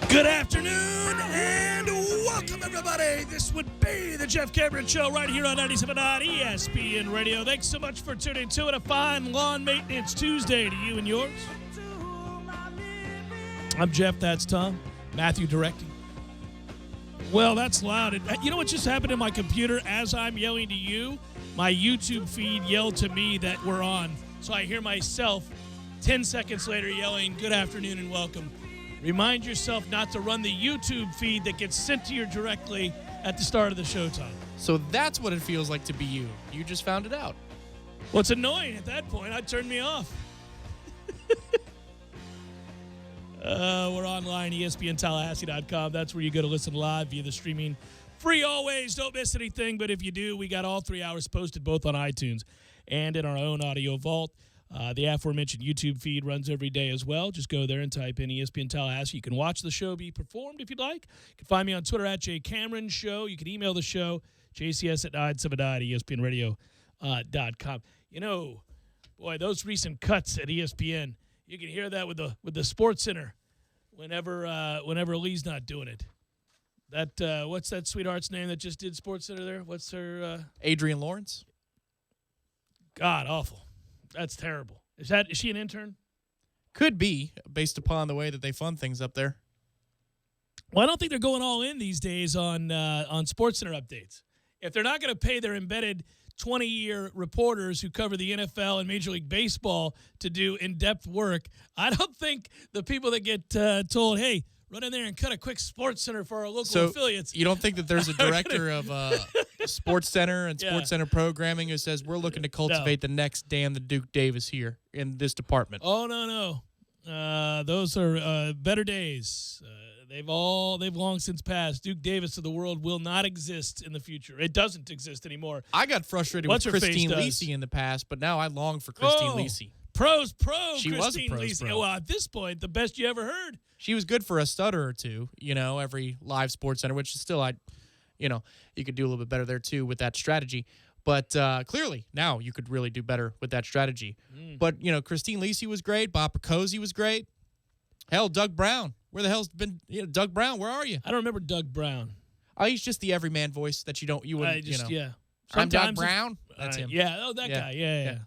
Good afternoon and welcome, everybody. This would be the Jeff Cameron Show right here on 97.9 ESPN Radio. Thanks so much for tuning to it. A fine Lawn Maintenance Tuesday to you and yours. I'm Jeff, that's Tom. Matthew directing. Well, that's loud. You know what just happened to my computer as I'm yelling to you? My YouTube feed yelled to me that we're on. So I hear myself 10 seconds later yelling, good afternoon and welcome. Remind yourself not to run the YouTube feed that gets sent to you directly at the start of the showtime. So that's what it feels like to be you. You just found it out. Well, it's annoying at that point. It turned me off. We're online, ESPNTallahassee.com. That's where you go to listen live via the streaming. Free always. Don't miss anything. But if you do, we got all 3 hours posted both on iTunes and in our own audio vault. The aforementioned YouTube feed runs every day as well. Just go there and type in ESPN Tallahassee. You can watch the show be performed if you'd like. You can find me on Twitter at JCameronShow. You can email the show, jcs@979ESPNradio.com. You know, boy, those recent cuts at ESPN, you can hear that with the Sports Center whenever Lee's not doing it. That what's that sweetheart's name that just did Sports Center there? What's her? Adrian Lawrence? God, awful. That's terrible. Is she an intern? Could be, based upon the way that they fund things up there. Well, I don't think they're going all in these days on SportsCenter updates. If they're not going to pay their embedded 20-year reporters who cover the NFL and Major League Baseball to do in-depth work, I don't think the people that get told, hey, run in there and cut a quick SportsCenter for our local affiliates. You don't think that there's a director of SportsCenter and SportsCenter programming who says we're looking to cultivate the next Dan the Duke Davis here in this department? Oh, no. Those are better days. They've long since passed. Duke Davis of the world will not exist in the future. It doesn't exist anymore. I got frustrated with Christine Lisi in the past, but now I long for Christine Lisi. Pro. She Christine was a pros Lisi. pro. Well, at this point, the best you ever heard. She was good for a stutter or two, every live Sports Center, which is still, you could do a little bit better there too with that strategy. But clearly, now you could really do better with that strategy. But, Christine Lisi was great. Bob Picozzi was great. Hell, Doug Brown. Where the hell's been Doug Brown? Where are you? I don't remember Doug Brown. Oh, he's just the everyman voice that you wouldn't. Yeah. I'm Doug Brown. That's him. Yeah. Oh, that guy. Yeah.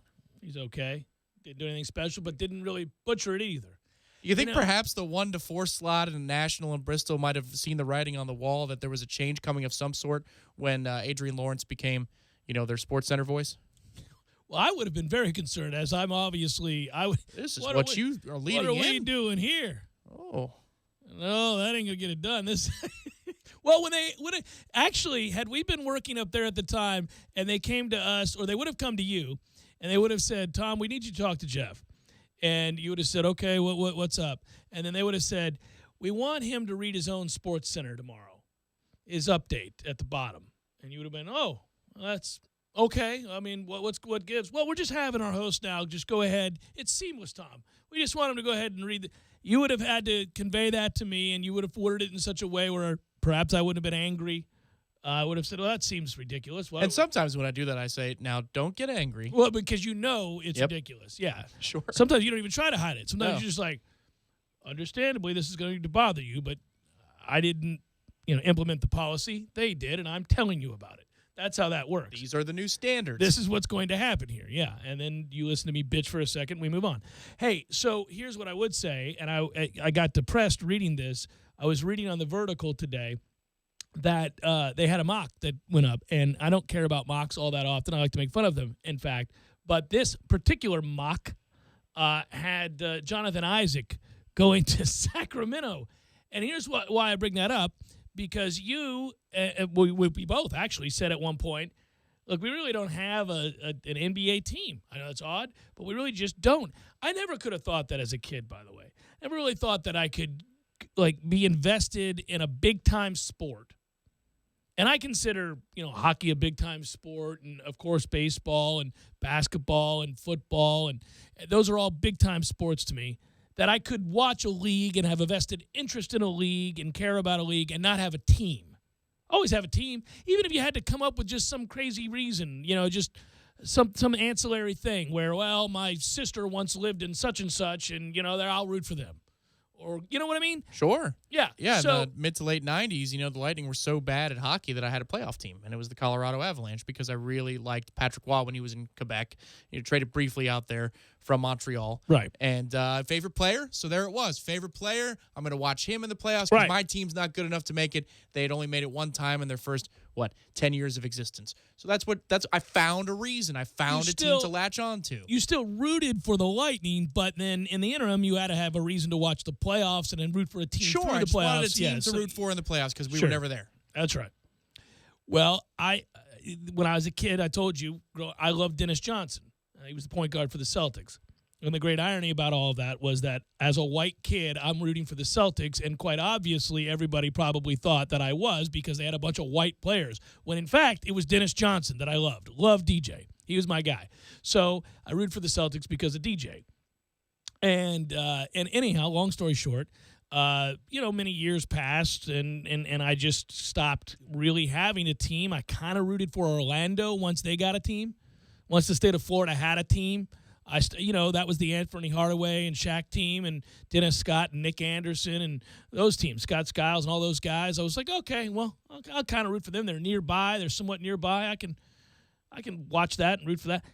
He's okay. Didn't do anything special, but didn't really butcher it either. You think perhaps the 1 to 4 slot in the National and Bristol might have seen the writing on the wall that there was a change coming of some sort when Adrian Lawrence became, their Sports Center voice? Well, I would have been very concerned, as I'm obviously. This is what you are leading in. What are we doing here? Oh, no, that ain't gonna get it done. This. Well, actually, had we been working up there at the time, and they came to us, or they would have come to you, and they would have said, "Tom, we need you to talk to Jeff," and you would have said, "Okay, what's up?" And then they would have said, "We want him to read his own Sports Center tomorrow, his update at the bottom," and you would have been, "Oh, well, that's." Okay, I mean, what gives? Well, we're just having our host now. Just go ahead. It's seamless, Tom. We just want him to go ahead and read. You would have had to convey that to me, and you would have worded it in such a way where perhaps I wouldn't have been angry. I would have said, well, that seems ridiculous. And sometimes when I do that, I say, now, don't get angry. Well, because it's ridiculous. Yeah. Sure. Sometimes you don't even try to hide it. Sometimes you're just like, understandably, this is going to bother you, but I didn't, implement the policy. They did, and I'm telling you about it. That's how that works. These are the new standards. This is what's going to happen here. Yeah. And then you listen to me bitch for a second. We move on. Hey, so here's what I would say. And I got depressed reading this. I was reading on The Vertical today that they had a mock that went up. And I don't care about mocks all that often. I like to make fun of them, in fact. But this particular mock had Jonathan Isaac going to Sacramento. And here's why I bring that up. Because we both actually said at one point, Look, we really don't have an NBA team. I know it's odd, but we really just don't. I never could have thought that as a kid, by the way. Never really thought that I could be invested in a big-time sport. And I consider, hockey a big-time sport, and, of course, baseball and basketball and football, and those are all big-time sports to me, that I could watch a league and have a vested interest in a league and care about a league and not have a team. Always have a team, even if you had to come up with just some crazy reason, just some ancillary thing where, well, my sister once lived in such and such, and, I'll root for them. Or, you know what I mean? Sure. Yeah. Yeah, So, in the mid to late 90s, the Lightning were so bad at hockey that I had a playoff team, and it was the Colorado Avalanche because I really liked Patrick Roy when he was in Quebec. Traded briefly out there from Montreal. Right. And favorite player, so there it was. Favorite player, I'm going to watch him in the playoffs because my team's not good enough to make it. They had only made it one time in their first, 10 years of existence. So I found a reason. I found a team to latch on to. You still rooted for the Lightning, but then in the interim, you had to have a reason to watch the playoffs and then root for a team through the playoffs. I just wanted a team to root for in the playoffs because we were never there. That's right. Well, when I was a kid, I told you, I loved Dennis Johnson. He was the point guard for the Celtics. And the great irony about all of that was that as a white kid, I'm rooting for the Celtics, and quite obviously everybody probably thought that I was because they had a bunch of white players, when in fact it was Dennis Johnson that I loved. Loved DJ. He was my guy. So I root for the Celtics because of DJ. And anyhow, long story short, many years passed, and I just stopped really having a team. I kind of rooted for Orlando once they got a team. Once the state of Florida had a team, that was the Anthony Hardaway and Shaq team, and Dennis Scott and Nick Anderson and those teams, Scott Skiles and all those guys. I was like, okay, well, I'll kind of root for them. They're nearby. They're somewhat nearby. I can watch that and root for that.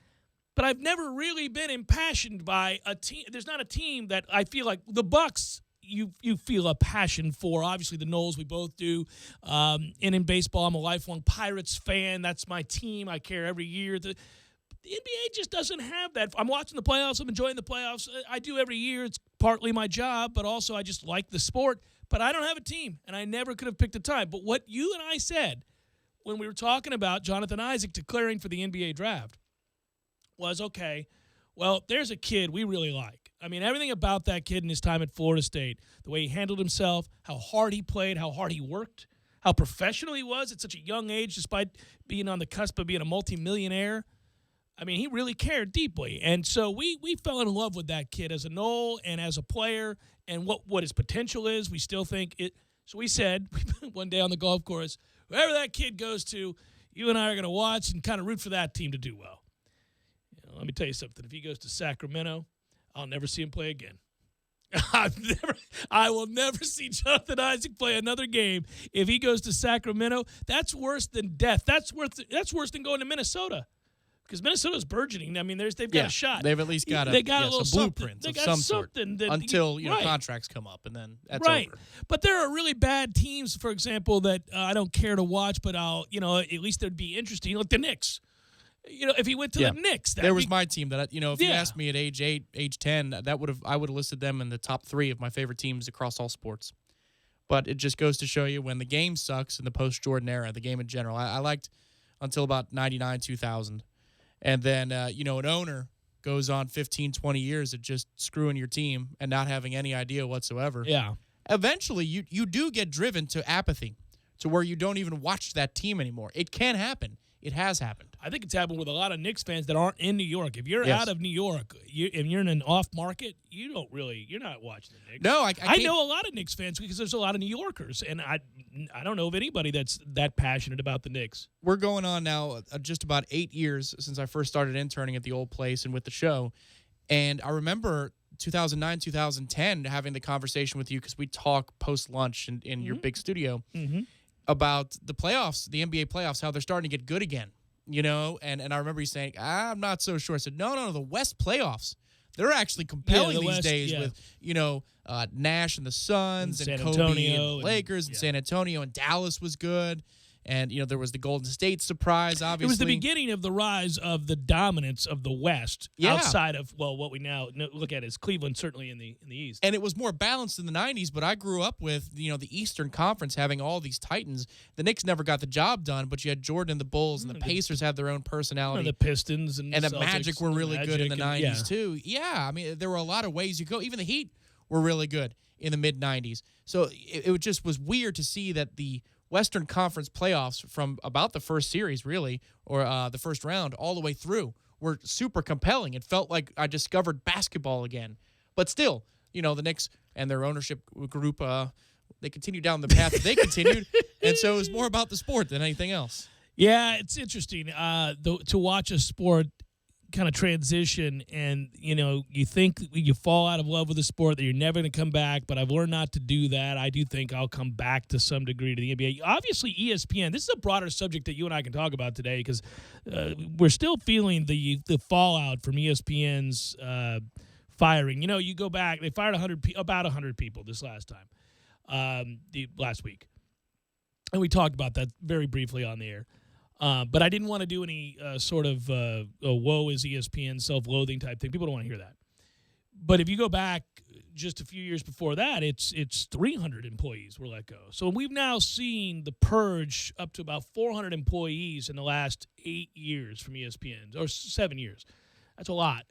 But I've never really been impassioned by a team. There's not a team that I feel like the Bucks. You feel a passion for. Obviously, the Knowles, we both do. And in baseball, I'm a lifelong Pirates fan. That's my team. I care every year. The NBA just doesn't have that. I'm watching the playoffs. I'm enjoying the playoffs. I do every year. It's partly my job, but also I just like the sport. But I don't have a team, and I never could have picked a time. But what you and I said when we were talking about Jonathan Isaac declaring for the NBA draft was, okay, well, there's a kid we really like. I mean, everything about that kid in his time at Florida State, the way he handled himself, how hard he played, how hard he worked, how professional he was at such a young age despite being on the cusp of being a multimillionaire. I mean, he really cared deeply. And so we fell in love with that kid as a Knoll and as a player and what his potential is. We still think it. So we said one day on the golf course, whoever that kid goes to, you and I are going to watch and kind of root for that team to do well. Let me tell you something. If he goes to Sacramento, I'll never see him play again. I will never see Jonathan Isaac play another game. If he goes to Sacramento, that's worse than death. That's worse than going to Minnesota. Because Minnesota's burgeoning. I mean, they've got a shot. They've at least got a little blueprint of some sort until contracts come up, and then that's over. But there are really bad teams, for example, that I don't care to watch, but I'll at least they'd be interesting, like the Knicks. If he went to the Knicks, there was my team that if you asked me at age 8, age 10, I would have listed them in the top 3 of my favorite teams across all sports. But it just goes to show you when the game sucks in the post-Jordan era, the game in general. I liked until about 99, 2000. And then, an owner goes on 15, 20 years of just screwing your team and not having any idea whatsoever. Yeah. Eventually, you do get driven to apathy, to where you don't even watch that team anymore. It can happen. It has happened. I think it's happened with a lot of Knicks fans that aren't in New York. If you're out of New York and you're in an off market, you're not watching the Knicks. No, I know a lot of Knicks fans because there's a lot of New Yorkers, and I don't know of anybody that's that passionate about the Knicks. We're going on now just about 8 years since I first started interning at the old place and with the show, and I remember 2009, 2010 having the conversation with you because we talk post lunch in your big studio. Mm-hmm. About the playoffs, the NBA playoffs, how they're starting to get good again, and I remember you saying, I'm not so sure. I said, no, the West playoffs, they're actually compelling these days with, Nash and the Suns and Kobe and the Lakers and San Antonio, and Dallas was good. And, there was the Golden State surprise, obviously. It was the beginning of the rise of the dominance of the West outside of, what we now look at as Cleveland, certainly in the East. And it was more balanced in the 90s, but I grew up with, the Eastern Conference having all these titans. The Knicks never got the job done, but you had Jordan and the Bulls, and the Pacers had their own personality. The Pistons and the Celtics Magic were really good in the 90s, too. Yeah, I mean, there were a lot of ways you go. Even the Heat were really good in the mid-90s. So it just was weird to see that the Western Conference playoffs from about the first series, really, or the first round, all the way through, were super compelling. It felt like I discovered basketball again. But still, the Knicks and their ownership group, they continued down the path that they continued, and so it was more about the sport than anything else. Yeah, it's interesting to watch a sport kind of transition, and you think you fall out of love with the sport, that you're never going to come back, but I've learned not to do that. I do think I'll come back to some degree to the NBA. Obviously, ESPN, this is a broader subject that you and I can talk about today, because we're still feeling the fallout from ESPN's firing. You go back, they fired about 100 people this last time, last week, and we talked about that very briefly on the air. But I didn't want to do any sort of woe is ESPN self-loathing type thing. People don't want to hear that. But if you go back just a few years before that, it's 300 employees were let go. So we've now seen the purge up to about 400 employees in the last 8 years from ESPN, or 7 years. That's a lot.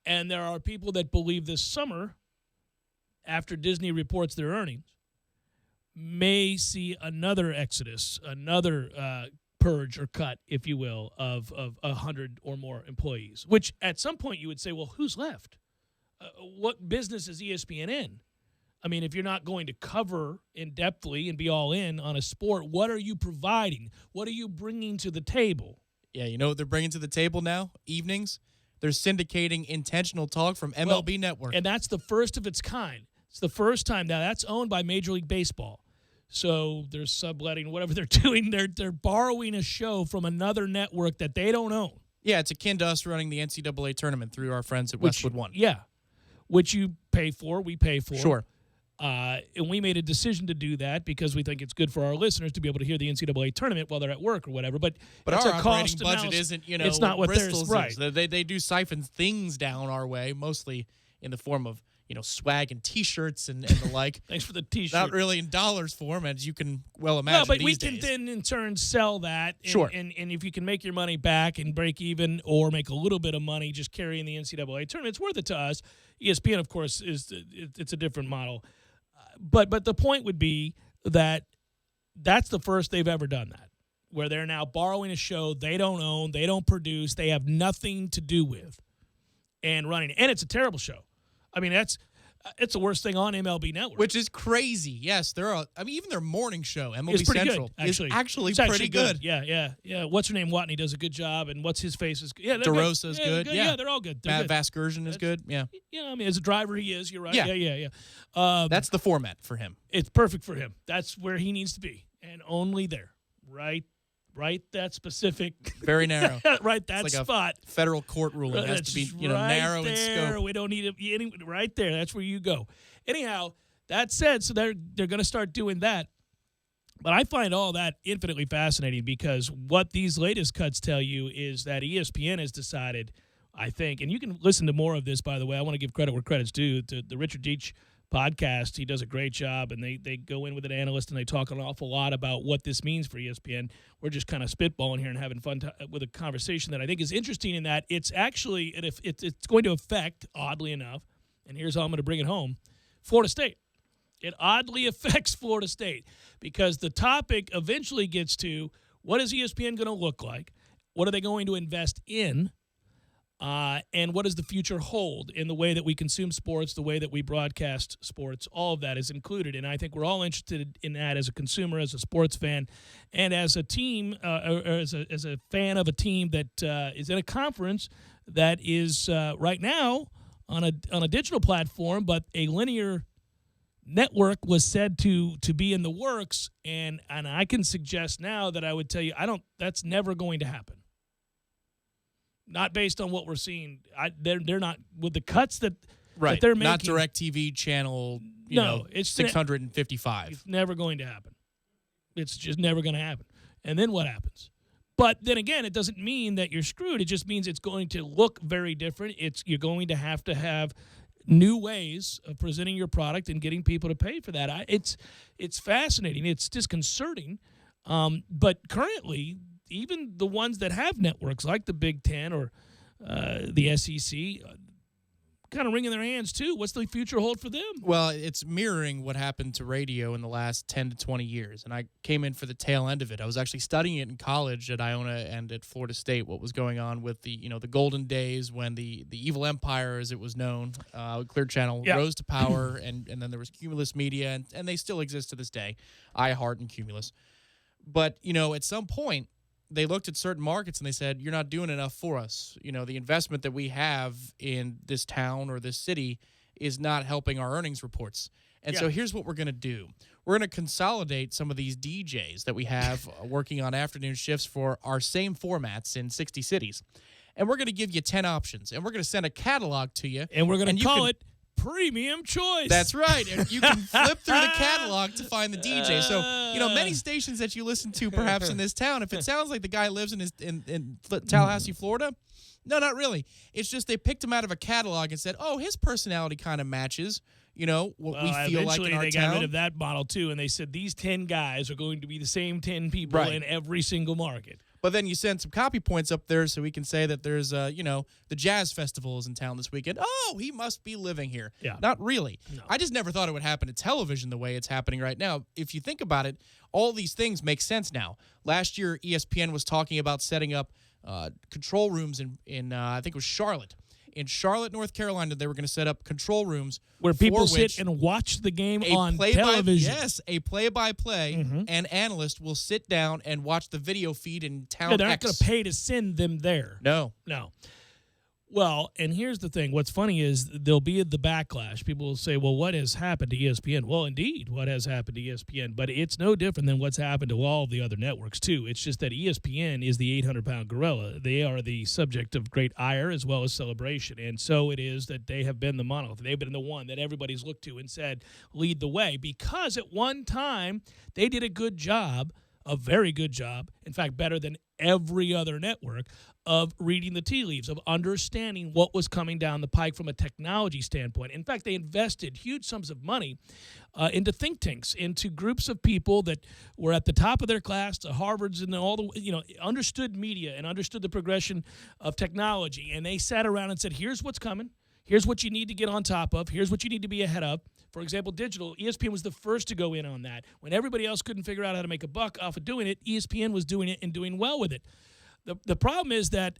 And there are people that believe this summer, after Disney reports their earnings, may see another exodus, another purge or cut, if you will, of 100 or more employees, which at some point you would say, well, who's left? What business is ESPN in? I mean, if you're not going to cover in-depthly and be all in on a sport, what are you providing? What are you bringing to the table? Yeah, you know what they're bringing to the table now? Evenings. They're syndicating intentional talk from MLB Network. And that's the first of its kind. It's the first time. Now, that's owned by Major League Baseball. So they're subletting whatever they're doing. They're borrowing a show from another network that they don't own. Yeah, it's akin to us running the NCAA tournament through our friends at Westwood One. Yeah, which you pay for, we pay for. Sure. And we made a decision to do that because we think it's good for our listeners to be able to hear the NCAA tournament while they're at work or whatever. But it's our a operating cost budget isn't, it's not what Bristol's right. is. They do siphon things down our way, mostly in the form of swag and T-shirts and the like. Thanks for the T-shirt. Not really in dollars form, as you can well imagine. No, but these we days. can then in turn sell that. And, Sure. And if you can make your money back and break even or make a little bit of money just carrying the NCAA tournament, it's worth it to us. ESPN, of course, it's a different model. But the point would be that that's the first they've ever done that, where they're now borrowing a show they don't own, they don't produce, they have nothing to do with, and running it. And it's a terrible show. I mean, it's the worst thing on MLB Network. Which is crazy. Yes, even their morning show, MLB it's pretty Central, good, actually. is actually it's pretty good. Yeah. What's her name? Watney does a good job, and what's his face is good. Yeah, DeRosa's good. Yeah, they're all good. Matt Vasgersian is good. Yeah. I mean, as a driver, he is. You're right. Yeah. Yeah. That's the format for him. It's perfect for him. That's where he needs to be, and only there. Right, that specific. Very narrow. Right, that it's like spot. A federal court ruling has to be, narrow in scope. We don't need it. Right there. That's where you go. Anyhow, that said, so they're going to start doing that. But I find all that infinitely fascinating because what these latest cuts tell you is that ESPN has decided, I think, and you can listen to more of this, by the way. I want to give credit where credit's due to the Richard Deitch podcast. He does a great job, and they go in with an analyst and they talk an awful lot about what this means for ESPN. We're just kind of spitballing here and having fun with a conversation that I think is interesting in that it's actually, it's going to affect, oddly enough, and here's how I'm going to bring it home, Florida State. It oddly affects Florida State because the topic eventually gets to what is ESPN going to look like? What are they going to invest in? And what does the future hold in the way that we consume sports, the way that we broadcast sports? All of that is included. And I think we're all interested in that as a consumer, as a sports fan, and as a team, or as a fan of a team that is in a conference that is right now on a digital platform, but a linear network was said to be in the works. And I can suggest now that I would tell you, that's never going to happen. Not based on what we're seeing. They're not with the cuts that they're making. Not DirecTV channel. It's 655. It's never going to happen. It's just never going to happen. And then what happens? But then again, it doesn't mean that you're screwed. It just means it's going to look very different. You're going to have new ways of presenting your product and getting people to pay for that. It's fascinating. It's disconcerting. But currently, even the ones that have networks like the Big Ten or the SEC, kind of wringing their hands too. What's the future hold for them? Well, it's mirroring what happened to radio in the last 10 to 20 years. And I came in for the tail end of it. I was actually studying it in college at Iona and at Florida State, what was going on with the golden days when the evil empire, as it was known, Clear Channel, rose to power. And then there was Cumulus Media, and they still exist to this day, iHeart and Cumulus. But, at some point, they looked at certain markets and they said, you're not doing enough for us. The investment that we have in this town or this city is not helping our earnings reports. And so here's what we're going to do. We're going to consolidate some of these DJs that we have working on afternoon shifts for our same formats in 60 cities. And we're going to give you 10 options. And we're going to send a catalog to you. And we're going to call it Premium Choice. That's right. And you can flip through the catalog to find the DJ. So, many stations that you listen to perhaps in this town, if it sounds like the guy lives in Tallahassee, Florida, no, not really. It's just they picked him out of a catalog and said, oh, his personality kind of matches, what we feel like in our they town. got rid of that model, too, and they said these 10 guys are going to be the same 10 people in every single market. But then you send some copy points up there so we can say that there's, the jazz festival is in town this weekend. Oh, he must be living here. Yeah. Not really. No. I just never thought it would happen to television the way it's happening right now. If you think about it, all these things make sense now. Last year, ESPN was talking about setting up control rooms in I think it was Charlotte. In Charlotte, North Carolina, they were going to set up control rooms where people sit and watch the game on television. Yes, a play-by-play, and analyst will sit down and watch the video feed in town. Yeah, they're not going to pay to send them there. No. Well, and here's the thing. What's funny is there'll be the backlash. People will say, well, what has happened to ESPN? Well, indeed, what has happened to ESPN? But it's no different than what's happened to all of the other networks, too. It's just that ESPN is the 800-pound gorilla. They are the subject of great ire as well as celebration. And so it is that they have been the monolith. They've been the one that everybody's looked to and said, lead the way. Because at one time, they did a good job, a very good job, in fact, better than every other network, of reading the tea leaves, of understanding what was coming down the pike from a technology standpoint. In fact, they invested huge sums of money into think tanks, into groups of people that were at the top of their class, to Harvards and all the, understood media and understood the progression of technology. And they sat around and said, here's what's coming. Here's what you need to get on top of. Here's what you need to be ahead of. For example, digital. ESPN was the first to go in on that. When everybody else couldn't figure out how to make a buck off of doing it, ESPN was doing it and doing well with it. The problem is that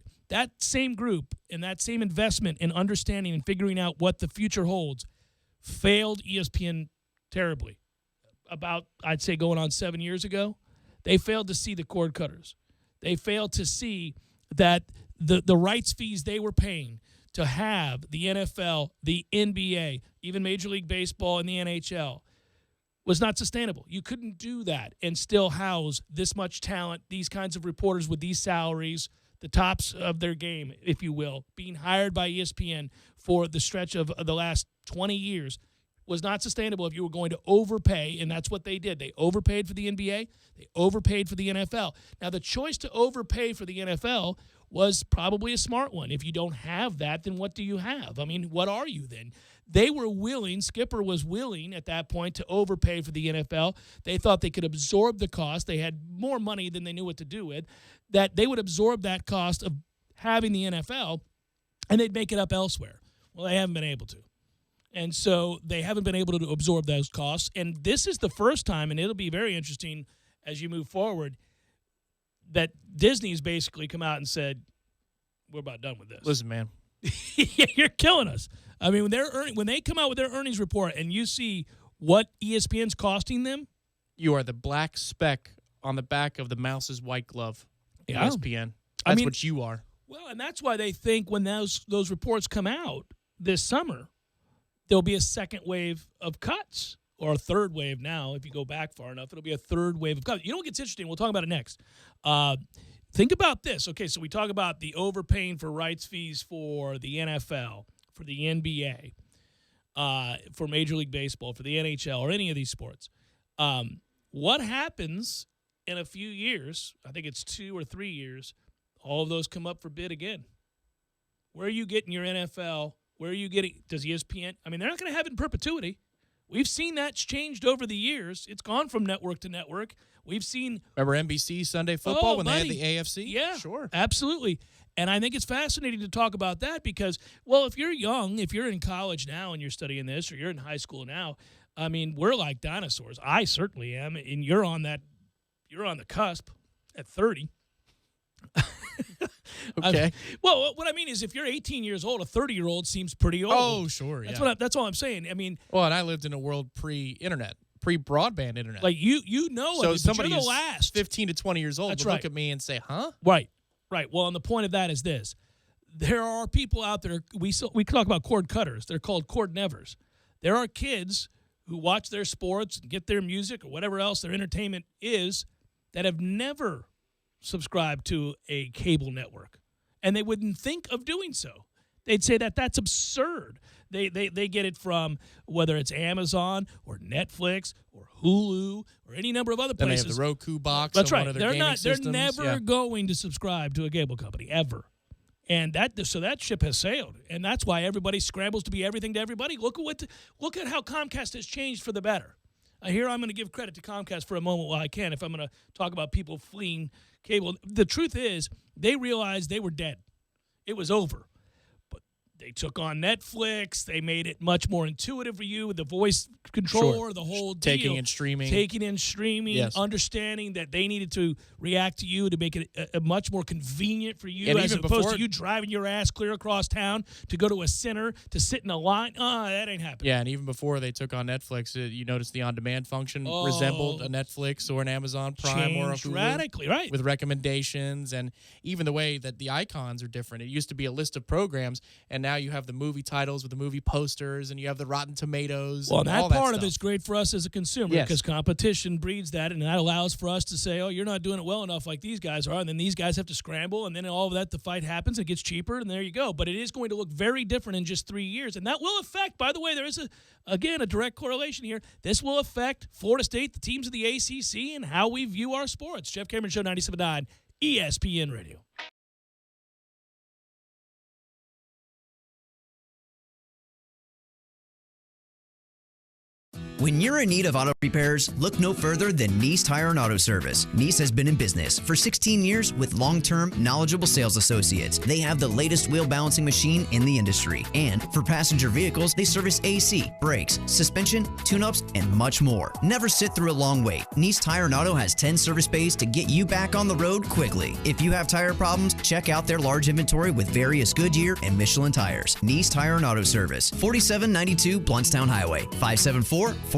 same group and that same investment in understanding and figuring out what the future holds failed ESPN terribly. About, I'd say, going on 7 years ago, they failed to see the cord cutters. They failed to see that the rights fees they were paying to have the NFL, the NBA, even Major League Baseball and the NHL was not sustainable. You couldn't do that and still house this much talent, these kinds of reporters with these salaries, the tops of their game, if you will, being hired by ESPN for the stretch of the last 20 years was not sustainable if you were going to overpay, and that's what they did. They overpaid for the NBA. They overpaid for the NFL. Now, the choice to overpay for the NFL was probably a smart one. If you don't have that, then what do you have? I mean, what are you then? They were willing, Skipper was willing at that point to overpay for the NFL. They thought they could absorb the cost. They had more money than they knew what to do with, that they would absorb that cost of having the NFL, and they'd make it up elsewhere. Well, they haven't been able to. And so they haven't been able to absorb those costs. And this is the first time, and it'll be very interesting as you move forward, that Disney's basically come out and said, we're about done with this. Listen, man. You're killing us. I mean, when they come out with their earnings report and you see what ESPN's costing them. You are the black speck on the back of the mouse's white glove. Yeah. ESPN. That's what you are. Well, and that's why they think when those reports come out this summer, there'll be a second wave of cuts, or a third wave now. If you go back far enough, it'll be a third wave of cuts. You know what gets interesting? We'll talk about it next. Think about this. Okay, so we talk about the overpaying for rights fees for the NFL, for the NBA, for Major League Baseball, for the NHL, or any of these sports. What happens in a few years, I think it's 2 or 3 years, all of those come up for bid again. Where are you getting your NFL? Where are you getting – does ESPN – I mean, they're not going to have it in perpetuity. We've seen that's changed over the years. It's gone from network to network. We've seen – Remember NBC Sunday Football when buddy. they had the AFC? Yeah, Sure. Absolutely. And I think it's fascinating to talk about that because, well, if you're young, if you're in college now and you're studying this or you're in high school now, I mean, we're like dinosaurs. I certainly am, and you're on the cusp at 30. Okay. Well, what I mean is if you're 18 years old, a 30-year-old seems pretty old. Oh, sure, yeah. That's all I'm saying. I mean, Well, and I lived in a world pre-internet, pre-broadband internet. like you know so it, but somebody you're the who's last. 15 to 20 years old That's would right. look at me and say, huh? Right. Well, and the point of that is this. There are people out there, we talk about cord cutters. They're called cord nevers. There are kids who watch their sports and get their music or whatever else their entertainment is that have never subscribed to a cable network. And they wouldn't think of doing so. They'd say that that's absurd. They get it from whether it's Amazon or Netflix or Hulu or any number of other Then places. they have the Roku box. That's on right. One of their gaming They're systems. never going to subscribe to a cable company ever. And that ship has sailed. And that's why everybody scrambles to be everything to everybody. Look at how Comcast has changed for the better. Here I'm going to give credit to Comcast for a moment while I can if I'm going to talk about people fleeing cable. The truth is they realized they were dead. It was over. They took on Netflix. They made it much more intuitive for you with the voice controller, Sure. the whole deal. Taking in streaming. Yes. Understanding that they needed to react to you to make it a much more convenient for you And as even opposed before- to you driving your ass clear across town to go to a center to sit in a line. That ain't happening. Yeah, and even before they took on Netflix, you noticed the on-demand function resembled a Netflix or an Amazon Prime or a Changed Hulu radically, right? with recommendations, and even the way that the icons are different. It used to be a list of programs, and now you have the movie titles with the movie posters, and you have the Rotten Tomatoes. Well, and that all part that of stuff. it's great for us as a consumer Yes. because competition breeds that, and that allows for us to say, oh, you're not doing it well enough like these guys are, and then these guys have to scramble, and then all of that, the fight happens, it gets cheaper, and there you go. But it is going to look very different in just 3 years, and that will affect, by the way, there is, a direct correlation here. This will affect Florida State, the teams of the ACC, and how we view our sports. Jeff Cameron Show, 97.9 ESPN Radio. When you're in need of auto repairs, look no further than Nice Tire and Auto Service. Nice has been in business for 16 years with long-term, knowledgeable sales associates. They have the latest wheel balancing machine in the industry. And for passenger vehicles, they service AC, brakes, suspension, tune-ups, and much more. Never sit through a long wait. Nice Tire and Auto has 10 service bays to get you back on the road quickly. If you have tire problems, check out their large inventory with various Goodyear and Michelin tires. Nice Tire and Auto Service, 4792 Bluntstown Highway, 574-4100.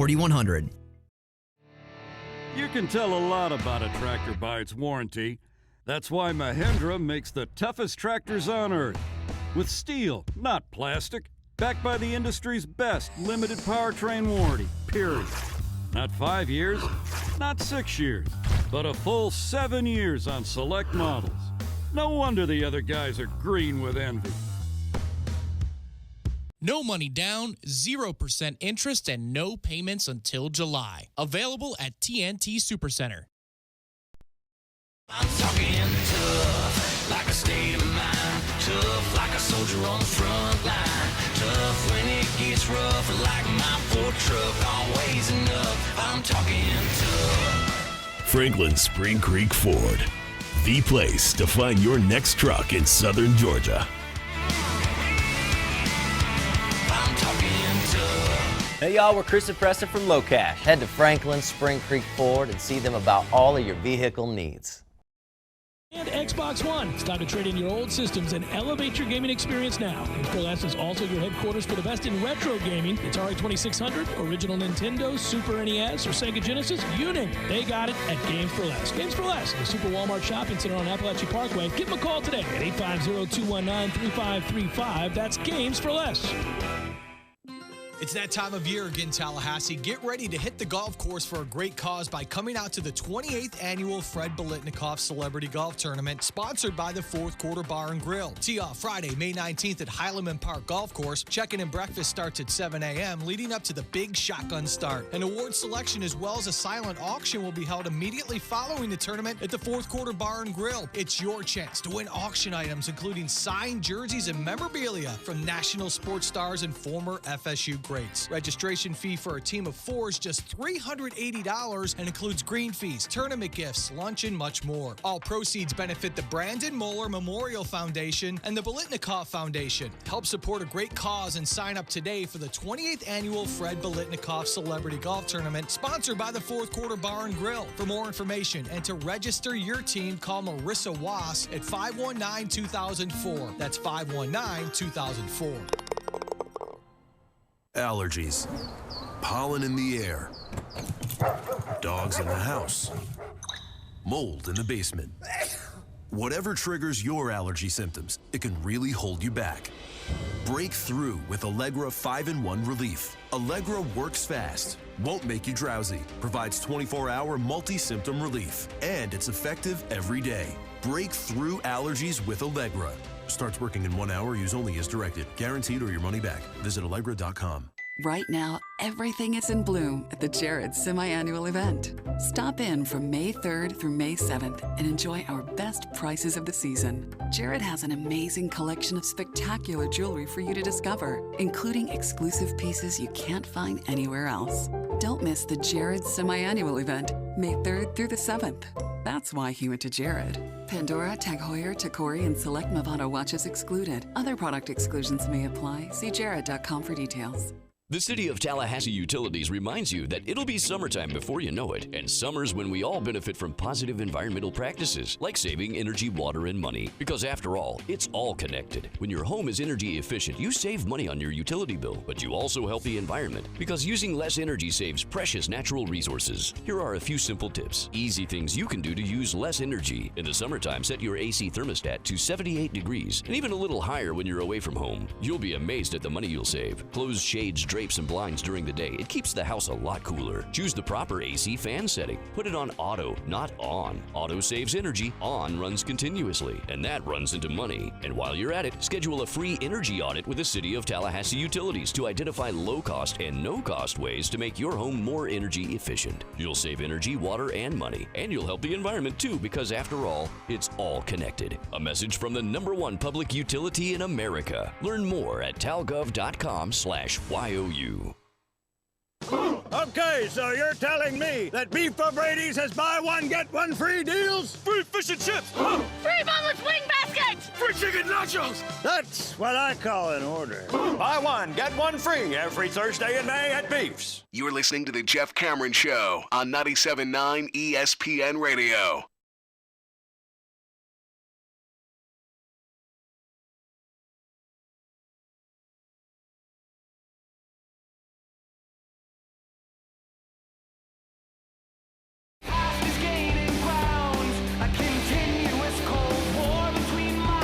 You can tell a lot about a tractor by its warranty. That's why Mahindra makes the toughest tractors on earth. With steel, not plastic. Backed by the industry's best limited powertrain warranty, period. Not 5 years, not 6 years, but a full 7 years on select models. No wonder the other guys are green with envy. No money down, 0% interest, and no payments until July. Available at TNT Supercenter. I'm talking tough, like a state of mind. Tough, like a soldier on the front line. Tough when it gets rough, like my Ford truck. Always enough, I'm talking tough. Franklin Spring Creek Ford, the place to find your next truck in southern Georgia. I'm talking tough. Hey y'all, we're Chris and Preston from Low Cash. Head to Franklin Spring Creek Ford and see them about all of your vehicle needs. And Xbox One. It's time to trade in your old systems and elevate your gaming experience now. Games for Less is also your headquarters for the best in retro gaming. Atari 2600, original Nintendo, Super NES, or Sega Genesis, you name it. They got it at Games for Less. Games for Less, the Super Walmart Shopping Center on Appalachia Parkway. Give them a call today at 850-219-3535. That's Games for Less. It's that time of year again, Tallahassee. Get ready to hit the golf course for a great cause by coming out to the 28th annual Fred Biletnikoff Celebrity Golf Tournament, sponsored by the Fourth Quarter Bar and Grill. Tee off Friday, May 19th at Highlandman Park Golf Course. Check-in and breakfast starts at 7 a.m., leading up to the big shotgun start. An award selection as well as a silent auction will be held immediately following the tournament at the Fourth Quarter Bar and Grill. It's your chance to win auction items, including signed jerseys and memorabilia from national sports stars and former FSU greats. Registration fee for a team of 4 is just $380 and includes green fees, tournament gifts, lunch, and much more. All proceeds benefit the Brandon Moeller Memorial Foundation and the Biletnikoff Foundation. Help support a great cause and sign up today for the 28th annual Fred Biletnikoff Celebrity Golf Tournament, sponsored by the Fourth Quarter Bar and Grill. For more information and to register your team, call Marissa Wass at 519-2004. That's 519-2004. Allergies, pollen in the air, dogs in the house, mold in the basement. Whatever triggers your allergy symptoms, it can really hold you back. Break through with Allegra 5-in-1 Relief. Allegra works fast, won't make you drowsy, provides 24-hour multi-symptom relief, and it's effective every day. Break through allergies with Allegra. Starts working in 1 hour. Use only as directed. Guaranteed or your money back. Visit Allegra.com. Right now, everything is in bloom at the Jared Semi-Annual Event. Stop in from May 3rd through May 7th and enjoy our best prices of the season. Jared has an amazing collection of spectacular jewelry for you to discover, including exclusive pieces you can't find anywhere else. Don't miss the Jared Semi-Annual Event, May 3rd through the 7th. That's why he went to Jared. Pandora, Tag Heuer, Tacori, and select Movado watches excluded. Other product exclusions may apply. See jared.com for details. The City of Tallahassee Utilities reminds you that it'll be summertime before you know it, and summer's when we all benefit from positive environmental practices, like saving energy, water, and money. Because after all, it's all connected. When your home is energy efficient, you save money on your utility bill, but you also help the environment, because using less energy saves precious natural resources. Here are a few simple tips. Easy things you can do to use less energy. In the summertime, set your AC thermostat to 78 degrees, and even a little higher when you're away from home. You'll be amazed at the money you'll save. Close shades, drapes, and blinds during the day. It keeps the house a lot cooler. Choose the proper AC fan setting. Put it on auto, not on. Auto saves energy. On runs continuously, and that runs into money. And while you're at it, schedule a free energy audit with the City of Tallahassee Utilities to identify low-cost and no-cost ways to make your home more energy efficient. You'll save energy, water, and money. And you'll help the environment too, because after all, it's all connected. A message from the #1 public utility in America. Learn more at talgov.com/YOU. Okay, so you're telling me that Beef O'Brady's has buy one, get one free deals? Free fish and chips! Free boneless wing baskets! Free chicken nachos! That's what I call an order. Buy one, get one free every Thursday in May at Beef's. You're listening to The Jeff Cameron Show on 97.9 ESPN Radio.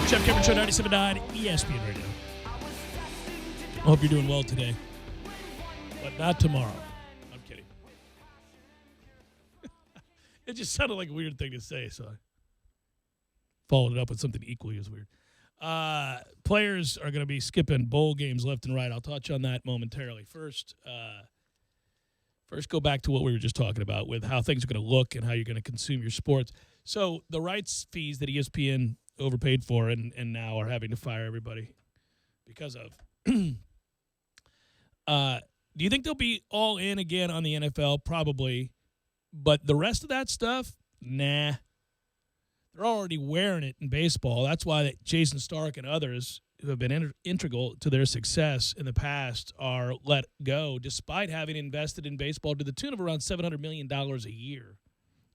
Jeff Cameron Show, 97.9 ESPN Radio. I hope you're doing well today, but not tomorrow. I'm kidding. It just sounded like a weird thing to say, so I followed it up with something equally as weird. Players are going to be skipping bowl games left and right. I'll touch on that momentarily. First, go back to what we were just talking about with how things are going to look and how you're going to consume your sports. So the rights fees that ESPN overpaid for and now are having to fire everybody because of. Do you think they'll be all in again on the NFL? Probably. But the rest of that stuff, nah. They're already wearing it in baseball. That's why Jason Stark and others who have been integral to their success in the past are let go, despite having invested in baseball to the tune of around $700 million a year.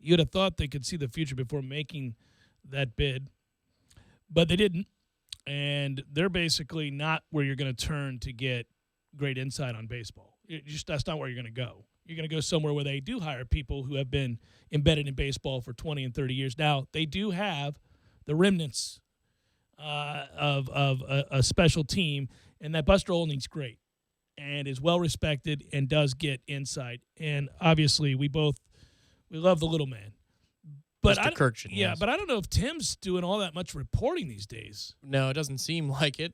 You'd have thought they could see the future before making that bid. But they didn't, and they're basically not where you're going to turn to get great insight on baseball. That's not where you're going to go. You're going to go somewhere where they do hire people who have been embedded in baseball for 20 and 30 years. Now, they do have the remnants of a special team, and that Buster Olney's great. and is well respected and does get insight. And obviously, we love the little man. But Mr. Kirkchin, yeah, yes. but I don't know if Tim's doing all that much reporting these days. No, it doesn't seem like it.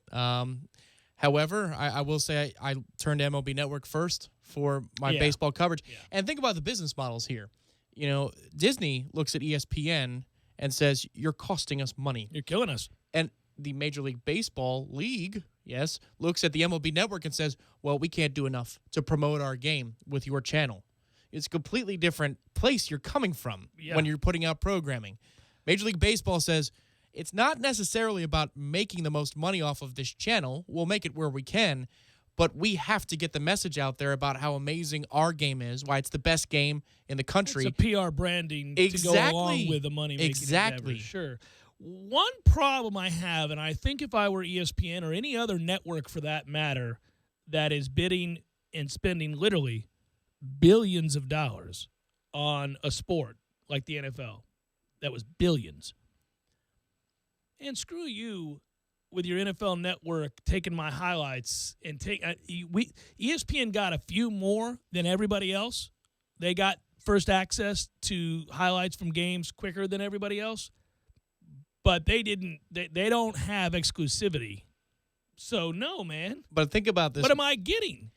However, I will say I turned to MLB Network first for my baseball coverage. Yeah. And think about the business models here. You know, Disney looks at ESPN and says, you're costing us money. You're killing us. And the Major League Baseball League, yes, looks at the MLB Network and says, well, we can't do enough to promote our game with your channel. It's a completely different place you're coming from when you're putting out programming. Major League Baseball says, it's not necessarily about making the most money off of this channel. We'll make it where we can, but we have to get the message out there about how amazing our game is, why it's the best game in the country. It's a PR branding to go along with the money-making endeavor. Sure. One problem I have, and I think if I were ESPN or any other network for that matter that is bidding and spending literally billions of dollars on a sport like the NFL, that was billions. And screw you with your NFL network taking my highlights and ESPN got a few more than everybody else. They got first access to highlights from games quicker than everybody else, but they don't have exclusivity. So no, man. But think about this. What am I getting?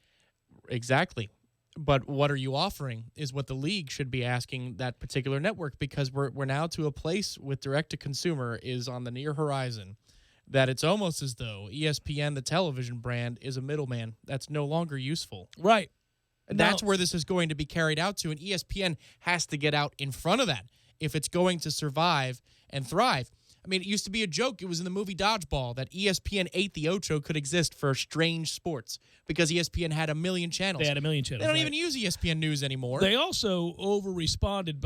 Exactly. But what are you offering is what the league should be asking that particular network, because we're now to a place with direct-to-consumer is on the near horizon that it's almost as though ESPN, the television brand, is a middleman that's no longer useful. Right. And that's where this is going to be carried out to, and ESPN has to get out in front of that if it's going to survive and thrive. I mean, it used to be a joke. It was in the movie Dodgeball that ESPN 8 the Ocho could exist for strange sports because ESPN had a million channels. They had a million channels. They don't even use ESPN News anymore. They also overreacted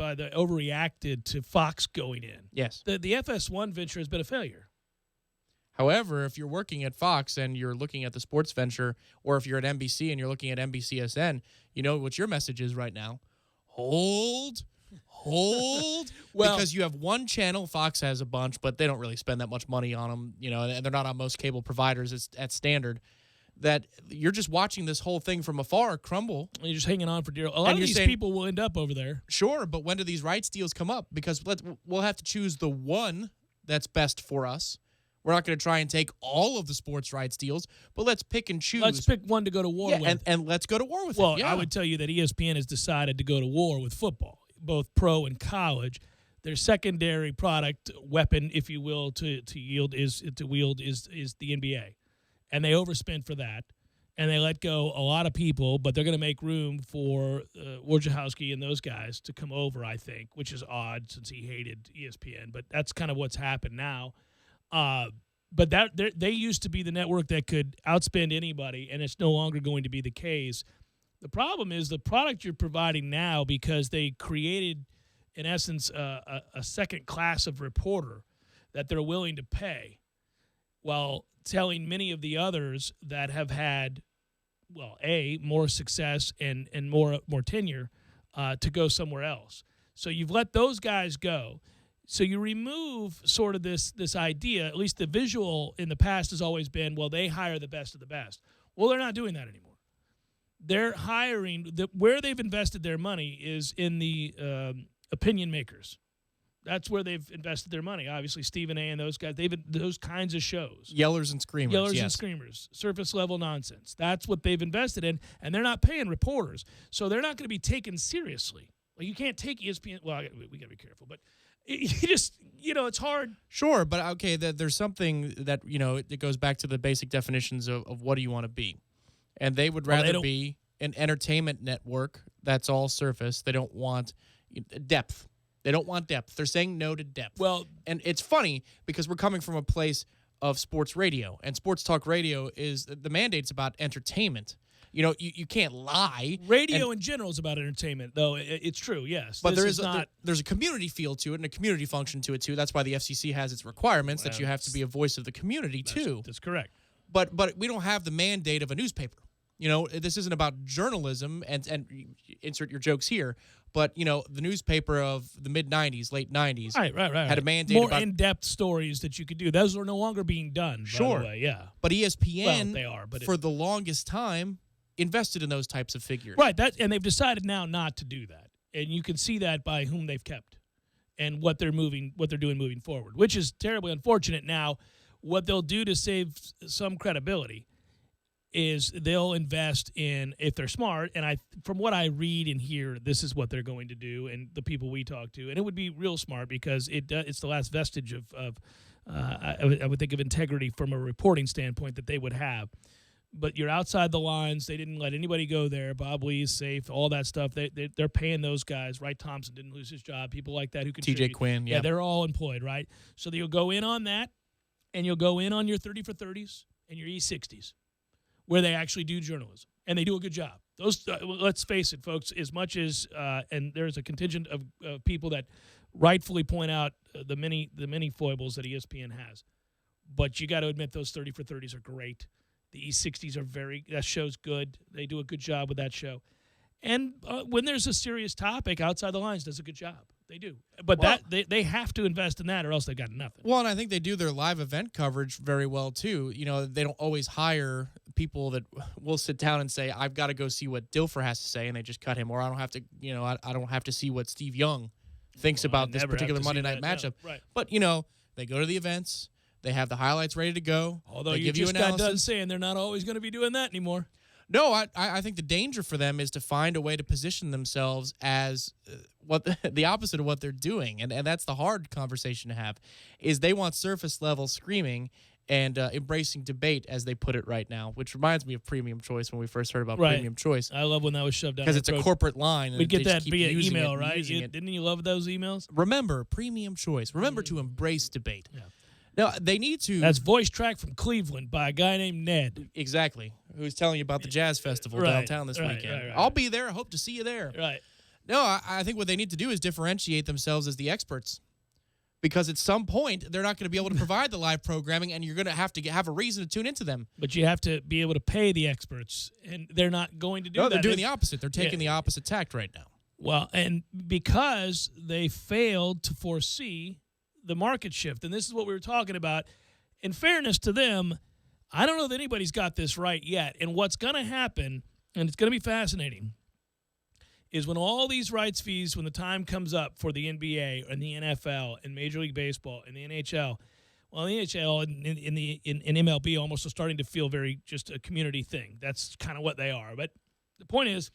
to Fox going in. Yes. The FS1 venture has been a failure. However, if you're working at Fox and you're looking at the sports venture, or if you're at NBC and you're looking at NBCSN, you know what your message is right now. Hold. Well, because you have one channel. Fox has a bunch, but they don't really spend that much money on them, you know, and they're not on most cable providers. It's at standard. That you're just watching this whole thing from afar crumble. You're just hanging on for dear. A lot of these people will end up over there. Sure, but when do these rights deals come up? Because we'll have to choose the one that's best for us. We're not going to try and take all of the sports rights deals, but let's pick and choose. Let's pick one to go to war with. And let's go to war with it. Well, I would tell you that ESPN has decided to go to war with football, both pro and college. Their secondary product weapon, if you will, to wield is the NBA. And they overspent for that, and they let go a lot of people, but they're going to make room for Wojciechowski and those guys to come over, I think, which is odd since he hated ESPN. But that's kind of what's happened now. But they used to be the network that could outspend anybody, and it's no longer going to be the case. The problem is the product you're providing now, because they created, in essence, a second class of reporter that they're willing to pay, while telling many of the others that have had, well, more success and more tenure to go somewhere else. So you've let those guys go. So you remove sort of this idea, at least the visual in the past has always been, well, they hire the best of the best. Well, they're not doing that anymore. They're hiring, where they've invested their money is in the opinion makers. That's where they've invested their money. Obviously, Stephen A. and those guys, those kinds of shows. Yellers and Screamers. And Screamers. Surface level nonsense. That's what they've invested in, and they're not paying reporters. So they're not going to be taken seriously. Like, you can't take ESPN. Well, we got to be careful, but you just, it's hard. Sure, but okay, there's something that, it goes back to the basic definitions of what do you want to be. And they would rather be an entertainment network that's all surface. They don't want depth. They don't want depth. They're saying no to depth. Well, and it's funny because we're coming from a place of sports radio, and sports talk radio is the mandate's about entertainment. You can't lie. Radio in general is about entertainment, though. It's true, yes. But there's a community feel to it and a community function to it, too. That's why the FCC has its requirements that you have to be a voice of the community, too. That's correct. But we don't have the mandate of a newspaper. This isn't about journalism, and insert your jokes here, but, the newspaper of the mid-'90s, late 90s right. had a mandate more about in-depth stories that you could do. Those are no longer being done, sure. by the way, yeah. But ESPN, they are, but for the longest time, invested in those types of figures. Right. And they've decided now not to do that. And you can see that by whom they've kept and what they're doing moving forward, which is terribly unfortunate. Now, what they'll do to save some credibility is they'll invest in, if they're smart, and from what I read and hear, this is what they're going to do, and the people we talk to, and it would be real smart because it's the last vestige of I would think of integrity from a reporting standpoint that they would have. But you're outside the lines. They didn't let anybody go there. Bob Lee is safe, all that stuff. They're paying those guys. Wright Thompson didn't lose his job. People like that who contribute. TJ Quinn, yeah. They're all employed, right? So you'll go in on that, and you'll go in on your 30 for 30s and your E60s, where they actually do journalism, and they do a good job. Those, let's face it, folks, as much as and there's a contingent of people that rightfully point out the many foibles that ESPN has, but you got to admit those 30 for 30s are great. The E60s are that show's good. They do a good job with that show. And when there's a serious topic, Outside the Lines does a good job. They do. But they have to invest in that or else they got nothing. Well, and I think they do their live event coverage very well, too. You know, they don't always hire people that will sit down and say, I've got to go see what Dilfer has to say, and they just cut him. Or I don't have to, I don't have to see what Steve Young thinks about this particular Monday night matchup. No. Right. But, they go to the events. They have the highlights ready to go. Although they you give just you got analysis. done saying they're not always going to be doing that anymore. No, I think the danger for them is to find a way to position themselves as the opposite of what they're doing, and that's the hard conversation to have. Is they want surface level screaming and embracing debate, as they put it right now, which reminds me of Premium Choice when we first heard about Premium Choice. I love when that was shoved down because it's a corporate line. We get that keep via using email, it, right? using it. Didn't you love those emails? Remember Premium Choice. Remember to embrace debate. Yeah. Now, they need to. That's voice track from Cleveland by a guy named Ned. Exactly. Who's telling you about the Jazz Festival downtown this weekend. Right. I'll be there. I hope to see you there. Right. No, I think what they need to do is differentiate themselves as the experts. Because at some point, they're not going to be able to provide the live programming, and you're going to have a reason to tune into them. But you have to be able to pay the experts, and they're not going to do that. No, they're doing the opposite. They're taking the opposite tact right now. Well, and because they failed to foresee the market shift, and this is what we were talking about, in fairness to them, I don't know that anybody's got this right yet. And what's going to happen, and it's going to be fascinating, is when all these rights fees, when the time comes up for the NBA and the NFL and Major League Baseball and the NHL, well, the NHL and MLB almost are starting to feel very just a community thing. That's kind of what they are. But the point is,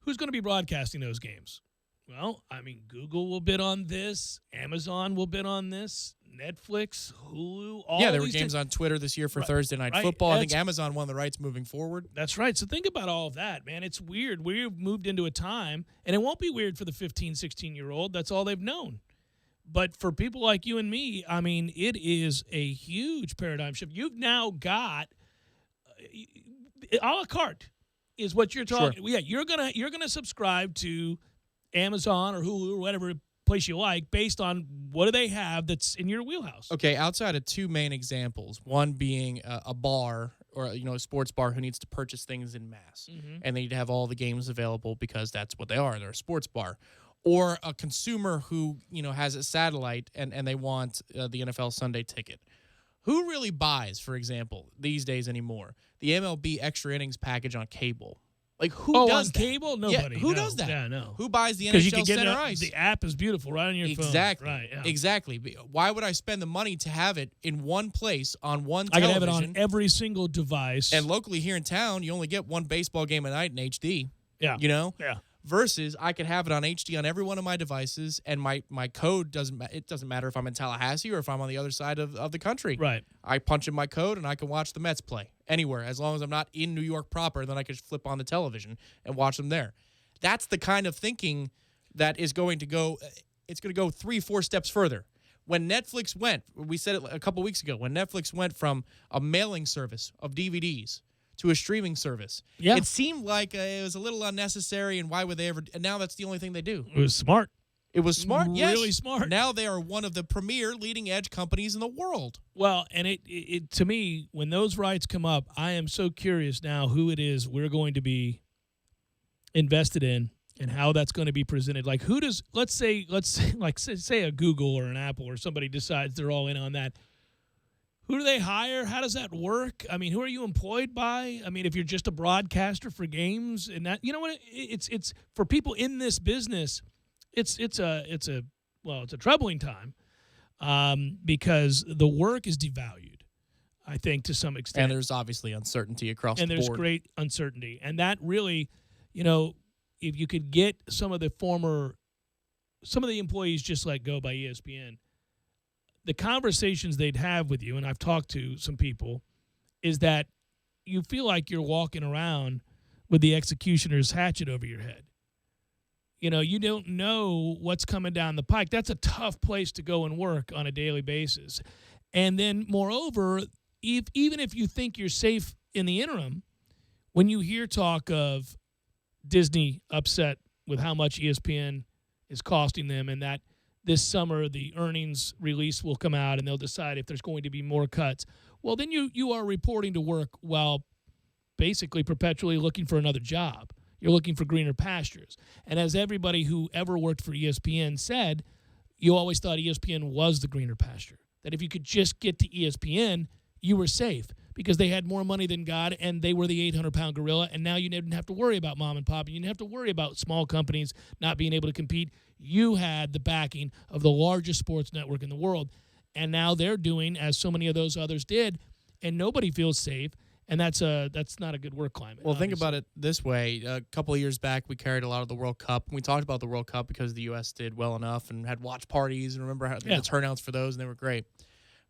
who's going to be broadcasting those games? Well, I mean, Google will bid on this. Amazon will bid on this. Netflix, Hulu, all there were these games on Twitter this year for Right, Thursday Night right. Football. I think Amazon won the rights moving forward. That's right. So think about all of that, man. It's weird. We've moved into a time, and it won't be weird for the 15, 16-year-old. That's all they've known. But for people like you and me, I mean, it is a huge paradigm shift. You've now got a la carte is what you're talking. Sure. Yeah, you're gonna subscribe to Amazon or Hulu or whatever place you like based on what do they have that's in your wheelhouse. Okay, outside of two main examples, one being a bar or a sports bar who needs to purchase things in mass, and they need to have all the games available because that's what they are. They're a sports bar. Or a consumer who has a satellite and they want the NFL Sunday ticket. Who really buys, for example, these days anymore, the MLB extra innings package on cable? Like, who does on that? cable? Nobody. Yeah, who no. does that? Yeah, no. Who buys the Because you NHL can get Center it, Ice? the app is beautiful right on your phone. Exactly. Right, yeah. Exactly. Why would I spend the money to have it in one place on one I television? can have it on every single device. And locally here in town, you only get one baseball game a night in HD. Yeah. Yeah. Versus I could have it on HD on every one of my devices, and my code doesn't matter if I'm in Tallahassee or if I'm on the other side of the country. Right. I punch in my code and I can watch the Mets play anywhere as long as I'm not in New York proper. Then I can flip on the television and watch them there. That's the kind of thinking that is going to go. It's going to go 3-4 steps further. When Netflix went, we said it a couple weeks ago. When Netflix went from a mailing service of DVDs to a streaming service. Yeah. It seemed like it was a little unnecessary, and why would they ever? And now that's the only thing they do. It was smart. It was smart, yes. Really smart. Now they are one of the premier leading-edge companies in the world. Well, and it to me, when those rights come up, I am so curious now who it is we're going to be invested in and how that's going to be presented. Like, who does, let's say a Google or an Apple or somebody decides they're all in on that. Who do they hire? How does that work? I mean, who are you employed by? I mean, if you're just a broadcaster for games and that, you know what? It's for people in this business. It's a troubling time because the work is devalued, I think, to some extent. And there's obviously uncertainty across the board. And there's great uncertainty. And that really, you know, if you could get some of the employees just let go by ESPN, the conversations they'd have with you, and I've talked to some people, is that you feel like you're walking around with the executioner's hatchet over your head. You know, you don't know what's coming down the pike. That's a tough place to go and work on a daily basis. And then, moreover, even if you think you're safe in the interim, when you hear talk of Disney upset with how much ESPN is costing them and that this summer the earnings release will come out and they'll decide if there's going to be more cuts, well, then you are reporting to work while basically perpetually looking for another job. You're looking for greener pastures. And as everybody who ever worked for ESPN said, you always thought ESPN was the greener pasture, that if you could just get to ESPN, you were safe because they had more money than God and they were the 800-pound gorilla, and now you didn't have to worry about mom and pop. You didn't have to worry about small companies not being able to compete. You had the backing of the largest sports network in the world, and now they're doing as so many of those others did, and nobody feels safe, and that's not a good work climate. Well, think about it this way. A couple of years back, we carried a lot of the World Cup. We talked about the World Cup because the U.S. did well enough and had watch parties, and remember how the turnouts for those, and they were great.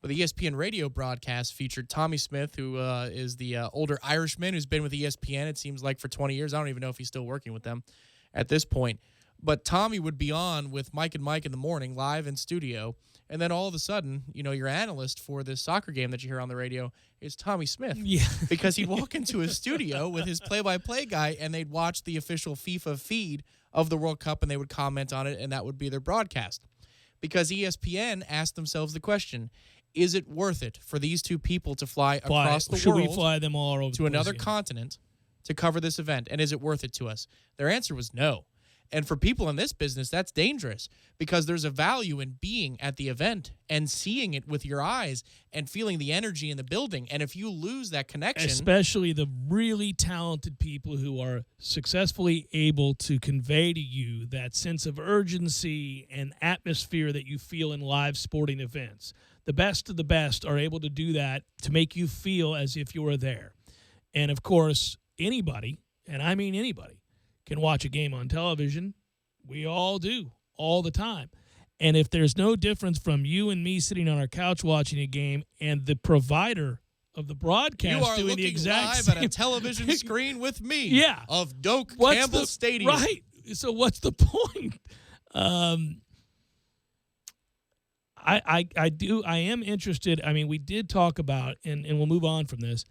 But the ESPN radio broadcast featured Tommy Smith, who is the older Irishman who's been with ESPN, it seems like, for 20 years. I don't even know if he's still working with them at this point. But Tommy would be on with Mike and Mike in the morning, live in studio, and then all of a sudden, you know, your analyst for this soccer game that you hear on the radio is Tommy Smith. Yeah. Because he'd walk into his studio with his play-by-play guy, and they'd watch the official FIFA feed of the World Cup, and they would comment on it, and that would be their broadcast. Because ESPN asked themselves the question, is it worth it for these two people to fly across the Should world we fly them all over to another continent to cover this event? And is it worth it to us? Their answer was no. And for people in this business, that's dangerous because there's a value in being at the event and seeing it with your eyes and feeling the energy in the building. And if you lose that connection... Especially the really talented people who are successfully able to convey to you that sense of urgency and atmosphere that you feel in live sporting events. The best of the best are able to do that to make you feel as if you were there. And, of course, anybody, and I mean anybody, can watch a game on television. We all do, all the time. And if there's no difference from you and me sitting on our couch watching a game and the provider of the broadcast doing the exact live same at a television screen with me. Yeah. Of Doak Campbell Stadium. Right. So what's the point? I am interested. I mean, we did talk about, and we'll move on from this.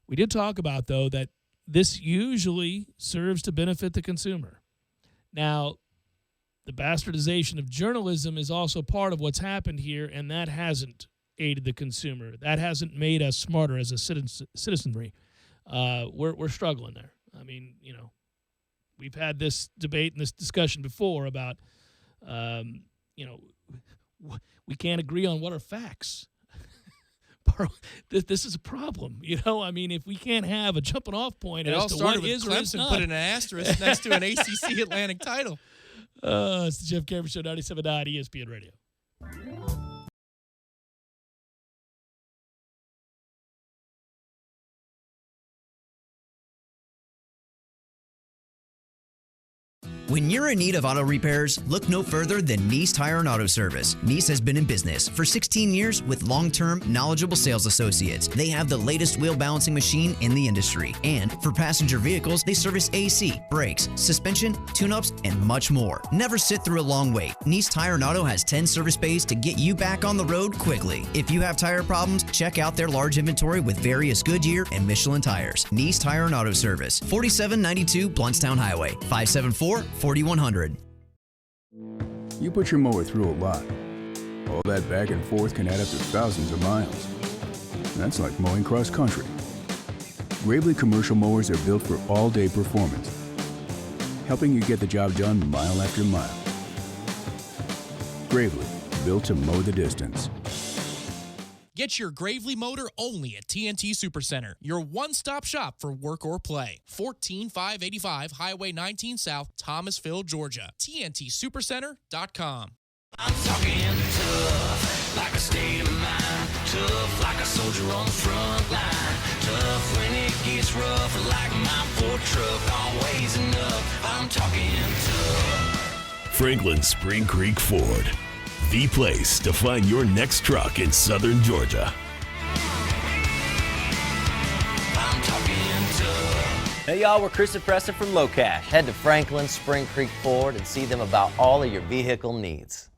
We did talk about, though, that this usually serves to benefit the consumer. Now, the bastardization of journalism is also part of what's happened here, and that hasn't aided the consumer. That hasn't made us smarter as a citizenry. We're struggling there. I mean, you know, we've had this debate and this discussion before about, you know, we can't agree on what are facts. This is a problem, you know. I mean, if we can't have a jumping off point as to what is or is not, put an asterisk next to an ACC Atlantic title. It's the Jeff Cameron Show, 97.9 ESPN Radio. When you're in need of auto repairs, look no further than Nice Tire and Auto Service. Nice has been in business for 16 years with long-term, knowledgeable sales associates. They have the latest wheel balancing machine in the industry. And for passenger vehicles, they service AC, brakes, suspension, tune-ups, and much more. Never sit through a long wait. Nice Tire and Auto has 10 service bays to get you back on the road quickly. If you have tire problems, check out their large inventory with various Goodyear and Michelin tires. Nice Tire and Auto Service, 4792 Bluntstown Highway, 574-4100. You put your mower through a lot. All that back and forth can add up to thousands of miles. That's like mowing cross country. Gravely commercial mowers are built for all-day performance, helping you get the job done mile after mile. Gravely, built to mow the distance. Get Get your Gravely motor only at TNT Supercenter, your one-stop shop for work or play. 14585 Highway 19 South, Thomasville, Georgia. TNTSupercenter.com. I'm talking tough, like a state of mind. Tough, like a soldier on the front line. Tough when it gets rough, like my Ford truck. Always enough. I'm talking tough. Franklin Spring Creek Ford, the place to find your next truck in southern Georgia. I'm talking tough. Hey y'all, we're Chris and Preston from Low Cash. Head to Franklin Spring Creek Ford and see them about all of your vehicle needs.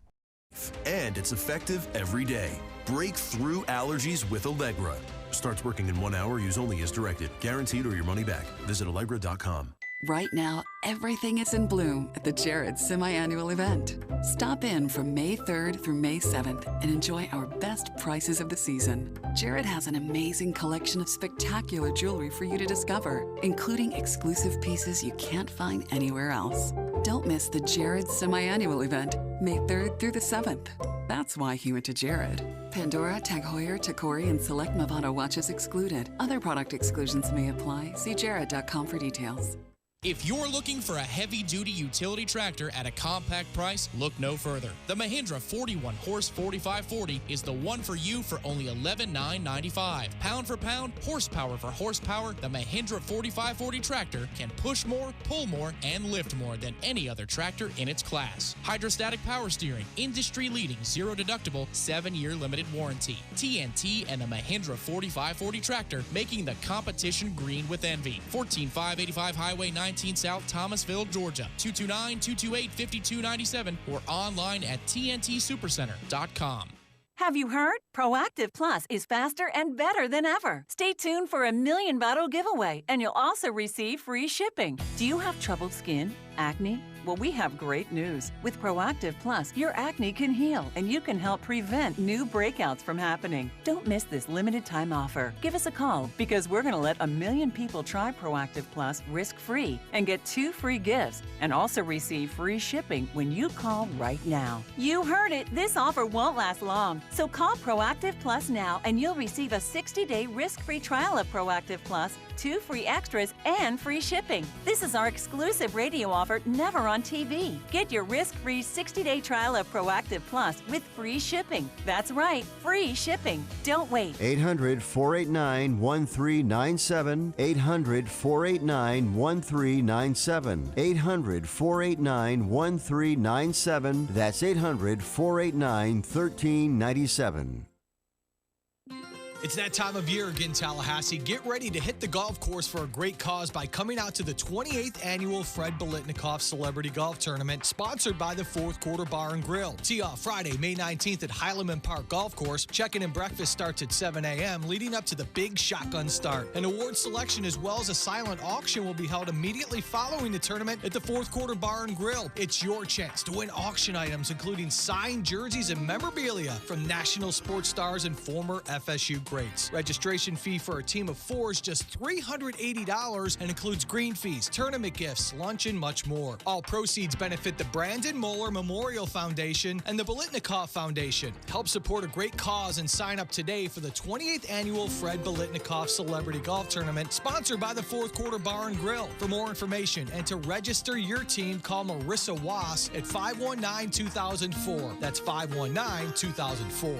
And it's effective every day. Break through allergies with Allegra. Starts working in 1 hour. Use only as directed. Guaranteed or your money back. Visit Allegra.com. Right now, everything is in bloom at the Jared Semi-Annual Event. Stop in from May 3rd through May 7th and enjoy our best prices of the season. Jared has an amazing collection of spectacular jewelry for you to discover, including exclusive pieces you can't find anywhere else. Don't miss the Jared Semi-Annual Event, May 3rd through the 7th. That's why he went to Jared. Pandora, Tag Heuer, Tacori, and select Movado watches excluded. Other product exclusions may apply. See jared.com for details. If you're looking for a heavy-duty utility tractor at a compact price, look no further. The Mahindra 41-horse 4540 is the one for you for only $11,995. Pound for pound, horsepower for horsepower, the Mahindra 4540 tractor can push more, pull more, and lift more than any other tractor in its class. Hydrostatic power steering, industry-leading, zero-deductible, 7-year limited warranty. TNT and the Mahindra 4540 tractor making the competition green with envy. 14585 Highway 19 South, Thomasville, Georgia. 229-228-5297 or online at TNTSupercenter.com. Have you heard? Proactive Plus is faster and better than ever. Stay tuned for a $1 million bottle giveaway, and you'll also receive free shipping. Do you have troubled skin? Acne? Well, we have great news. With Proactive Plus, your acne can heal, and you can help prevent new breakouts from happening. Don't miss this limited time offer. Give us a call, because we're going to let 1 million people try Proactive Plus risk-free and get 2 free gifts, and also receive free shipping when you call right now. You heard it. This offer won't last long. So call Proactive Plus now, and you'll receive a 60-day risk-free trial of Proactive Plus, 2 free extras, and free shipping. This is our exclusive radio offer, never on TV. Get your risk-free 60-day trial of Proactive Plus with free shipping. That's right, free shipping. Don't wait. 800-489-1397. 800-489-1397. 800-489-1397. That's 800-489-1397. It's that time of year again, Tallahassee. Get ready to hit the golf course for a great cause by coming out to the 28th Annual Fred Biletnikoff Celebrity Golf Tournament, sponsored by the Fourth Quarter Bar and Grill. Tee off Friday, May 19th at Highlandman Park Golf Course. Check-in and breakfast starts at 7 a.m., leading up to the big shotgun start. An award selection as well as a silent auction will be held immediately following the tournament at the Fourth Quarter Bar and Grill. It's your chance to win auction items, including signed jerseys and memorabilia from national sports stars and former FSU greats. Registration fee for a team of 4 is just $380 and includes green fees, tournament gifts, lunch, and much more. All proceeds benefit the Brandon Moeller Memorial Foundation and the Biletnikoff Foundation. Help support a great cause and sign up today for the 28th Annual Fred Biletnikoff Celebrity Golf Tournament, sponsored by the Fourth Quarter Bar and Grill. For more information and to register your team, call Marissa Wass at 519-2004. That's 519-2004.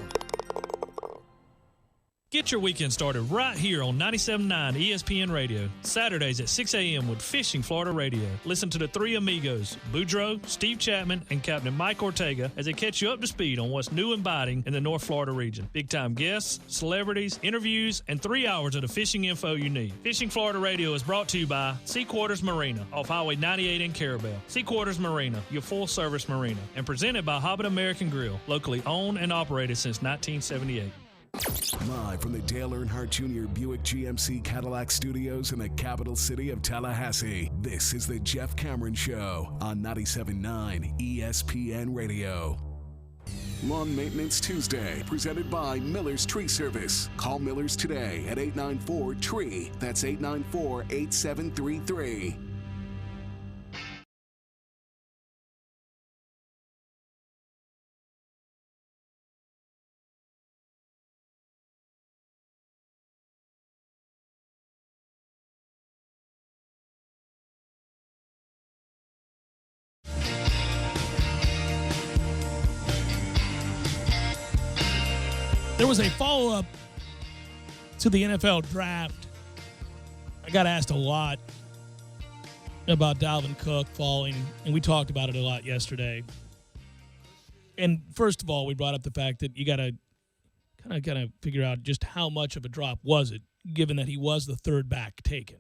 Get your weekend started right here on 97.9 ESPN Radio. Saturdays at 6 a.m. with Fishing Florida Radio. Listen to the three amigos, Boudreaux, Steve Chapman, and Captain Mike Ortega as they catch you up to speed on what's new and biting in the North Florida region. Big-time guests, celebrities, interviews, and 3 hours of the fishing info you need. Fishing Florida Radio is brought to you by Sea Quarters Marina off Highway 98 in Carabel. Sea Quarters Marina, your full-service marina, and presented by Hobbit American Grill, locally owned and operated since 1978. Live from the Dale Earnhardt Jr. Buick GMC Cadillac Studios in the capital city of Tallahassee, this is the Jeff Cameron Show on 97.9 ESPN Radio. Lawn Maintenance Tuesday, presented by Miller's Tree Service. Call Miller's today at 894-TREE. That's 894-8733. There was a follow-up to the NFL draft. I got asked a lot about Dalvin Cook falling, and we talked about it a lot yesterday. And first of all, we brought up the fact that you got to kind of figure out just how much of a drop was it, given that he was the third back taken.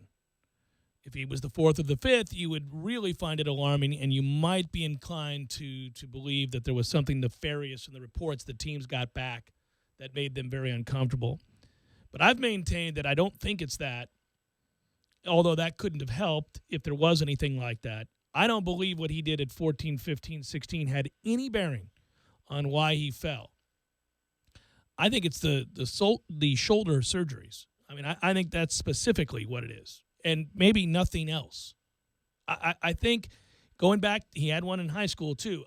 If he was the fourth or the fifth, you would really find it alarming, and you might be inclined to believe that there was something nefarious in the reports that teams got back that made them very uncomfortable. But I've maintained that I don't think it's that, although that couldn't have helped if there was anything like that. I don't believe what he did at 14, 15, 16 had any bearing on why he fell. I think it's the shoulder surgeries. I mean, I think that's specifically what it is, and maybe nothing else. I think going back, he had one in high school too.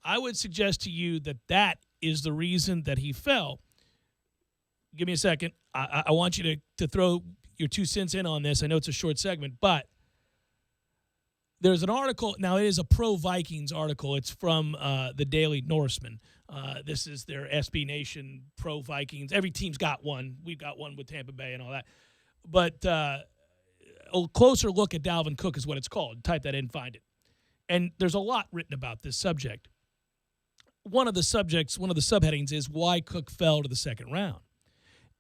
I would suggest to you that is the reason that he fell. Give me a second. I want you to throw your 2 cents in on this. I know it's a short segment, but there's an article. Now, it is a pro-Vikings article. It's from the Daily Norseman. This is their SB Nation pro-Vikings. Every team's got one. We've got one with Tampa Bay and all that. But a closer look at Dalvin Cook is what it's called. Type that in, find it. And there's a lot written about this subject. One of the subheadings is why Cook fell to the second round.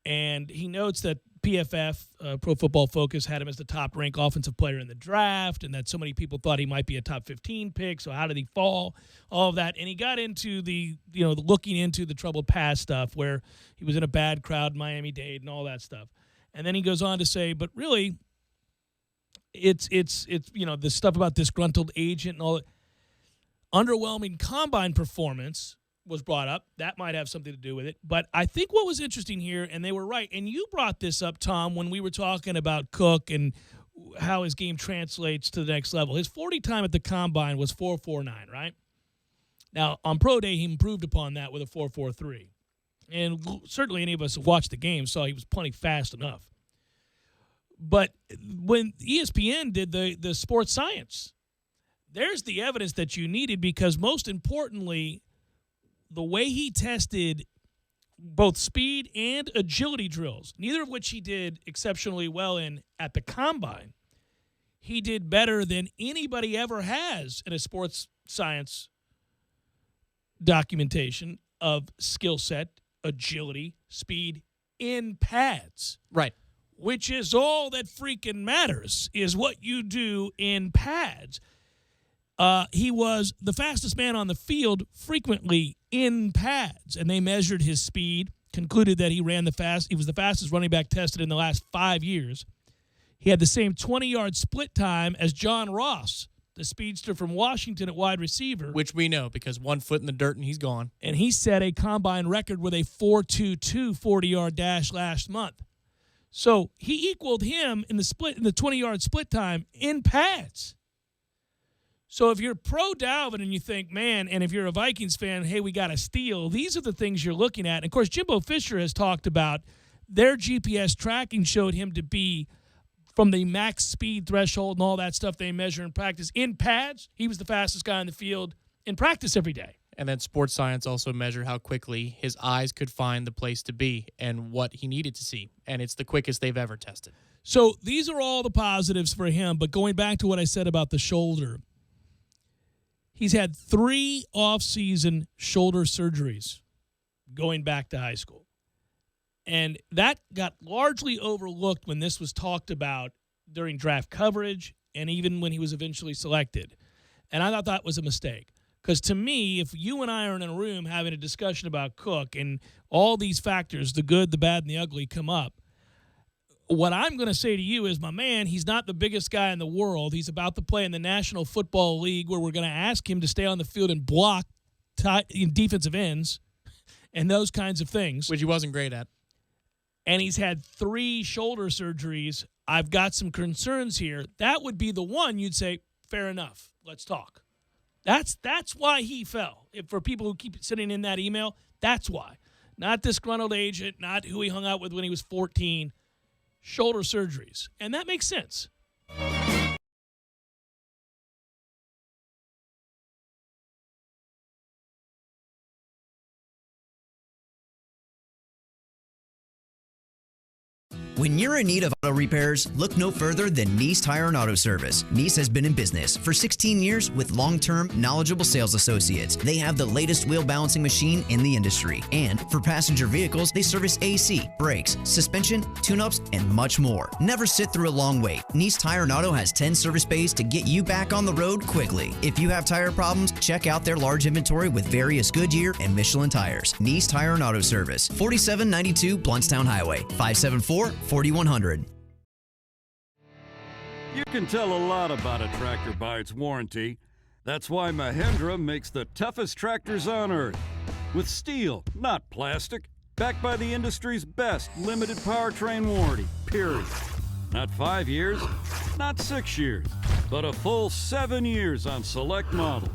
And he notes that PFF, Pro Football Focus, had him as the top-ranked offensive player in the draft, and that so many people thought he might be a top 15 pick, so how did he fall? All of that. And he got into the looking into the troubled past stuff where he was in a bad crowd, Miami-Dade, and all that stuff. And then he goes on to say, but really, it's the stuff about disgruntled agent and all that. Underwhelming combine performance was brought up. That might have something to do with it. But I think what was interesting here, and they were right, and you brought this up, Tom, when we were talking about Cook and how his game translates to the next level. His 40 time at the combine was 4.49, right? Now, on Pro Day, he improved upon that with a 4.43. And certainly any of us who watched the game saw he was plenty fast enough. But when ESPN did the sports science, there's the evidence that you needed, because most importantly, the way he tested both speed and agility drills, neither of which he did exceptionally well in at the combine, he did better than anybody ever has in a sports science documentation of skill set, agility, speed in pads. Right. Which is all that freaking matters, is what you do in pads. He was the fastest man on the field frequently in pads, and they measured his speed, concluded that he was the fastest running back tested in the last 5 years. He had the same 20-yard split time as John Ross, the speedster from Washington at wide receiver. Which we know, because 1 foot in the dirt and he's gone. And he set a combine record with a 4.22 40-yard dash last month. So he equaled him in the 20-yard split time in pads. So if you're pro Dalvin and you think, man, and if you're a Vikings fan, hey, we got to steal, these are the things you're looking at. And, of course, Jimbo Fisher has talked about their GPS tracking showed him to be from the max speed threshold and all that stuff they measure in practice. In pads, he was the fastest guy on the field in practice every day. And then sports science also measured how quickly his eyes could find the place to be and what he needed to see. And it's the quickest they've ever tested. So these are all the positives for him. But going back to what I said about the shoulder, he's had 3 off-season shoulder surgeries going back to high school. And that got largely overlooked when this was talked about during draft coverage and even when he was eventually selected. And I thought that was a mistake. Because to me, if you and I are in a room having a discussion about Cook and all these factors, the good, the bad, and the ugly, come up, what I'm going to say to you is, my man, he's not the biggest guy in the world. He's about to play in the National Football League, where we're going to ask him to stay on the field and block in defensive ends and those kinds of things. Which he wasn't great at. And he's had 3 shoulder surgeries. I've got some concerns here. That would be the one you'd say, fair enough, let's talk. That's why he fell. For people who keep sitting in that email, that's why. Not disgruntled agent, not who he hung out with when he was 14. Shoulder surgeries. And that makes sense. When you're in need of auto repairs, look no further than Nice Tire and Auto Service. Nice has been in business for 16 years with long-term, knowledgeable sales associates. They have the latest wheel balancing machine in the industry. And for passenger vehicles, they service AC, brakes, suspension, tune-ups, and much more. Never sit through a long wait. Nice Tire and Auto has 10 service bays to get you back on the road quickly. If you have tire problems, check out their large inventory with various Goodyear and Michelin tires. Nice Tire and Auto Service, 4792 Bluntstown Highway, 574-4100. You can tell a lot about a tractor by its warranty. That's why Mahindra makes the toughest tractors on earth. With steel, not plastic. Backed by the industry's best limited powertrain warranty, period. Not 5 years, not 6 years, but a full 7 years on select models.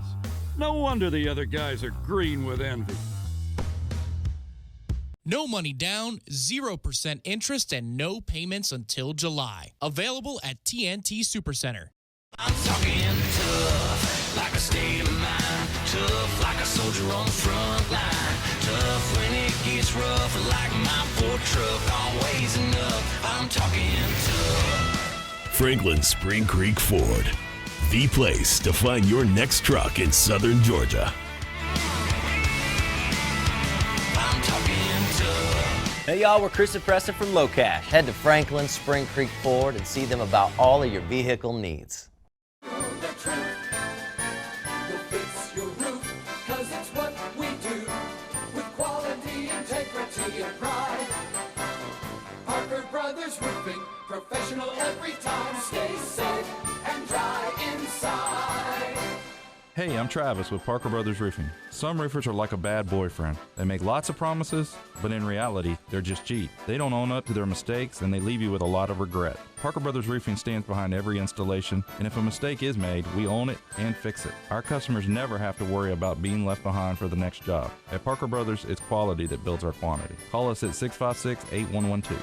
No wonder the other guys are green with envy. No money down, 0% interest, and no payments until July. Available at TNT Supercenter. I'm talking tough, like a state of mind. Tough, like a soldier on the front line. Tough when it gets rough, like my Ford truck. Always enough, I'm talking tough. Franklin Spring Creek Ford, the place to find your next truck in southern Georgia. Hey y'all, we're Chris and Preston from Low Cash. Head to Franklin Spring Creek Ford and see them about all of your vehicle needs. Parker Brothers Roofing, professional every time. Stay safe and dry inside. Hey, I'm Travis with Parker Brothers Roofing. Some roofers are like a bad boyfriend. They make lots of promises, but in reality, they're just cheap. They don't own up to their mistakes, and they leave you with a lot of regret. Parker Brothers Roofing stands behind every installation, and if a mistake is made, we own it and fix it. Our customers never have to worry about being left behind for the next job. At Parker Brothers, it's quality that builds our quantity. Call us at 656-8112.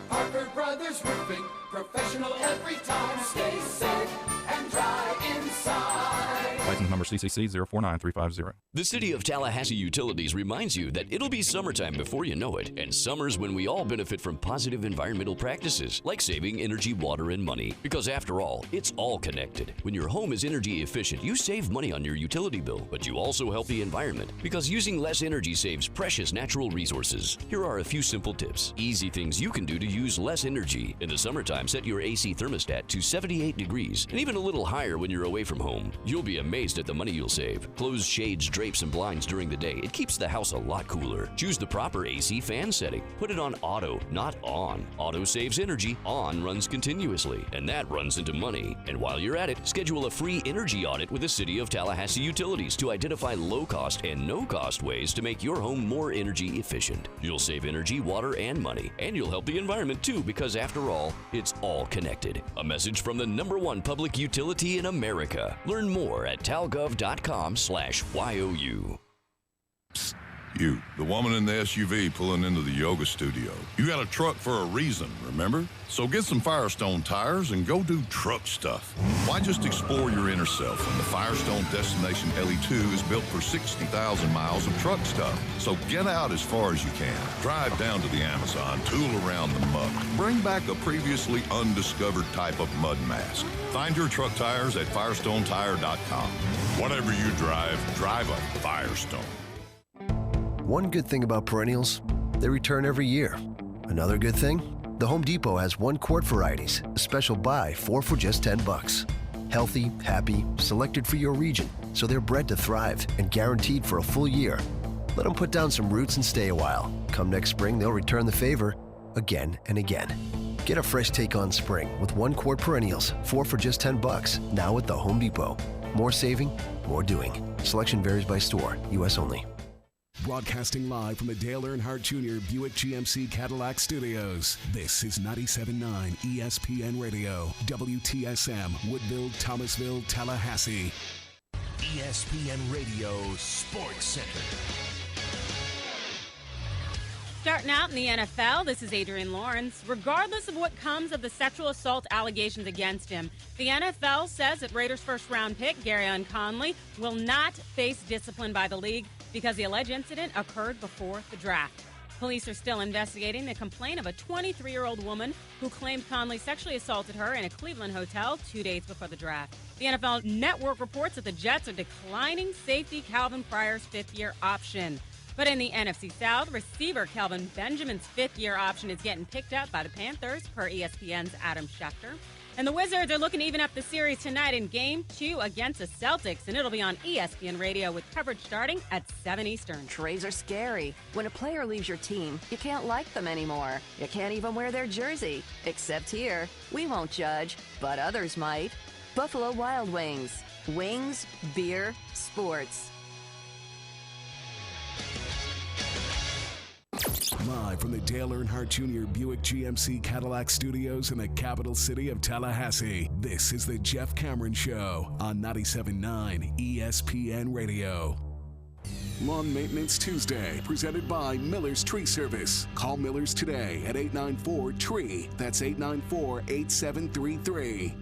Parker Brothers Roofing, professional every time. Stay safe and dry inside. License number CCC 049350. The City of Tallahassee Utilities reminds you that it'll be summertime before you know it, and summer's when we all benefit from positive environmental practices like saving energy, water, and money. Because after all, it's all connected. When your home is energy efficient, you save money on your utility bill, but you also help the environment because using less energy saves precious natural resources. Here are a few simple tips. Easy things you can do to use less energy. In the summertime, set your AC thermostat to 78 degrees and even a little higher when you're away from home. You'll be amazed at the money you'll save. Close shades, drapes, and blinds during the day. It keeps the house a lot cooler. Choose the proper AC fan setting. Put it on auto, not on. Auto saves energy. On runs continuously, and that runs into money. And while you're at it, schedule a free energy audit with the City of Tallahassee Utilities to identify low-cost and no-cost ways to make your home more energy efficient. You'll save energy, water, and money, and you'll help the environment too, because after all, it's all connected. A message from the #1 public utility in America. Learn more at talgov.com/YOU. You, the woman in the SUV pulling into the yoga studio. You got a truck for a reason, remember? So get some Firestone tires and go do truck stuff. Why just explore your inner self when the Firestone Destination LE2 is built for 60,000 miles of truck stuff? So get out as far as you can. Drive down to the Amazon, tool around the muck. Bring back a previously undiscovered type of mud mask. Find your truck tires at FirestoneTire.com. Whatever you drive, drive a Firestone. One good thing about perennials, they return every year. Another good thing? The Home Depot has 1-quart varieties, a special buy, 4 for just $10. Healthy, happy, selected for your region, so they're bred to thrive and guaranteed for a full year. Let them put down some roots and stay a while. Come next spring, they'll return the favor again and again. Get a fresh take on spring with 1-quart perennials, 4 for just $10, now at the Home Depot. More saving, more doing. Selection varies by store, U.S. only. Broadcasting live from the Dale Earnhardt Jr. Buick GMC Cadillac Studios. This is 97.9 ESPN Radio, WTSM, Woodville, Thomasville, Tallahassee. ESPN Radio Sports Center. Starting out in the NFL, this is Adrian Lawrence. Regardless of what comes of the sexual assault allegations against him, the NFL says that Raiders' first-round pick, Garyon Conley, will not face discipline by the league because the alleged incident occurred before the draft. Police are still investigating the complaint of a 23-year-old woman who claimed Conley sexually assaulted her in a Cleveland hotel 2 days before the draft. The NFL Network reports that the Jets are declining safety Calvin Pryor's fifth-year option. But in the NFC South, receiver Kelvin Benjamin's fifth-year option is getting picked up by the Panthers, per ESPN's Adam Schefter. And the Wizards are looking to even up the series tonight in Game 2 against the Celtics, and it'll be on ESPN Radio with coverage starting at 7 Eastern. Trades are scary. When a player leaves your team, you can't like them anymore. You can't even wear their jersey. Except here, we won't judge, but others might. Buffalo Wild Wings. Wings, beer, sports. Live from the Dale Earnhardt Jr. Buick GMC Cadillac Studios in the capital city of Tallahassee, this is the Jeff Cameron Show on 97.9 ESPN Radio. Lawn Maintenance Tuesday, presented by Miller's Tree Service. Call Miller's today at 894-TREE. That's 894-8733.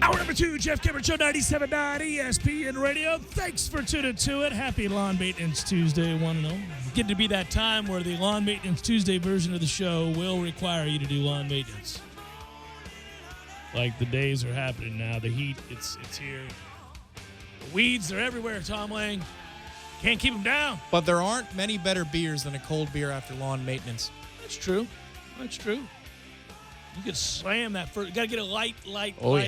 Hour number 2, Jeff Cameron Show, 97.9 ESPN Radio. Thanks for tuning to it. Happy Lawn Maintenance Tuesday, one and all. Getting to be that time where the Lawn Maintenance Tuesday version of the show will require you to do lawn maintenance. Like the days are happening now. The heat, it's here. The weeds, they're everywhere, Tom Lang. Can't keep them down. But there aren't many better beers than a cold beer after lawn maintenance. That's true. That's true. You could slam that first. You got to get a light cold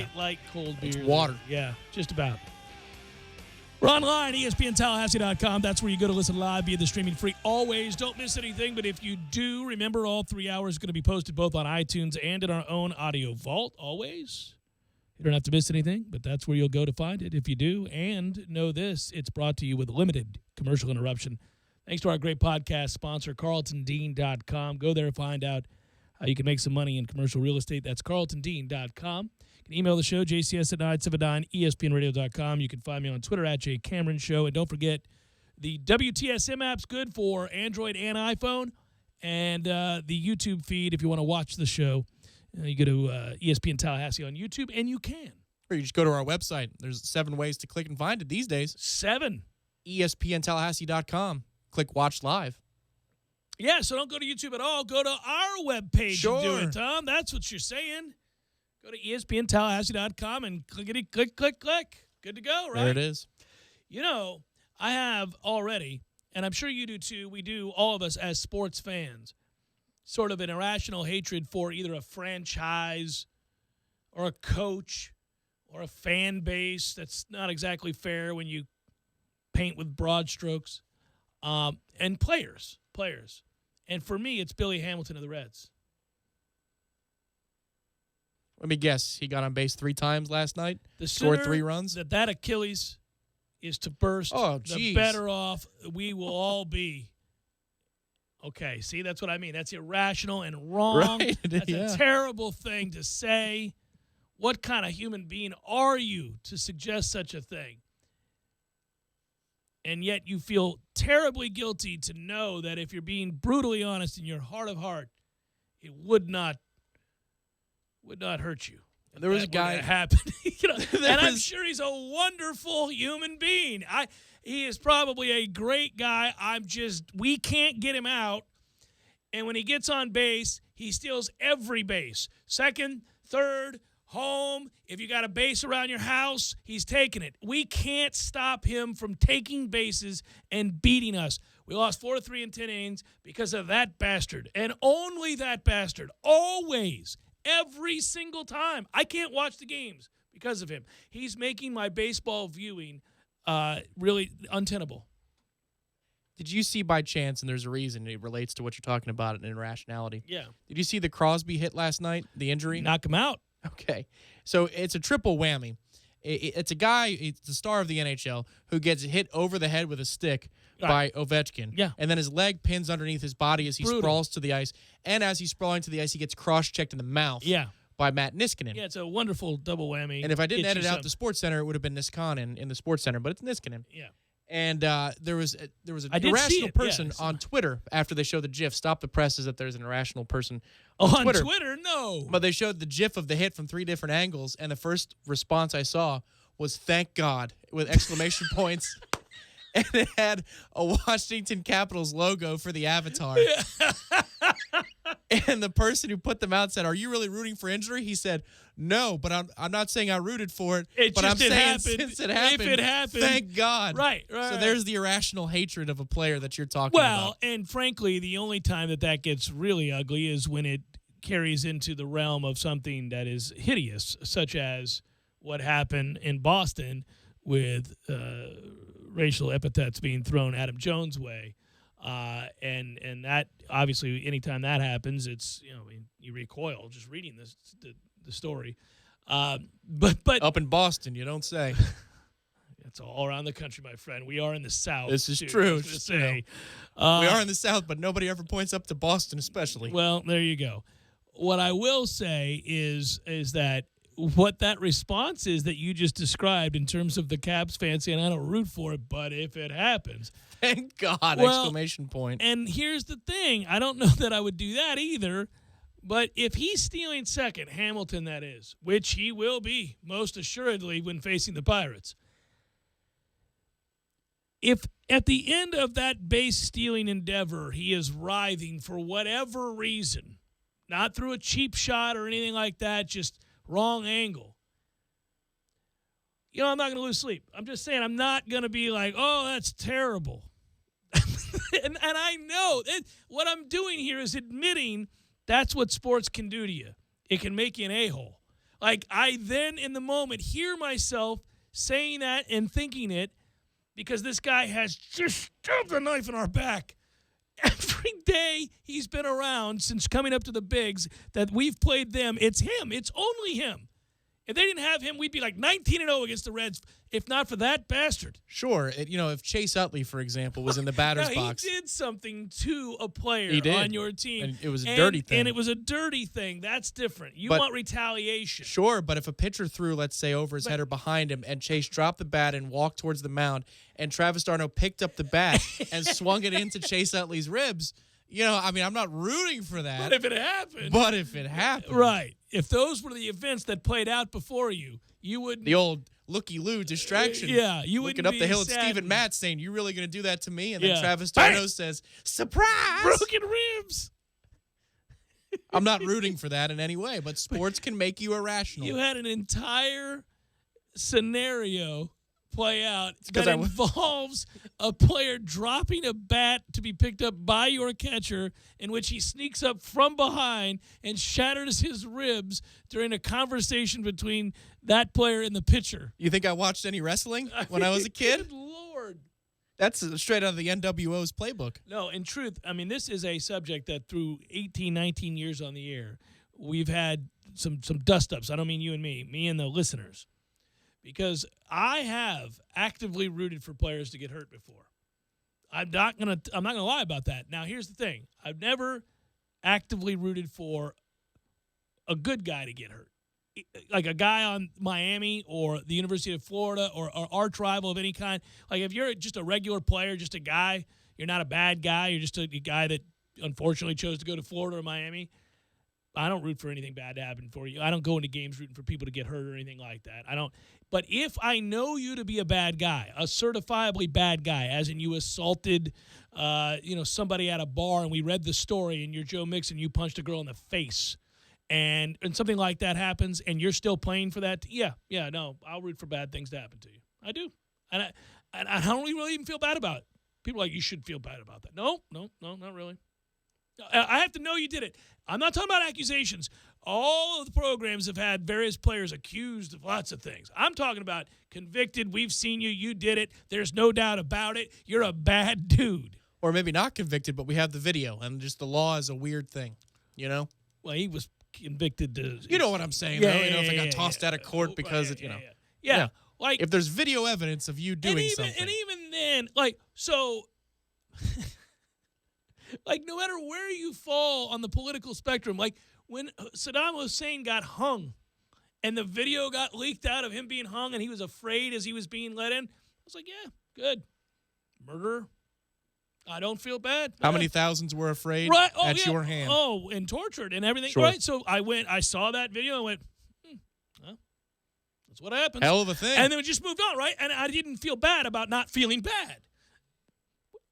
beer. It's water. Yeah, just about. We're online, ESPNTallahassee.com. That's where you go to listen live via the streaming free. Always don't miss anything, but if you do, remember all 3 hours are going to be posted both on iTunes and in our own audio vault. Always. You don't have to miss anything, but that's where you'll go to find it if you do. And know this, it's brought to you with limited commercial interruption. Thanks to our great podcast sponsor, CarltonDean.com. Go there and find out how you can make some money in commercial real estate. That's CarltonDean.com. You can email the show, jcs at 979ESPNradio.com. You can find me on Twitter at JCameronShow. And don't forget, the WTSM app's good for Android and iPhone. And the YouTube feed, if you want to watch the show, you go to ESPN Tallahassee on YouTube, and you can. Or you just go to our website. There's 7 ways to click and find it these days. 7. ESPNTallahassee.com. Click Watch Live. Yeah, so don't go to YouTube at all. Go to our webpage Sure. and do it, Tom. That's what you're saying. Go to ESPNTallahassee.com and click. Good to go, right? There it is. You know, I have already, and I'm sure you do too, we do, all of us as sports fans, sort of an irrational hatred for either a franchise or a coach or a fan base that's not exactly fair when you paint with broad strokes, and players. And for me, it's Billy Hamilton of the Reds. Let me guess. He got on base 3 times last night. The scored sooner 3 runs. that Achilles is to burst, Oh, the geez. better off we will all be. Okay, see, that's what I mean. That's irrational and wrong. Right, That's yeah. a terrible thing to say. What kind of human being are you to suggest such a thing? And yet you feel terribly guilty to know that if you're being brutally honest in your heart of heart, it would not hurt you. There was a That guy were to happen. And I'm sure he's a wonderful human being. He is probably a great guy. We can't get him out. And when he gets on base, he steals every base. Second, third, home. If you got a base around your house, he's taking it. We can't stop him from taking bases and beating us. We lost 4-3 in 10 innings because of that bastard. And only that bastard. Always. Every single time. I can't watch the games because of him. He's making my baseball viewing really untenable. Did you see by chance, and there's a reason it relates to what you're talking about, an irrationality? Yeah. Did you see the Crosby hit last night, the injury? Knock him out. Okay. So it's a triple whammy. It's a guy, it's the star of the NHL, who gets hit over the head with a stick by Ovechkin. Yeah. And then his leg pins underneath his body as he Brutal. sprawls to the ice. And as he's sprawling to the ice, he gets cross-checked in the mouth Yeah. by Matt Niskanen. Yeah, it's a wonderful double whammy. And if I didn't Gets edit you out some- the Sports Center, it would have been Niskanen in the Sports Center, but it's Niskanen. Yeah. And there was an I did see irrational it, person yes. on Twitter after they showed the GIF. Stop the press is that there's an irrational person on Twitter. No. But they showed the GIF of the hit from 3 different angles, and the first response I saw was "Thank God" with exclamation points, and it had a Washington Capitals logo for the avatar. And the person who put them out said, "Are you really rooting for injury?" He said, "No, but I'm not saying I rooted for it. It but just I'm it saying happened. since it happened, If it happened, thank God." Right. So there's the irrational hatred of a player that you're talking Well, about. and frankly, the only time that gets really ugly is when it carries into the realm of something that is hideous, such as what happened in Boston with racial epithets being thrown Adam Jones' way. And that obviously, anytime that happens, it's you recoil just reading the story. But up in Boston, you don't say. It's all around the country, my friend. We are in the South. This is too, true. I was gonna say. We are in the South, but nobody ever points up to Boston, especially. Well, there you go. What I will say is that what that response is that you just described in terms of the Caps fans saying, I don't root for it, but if it happens. Thank God! Well, Exclamation point. And here's the thing. I don't know that I would do that either, but if he's stealing second, Hamilton that is, which he will be most assuredly when facing the Pirates, if at the end of that base stealing endeavor he is writhing for whatever reason, not through a cheap shot or anything like that, just wrong angle, I'm not going to lose sleep. I'm just saying I'm not going to be like, oh, that's terrible. and I know what I'm doing here is admitting that's what sports can do to you. It can make you an a-hole. Like, I then in the moment hear myself saying that and thinking it because this guy has just shoved a knife in our back. Every day he's been around since coming up to the bigs that we've played them, it's him. It's only him. If they didn't have him, we'd be like 19-0 against the Reds, if not for that bastard. Sure. If Chase Utley, for example, was in the batter's box. He did something to a player He did. on your team. And it was a dirty thing. And it was a dirty thing. That's different. You But- want retaliation. Sure, but if a pitcher threw, let's say, over his head or behind him, and Chase dropped the bat and walked towards the mound, and Travis d'Arnaud picked up the bat and swung it into Chase Utley's ribs, I'm not rooting for that. But if it happened. Right. If those were the events that played out before you, you wouldn't. The old looky-loo distraction. Yeah, you wouldn't looking up be the hill at sad Stephen and- Matt saying, "You really going to do that to me?" And then Yeah. Travis d'Arnaud says, "Surprise!" Broken ribs. I'm not rooting for that in any way, but sports can make you irrational. You had an entire scenario play out that 'cause I involves a player dropping a bat to be picked up by your catcher, in which he sneaks up from behind and shatters his ribs during a conversation between that player and the pitcher. You think I watched any wrestling when I was a kid? Good Lord. That's straight out of the NWO's playbook. No, in truth, this is a subject that through 18, 19 years on the air, we've had some dust-ups. I don't mean you and me and the listeners. Because I have actively rooted for players to get hurt before. I'm not gonna lie about that. Now, here's the thing. I've never actively rooted for a good guy to get hurt. Like a guy on Miami or the University of Florida or arch rival of any kind. Like if you're just a regular player, just a guy, you're not a bad guy, you're just a guy that unfortunately chose to go to Florida or Miami, I don't root for anything bad to happen for you. I don't go into games rooting for people to get hurt or anything like that. I don't. But if I know you to be a bad guy, a certifiably bad guy, as in you assaulted, somebody at a bar and we read the story and you're Joe Mixon, you punched a girl in the face, and something like that happens and you're still playing for that, no, I'll root for bad things to happen to you. I do. And I don't really even feel bad about it. People are like, you should feel bad about that. No, not really. I have to know you did it. I'm not talking about accusations. All of the programs have had various players accused of lots of things. I'm talking about convicted. We've seen you. You did it. There's no doubt about it. You're a bad dude. Or maybe not convicted, but we have the video, and just the law is a weird thing, Well, he was convicted to... You know what I'm saying, though. If it got tossed out of court because it, Yeah. Like, if there's video evidence of you doing something. And even then, so Like, no matter where you fall on the political spectrum, like when Saddam Hussein got hung and the video got leaked out of him being hung and he was afraid as he was being let in, I was like, yeah, good. Murderer. I don't feel bad. How many thousands were afraid at your hand? Oh, and tortured and everything. Sure. Right? So I saw that video and went, well, that's what happens. Hell of a thing. And then we just moved on, right? And I didn't feel bad about not feeling bad.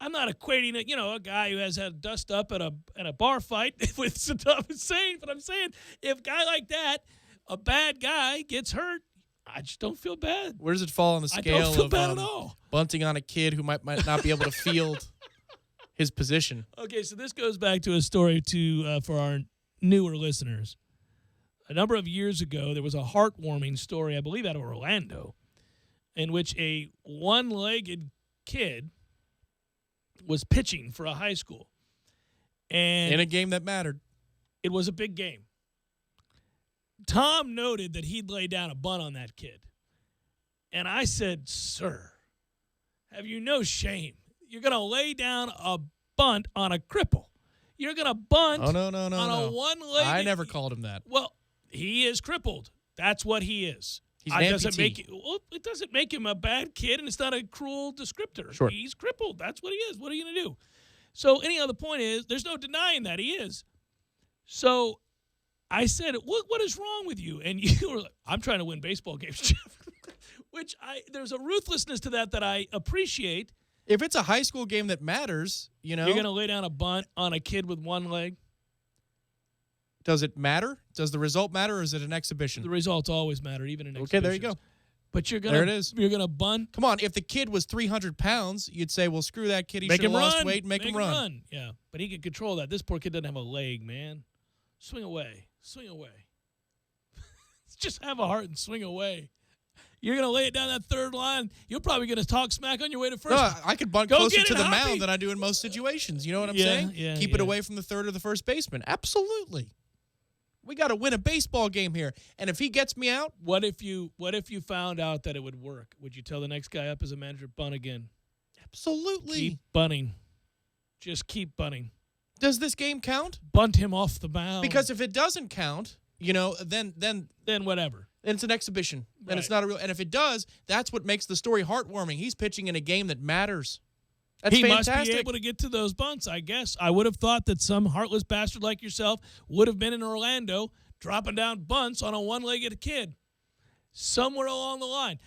I'm not equating it, a guy who has had dust up at a bar fight with Saddam Hussein, but I'm saying if a guy like that, a bad guy, gets hurt, I just don't feel bad. Where does it fall on the scale I don't feel of bad at all. bunting on a kid who might not be able to field his position? Okay, so this goes back to a story for our newer listeners. A number of years ago, there was a heartwarming story, I believe out of Orlando, in which a one-legged kid was pitching for a high school. And in a game that mattered. It was a big game. Tom noted that he'd lay down a bunt on that kid. And I said, sir, have you no shame? You're going to lay down a bunt on a cripple. You're going to bunt on a one-legged... I never called him that. Well, he is crippled. That's what he is. He's an amputee. It doesn't make him a bad kid, and it's not a cruel descriptor. Sure. He's crippled. That's what he is. What are you going to do? So anyhow, the point is, there's no denying that he is. So I said, what is wrong with you? And you were like, I'm trying to win baseball games, Jeff. Which there's a ruthlessness to that I appreciate. If it's a high school game that matters, You're going to lay down a bunt on a kid with one leg? Does it matter? Does the result matter, or is it an exhibition? The results always matter, even in exhibitions. Okay, there you go. But you're gonna there it is. You're gonna bunt. Come on, if the kid was 300 pounds, you'd say, well, screw that kid. He should have lost weight and make him run. Yeah, but he can control that. This poor kid doesn't have a leg, man. Swing away. Swing away. Just have a heart and swing away. You're going to lay it down that third line. You're probably going to talk smack on your way to first. No, I could bunt closer to the mound than I do in most situations. You know what I'm saying? Yeah, Keep it away from the third or the first baseman. Absolutely. We got to win a baseball game here. And if he gets me out. What if you found out that it would work? Would you tell the next guy up as a manager, bunt again? Absolutely. Keep bunting. Just keep bunting. Does this game count? Bunt him off the mound. Because if it doesn't count, then whatever. Then it's an exhibition. Right. And it's not a real. And if it does, that's what makes the story heartwarming. He's pitching in a game that matters. That's fantastic. Must be able to get to those bunts, I guess. I would have thought that some heartless bastard like yourself would have been in Orlando dropping down bunts on a one-legged kid somewhere along the line.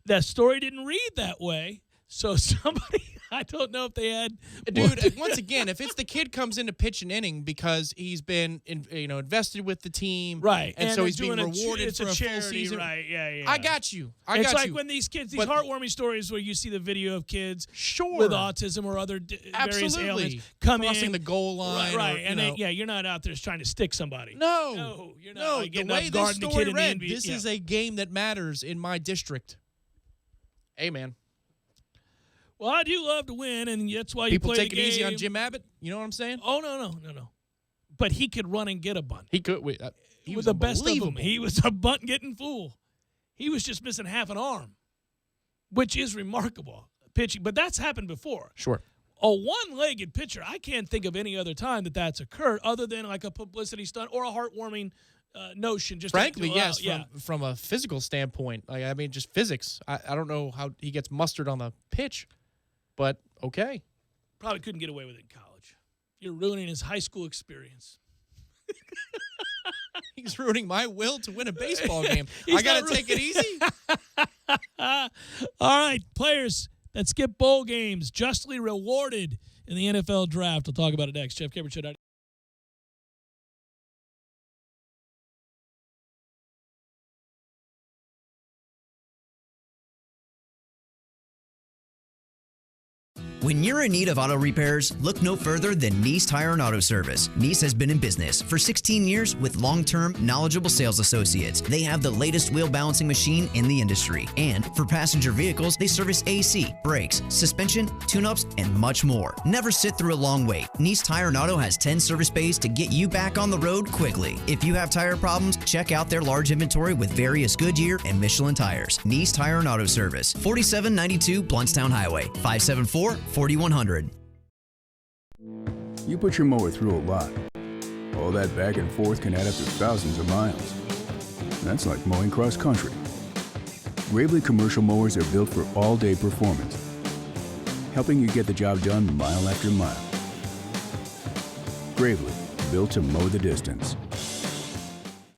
That story didn't read that way, so somebody, I don't know if they had. Dude, once again, if it's the kid comes in to pitch an inning because he's been invested with the team, right, and so he's being rewarded for a full season, right? Yeah. I got you. It's like when these kids, these heartwarming stories where you see the video of kids with autism or other various ailments come crossing in, the goal line, right? You're not out there trying to stick somebody. No, you're not. No, like the way this story read, this is a game that matters in my district. Hey, man. Well, I do love to win, and that's why People you play take it easy on Jim Abbott. You know what I'm saying? Oh, no. But he could run and get a bunt. He could. He was the best of them. He was a bunt-getting fool. He was just missing half an arm, which is remarkable pitching. But that's happened before. Sure. A one-legged pitcher, I can't think of any other time that's occurred other than like a publicity stunt or a heartwarming notion. Just frankly, yes. From a physical standpoint, just physics. I don't know how he gets mustard on the pitch. But, okay. Probably couldn't get away with it in college. You're ruining his high school experience. He's ruining my will to win a baseball game. I got to take it easy. All right, players that skip bowl games justly rewarded in the NFL draft. We'll talk about it next. Jeff Cameron Show. When you're in need of auto repairs, look no further than Nice Tire and Auto Service. Nice has been in business for 16 years with long-term, knowledgeable sales associates. They have the latest wheel balancing machine in the industry. And for passenger vehicles, they service AC, brakes, suspension, tune-ups, and much more. Never sit through a long wait. Nice Tire and Auto has 10 service bays to get you back on the road quickly. If you have tire problems, check out their large inventory with various Goodyear and Michelin tires. Nice Tire and Auto Service, 4792 Bluntstown Highway, 574-4100. You put your mower through a lot. All that back and forth can add up to thousands of miles. That's like mowing cross country. Gravely commercial mowers are built for all-day performance, helping you get the job done mile after mile. Gravely, built to mow the distance.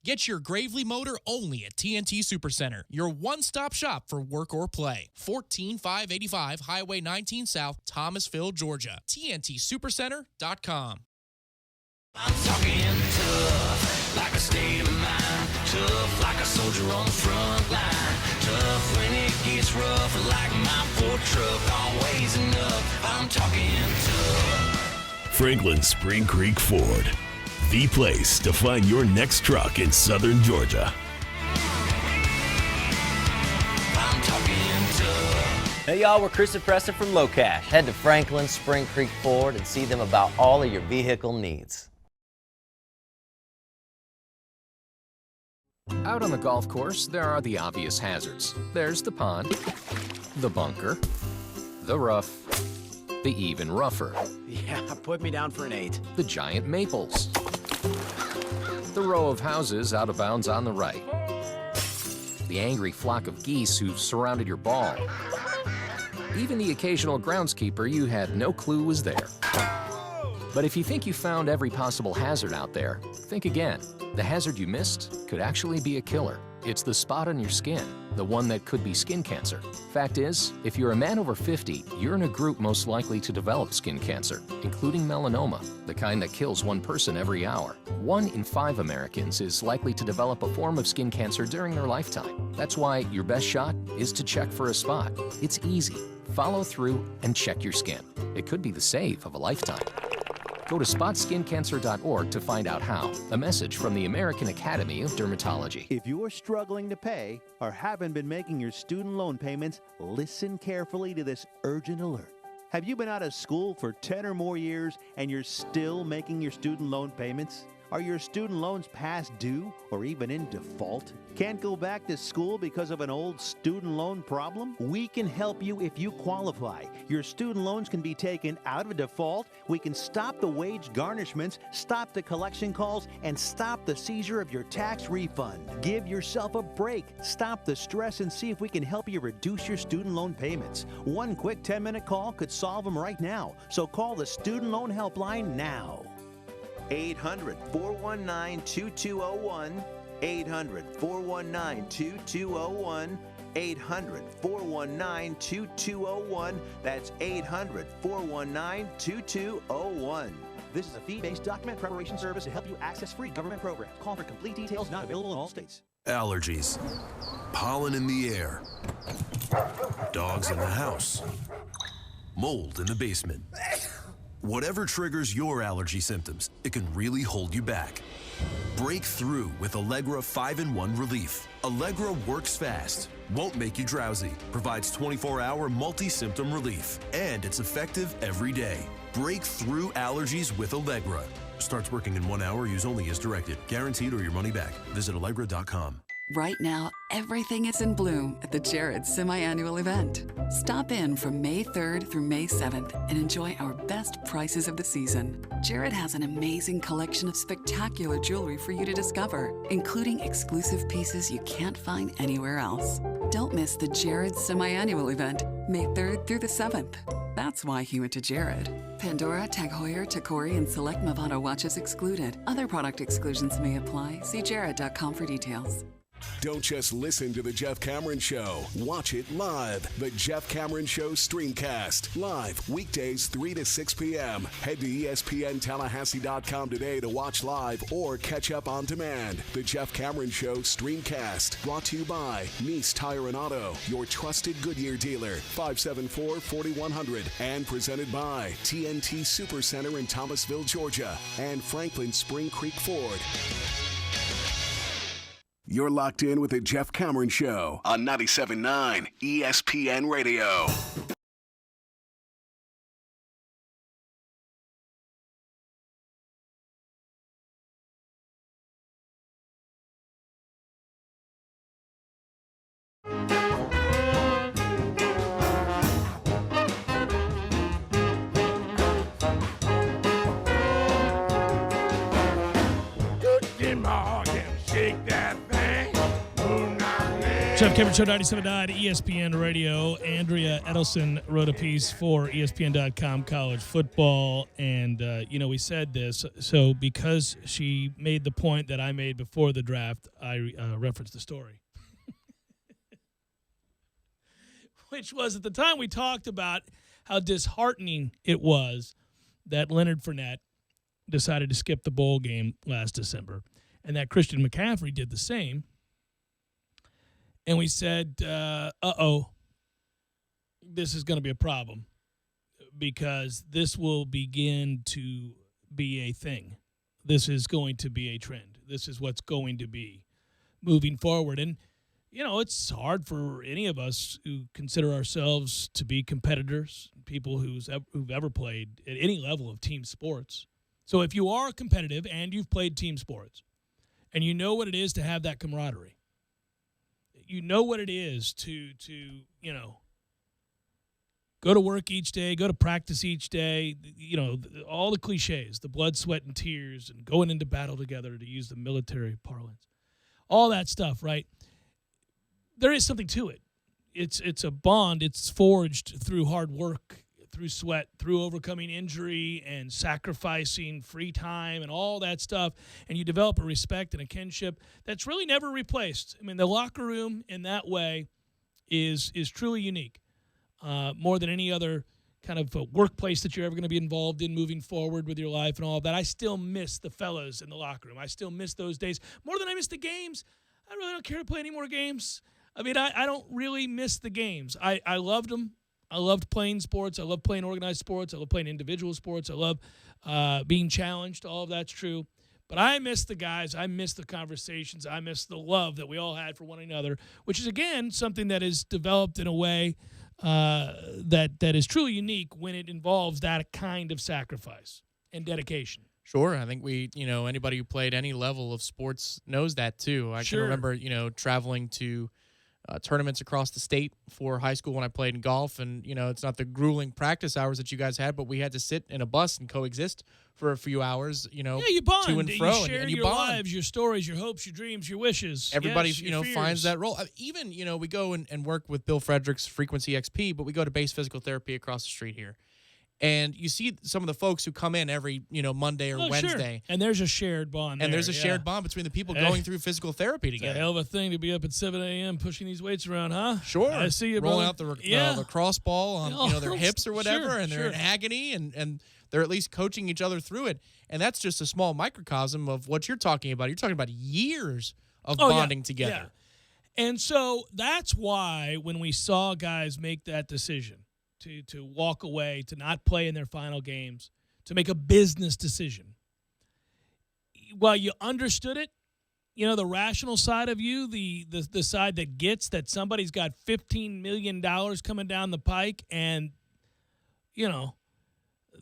Get your Gravely motor only at TNT Supercenter, your one-stop shop for work or play. 14585 Highway 19 South, Thomasville, Georgia. TNTSupercenter.com. I'm talking tough, like a state of mind. Tough, like a soldier on the front line. Tough when it gets rough, like my Ford truck. Always enough. I'm talking tough. Franklin Spring Creek Ford, the place to find your next truck in southern Georgia. I'm talking tough. Hey y'all, we're Chris and Preston from Low Cash. Head to Franklin Spring Creek Ford and see them about all of your vehicle needs. Out on the golf course, there are the obvious hazards. There's the pond, the bunker, the rough, the even rougher. Yeah, put me down for an 8. The giant maples. The row of houses out of bounds on the right. The angry flock of geese who've surrounded your ball. Even the occasional groundskeeper you had no clue was there. But if you think you found every possible hazard out there, think again. The hazard you missed could actually be a killer. It's the spot on your skin, the one that could be skin cancer. Fact is, if you're a man over 50, you're in a group most likely to develop skin cancer, including melanoma, the kind that kills 1 person every hour. 1 in 5 Americans is likely to develop a form of skin cancer during their lifetime. That's why your best shot is to check for a spot. It's easy. Follow through and check your skin. It could be the save of a lifetime. Go to spotskincancer.org to find out how. A message from the American Academy of Dermatology. If you're struggling to pay or haven't been making your student loan payments, listen carefully to this urgent alert. Have you been out of school for 10 or more years and you're still making your student loan payments? Are your student loans past due or even in default? Can't go back to school because of an old student loan problem? We can help you if you qualify. Your student loans can be taken out of default. We can stop the wage garnishments, stop the collection calls, and stop the seizure of your tax refund. Give yourself a break. Stop the stress and see if we can help you reduce your student loan payments. One quick 10-minute call could solve them right now. So call the Student Loan Helpline now. 800-419-2201, 800-419-2201, 800-419-2201. That's 800-419-2201. This is a fee-based document preparation service to help you access free government programs. Call for complete details, not available in all states. Allergies, pollen in the air, dogs in the house, mold in the basement. Whatever triggers your allergy symptoms, it can really hold you back. Break through with Allegra 5-in-1 Relief. Allegra works fast, won't make you drowsy, provides 24-hour multi-symptom relief, and it's effective every day. Break through allergies with Allegra. Starts working in 1 hour. Use only as directed. Guaranteed or your money back. Visit Allegra.com. Right now, everything is in bloom at the Jared Semi-Annual Event. Stop in from May 3rd through May 7th and enjoy our best prices of the season. Jared has an amazing collection of spectacular jewelry for you to discover, including exclusive pieces you can't find anywhere else. Don't miss the Jared Semi-Annual Event, May 3rd through the 7th. That's why he went to Jared. Pandora, Tag Heuer, Tacori, and select Movado watches excluded. Other product exclusions may apply. See jared.com for details. Don't just listen to The Jeff Cameron Show. Watch it live. The Jeff Cameron Show Streamcast. Live weekdays 3 to 6 p.m. Head to ESPNTallahassee.com today to watch live or catch up on demand. The Jeff Cameron Show Streamcast. Brought to you by Nice Tire and Auto, your trusted Goodyear dealer. 574-4100. And presented by TNT Supercenter in Thomasville, Georgia. And Franklin Spring Creek Ford. You're locked in with the Jeff Cameron Show on 97.9 ESPN Radio. dog and shake that thing. Jeff Cameron Show, 97.9 ESPN Radio. Andrea Edelson wrote a piece for ESPN.com college football. And, we said this. So because she made the point that I made before the draft, I referenced the story. Which was, at the time, we talked about how disheartening it was that Leonard Fournette decided to skip the bowl game last December and that Christian McCaffrey did the same. And we said, this is going to be a problem because this will begin to be a thing. This is going to be a trend. This is what's going to be moving forward. And, it's hard for any of us who consider ourselves to be competitors, people who've ever played at any level of team sports. So if you are competitive and you've played team sports and you know what it is to have that camaraderie, you know what it is to go to work each day, go to practice each day, all the cliches, the blood, sweat, and tears, and going into battle together, to use the military parlance. All that stuff, right? There is something to it. It's a bond. It's forged through hard work, through sweat, through overcoming injury and sacrificing free time and all that stuff. And you develop a respect and a kinship that's really never replaced. I mean, the locker room in that way is truly unique, more than any other kind of workplace that you're ever going to be involved in moving forward with your life and all of that. I still miss the fellas in the locker room. I still miss those days more than I miss the games. I really don't care to play any more games. I mean, I don't really miss the games. I loved them. I loved playing sports. I love playing organized sports. I love playing individual sports. I love being challenged. All of that's true. But I miss the guys. I miss the conversations. I miss the love that we all had for one another, which is, again, something that is developed in a way that is truly unique when it involves that kind of sacrifice and dedication. Sure. I think anybody who played any level of sports knows that too. I can remember, traveling to tournaments across the state for high school when I played in golf. And, it's not the grueling practice hours that you guys had, but we had to sit in a bus and coexist for a few hours, you bond. To and fro. You share and you your bond. lives, your stories, your hopes, your dreams, your wishes. Everybody, yes, finds that role. Even, we go and work with Bill Frederick's Frequency XP, but we go to Base Physical Therapy across the street here. And you see some of the folks who come in every, Monday or Wednesday. And there's a shared bond. And there's a shared bond between the people going through physical therapy together. It's a hell of a thing to be up at 7 a.m. pushing these weights around, huh? Sure. I see you, rolling brother. out the cross ball on their hips or whatever, and they're in agony, and they're at least coaching each other through it. And that's just a small microcosm of what you're talking about. You're talking about years of bonding together. Yeah. And so that's why when we saw guys make that decision, to walk away, to not play in their final games, to make a business decision. While you understood it, the rational side of you, the side that gets that somebody's got $15 million coming down the pike and,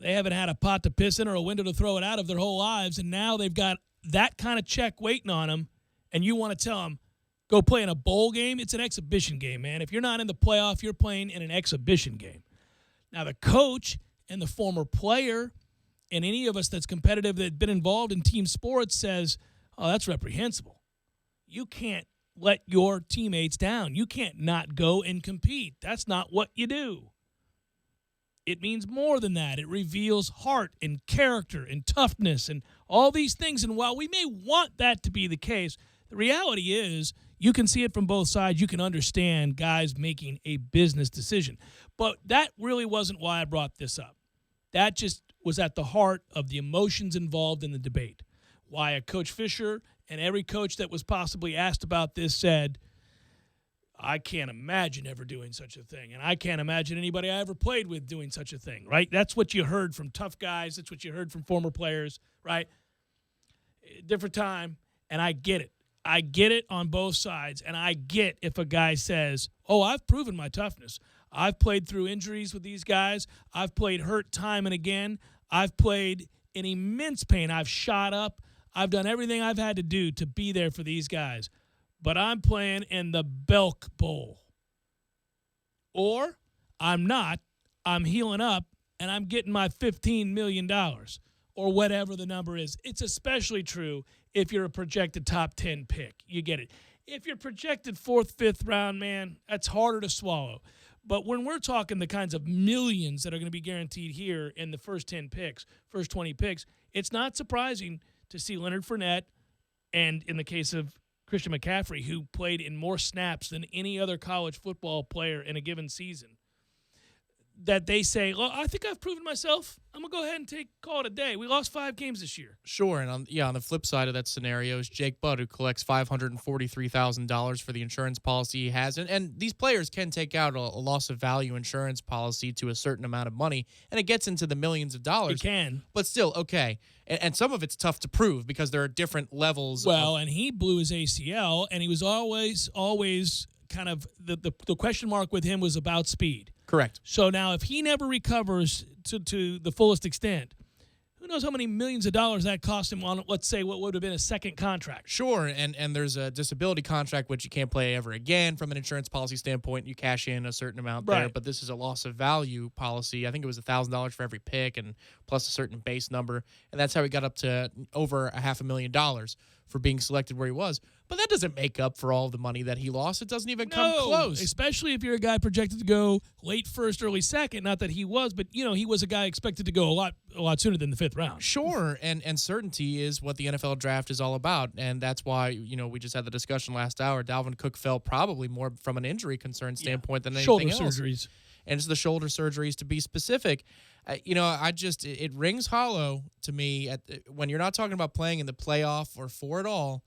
they haven't had a pot to piss in or a window to throw it out of their whole lives, and now they've got that kind of check waiting on them, and you want to tell them, go play in a bowl game? It's an exhibition game, man. If you're not in the playoff, you're playing in an exhibition game. Now, the coach and the former player and any of us that's competitive that's been involved in team sports says, oh, that's reprehensible. You can't let your teammates down. You can't not go and compete. That's not what you do. It means more than that. It reveals heart and character and toughness and all these things. And while we may want that to be the case, the reality is you can see it from both sides. You can understand guys making a business decision. But that really wasn't why I brought this up. That just was at the heart of the emotions involved in the debate. Why a Coach Fisher and every coach that was possibly asked about this said, I can't imagine ever doing such a thing. And I can't imagine anybody I ever played with doing such a thing, right? That's what you heard from tough guys. That's what you heard from former players, right? Different time, and I get it. I get it on both sides, and I get if a guy says, oh, I've proven my toughness. I've played through injuries with these guys. I've played hurt time and again. I've played in immense pain. I've shot up. I've done everything I've had to do to be there for these guys. But I'm playing in the Belk Bowl. Or I'm not. I'm healing up, and I'm getting my $15 million. or whatever the number is. It's especially true if you're a projected top 10 pick. You get it. If you're projected 4th, 5th round, man, that's harder to swallow. But when we're talking the kinds of millions that are going to be guaranteed here in the first 10 picks, first 20 picks, it's not surprising to see Leonard Fournette and, in the case of Christian McCaffrey, who played in more snaps than any other college football player in a given season, that they say, well, I think I've proven myself. I'm going to go ahead and call it a day. We lost 5 games this year. Sure, and on the flip side of that scenario is Jake Butt, who collects $543,000 for the insurance policy he has. And these players can take out a loss of value insurance policy to a certain amount of money, and it gets into the millions of dollars. It can. But still, okay. And some of it's tough to prove because there are different levels. Well, and he blew his ACL, and he was always kind of the question mark with him was about speed. Correct. So now if he never recovers to the fullest extent, who knows how many millions of dollars that cost him on, let's say, what would have been a second contract. Sure, and there's a disability contract which you can't play ever again from an insurance policy standpoint. You cash in a certain amount there, Right. but this is a loss of value policy. I think it was $1,000 for every pick and plus a certain base number, and that's how he got up to over $500,000 for being selected where he was. But that doesn't make up for all the money that he lost. It doesn't even come close. Especially if you're a guy projected to go late first, early second. Not that he was, but he was a guy expected to go a lot sooner than the 5th round. Sure, and certainty is what the NFL draft is all about, and that's why we just had the discussion last hour. Dalvin Cook fell probably more from an injury concern standpoint than anything Shoulder else. surgeries. And it's the shoulder surgeries, to be specific. It rings hollow to me when you're not talking about playing in the playoff or for it all.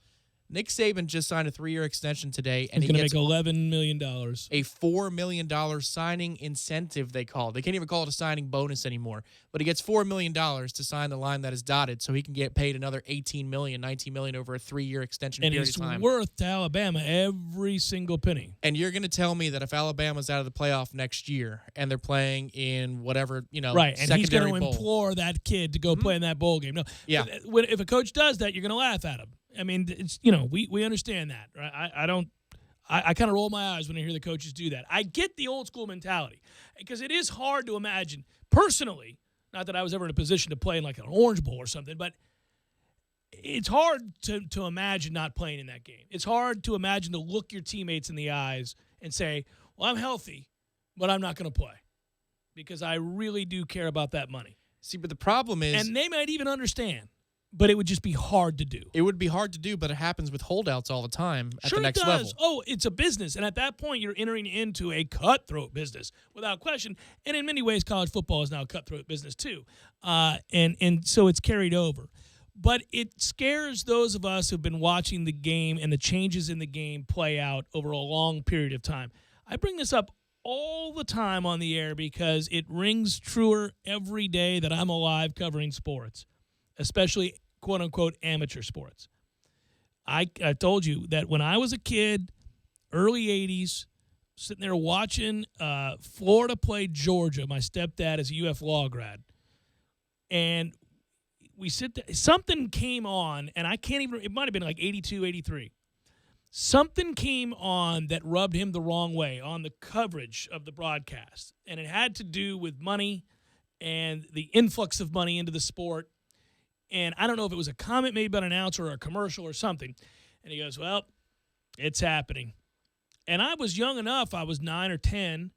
Nick Saban just signed a 3-year extension today, and He's going he to make gets $11 million. a $4 million signing incentive, they call it. They can't even call it a signing bonus anymore. But he gets $4 million to sign the line that is dotted, so he can get paid another $18 million, $19 million over a 3-year extension And period it's of time. worth to Alabama every single penny. And you're going to tell me that if Alabama's out of the playoff next year and they're playing in whatever, right, and he's going to bowl. implore that kid to go play in that bowl game. No, Yeah. If a coach does that, you're going to laugh at him. I mean, it's we understand that. Right? I kind of roll my eyes when I hear the coaches do that. I get the old school mentality because it is hard to imagine personally. Not that I was ever in a position to play in like an Orange Bowl or something, but it's hard to imagine not playing in that game. It's hard to imagine to look your teammates in the eyes and say, "Well, I'm healthy, but I'm not going to play because I really do care about that money." See, but the problem is, and they might even understand. But it would just be hard to do. It would be hard to do, but it happens with holdouts all the time at Sure the next it does. level. Oh, it's a business. And at that point, you're entering into a cutthroat business without question. And in many ways, college football is now a cutthroat business too. And so it's carried over. But it scares those of us who've been watching the game and the changes in the game play out over a long period of time. I bring this up all the time on the air because it rings truer every day that I'm alive covering sports, especially quote-unquote amateur sports. I told you that when I was a kid, early 80s, sitting there watching Florida play Georgia, my stepdad is a UF law grad, and we sit there, something came on, and I can't even, it might have been like 82, 83. Something came on that rubbed him the wrong way on the coverage of the broadcast, and it had to do with money and the influx of money into the sport. And I don't know if it was a comment made by an announcer or a commercial or something. And he goes, well, it's happening. And I was young enough, I was 9 or 10,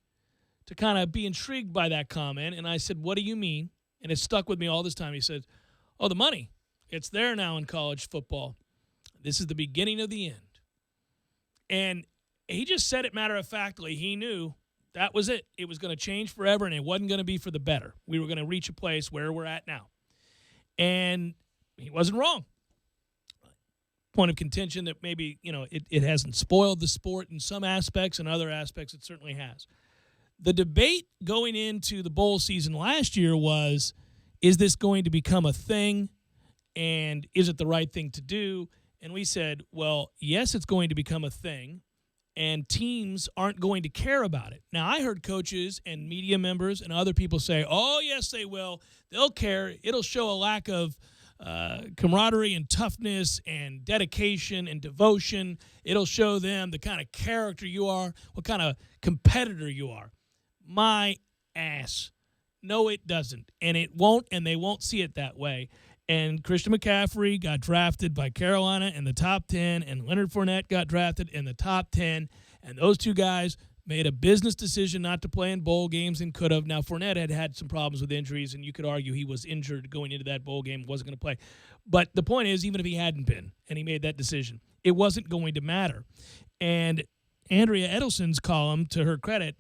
to kind of be intrigued by that comment. And I said, what do you mean? And it stuck with me all this time. He said, oh, the money. It's there now in college football. This is the beginning of the end. And he just said it matter-of-factly. He knew that was it. It was going to change forever, and it wasn't going to be for the better. We were going to reach a place where we're at now. And he wasn't wrong. Point of contention that maybe, it hasn't spoiled the sport in some aspects, and other aspects it certainly has. The debate going into the bowl season last year was, is this going to become a thing, and is it the right thing to do? And we said, well, yes, it's going to become a thing, and teams aren't going to care about it. Now, I heard coaches and media members and other people say, oh, yes, they will. They'll care. It'll show a lack of camaraderie and toughness and dedication and devotion. It'll show them the kind of character you are, what kind of competitor you are. My ass. No, it doesn't. And it won't, and they won't see it that way. And Christian McCaffrey got drafted by Carolina in the top 10, and Leonard Fournette got drafted in the top 10. And those two guys made a business decision not to play in bowl games and could have. Now, Fournette had some problems with injuries, and you could argue he was injured going into that bowl game, wasn't going to play. But the point is, even if he hadn't been and he made that decision, it wasn't going to matter. And Andrea Edelson's column, to her credit,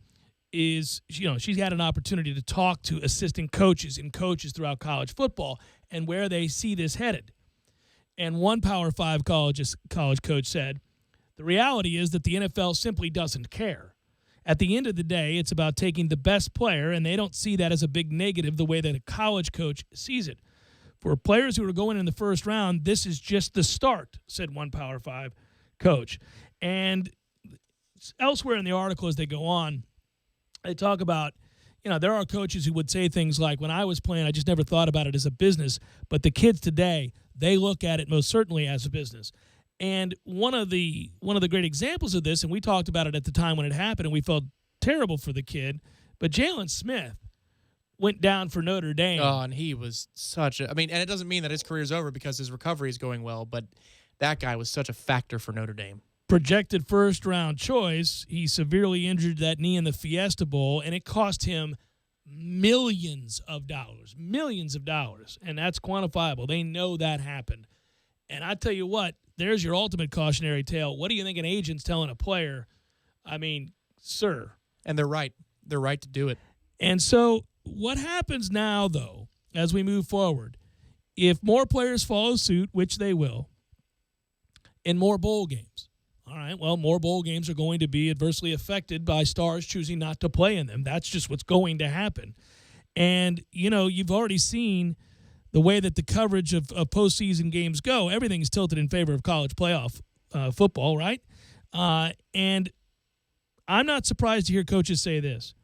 is, she's had an opportunity to talk to assistant coaches and coaches throughout college football and where they see this headed. And one Power 5 college coach said, the reality is that the NFL simply doesn't care. At the end of the day, it's about taking the best player, and they don't see that as a big negative the way that a college coach sees it. For players who are going in the first round, this is just the start, said one Power 5 coach. And elsewhere in the article as they go on, they talk about, there are coaches who would say things like, when I was playing, I just never thought about it as a business. But the kids today, they look at it most certainly as a business. And one of the great examples of this, and we talked about it at the time when it happened, and we felt terrible for the kid, but Jalen Smith went down for Notre Dame. Oh, and he was and it doesn't mean that his career's over because his recovery is going well, but that guy was such a factor for Notre Dame. Projected first-round choice. He severely injured that knee in the Fiesta Bowl, and it cost him millions of dollars, and that's quantifiable. They know that happened. And I tell you what, there's your ultimate cautionary tale. What do you think an agent's telling a player? I mean, sir. And they're right. They're right to do it. And so what happens now, though, as we move forward, if more players follow suit, which they will, in more bowl games, all right, well, more bowl games are going to be adversely affected by stars choosing not to play in them. That's just what's going to happen. And, you've already seen the way that the coverage of postseason games go. Everything is tilted in favor of college playoff football, right? And I'm not surprised to hear coaches say this.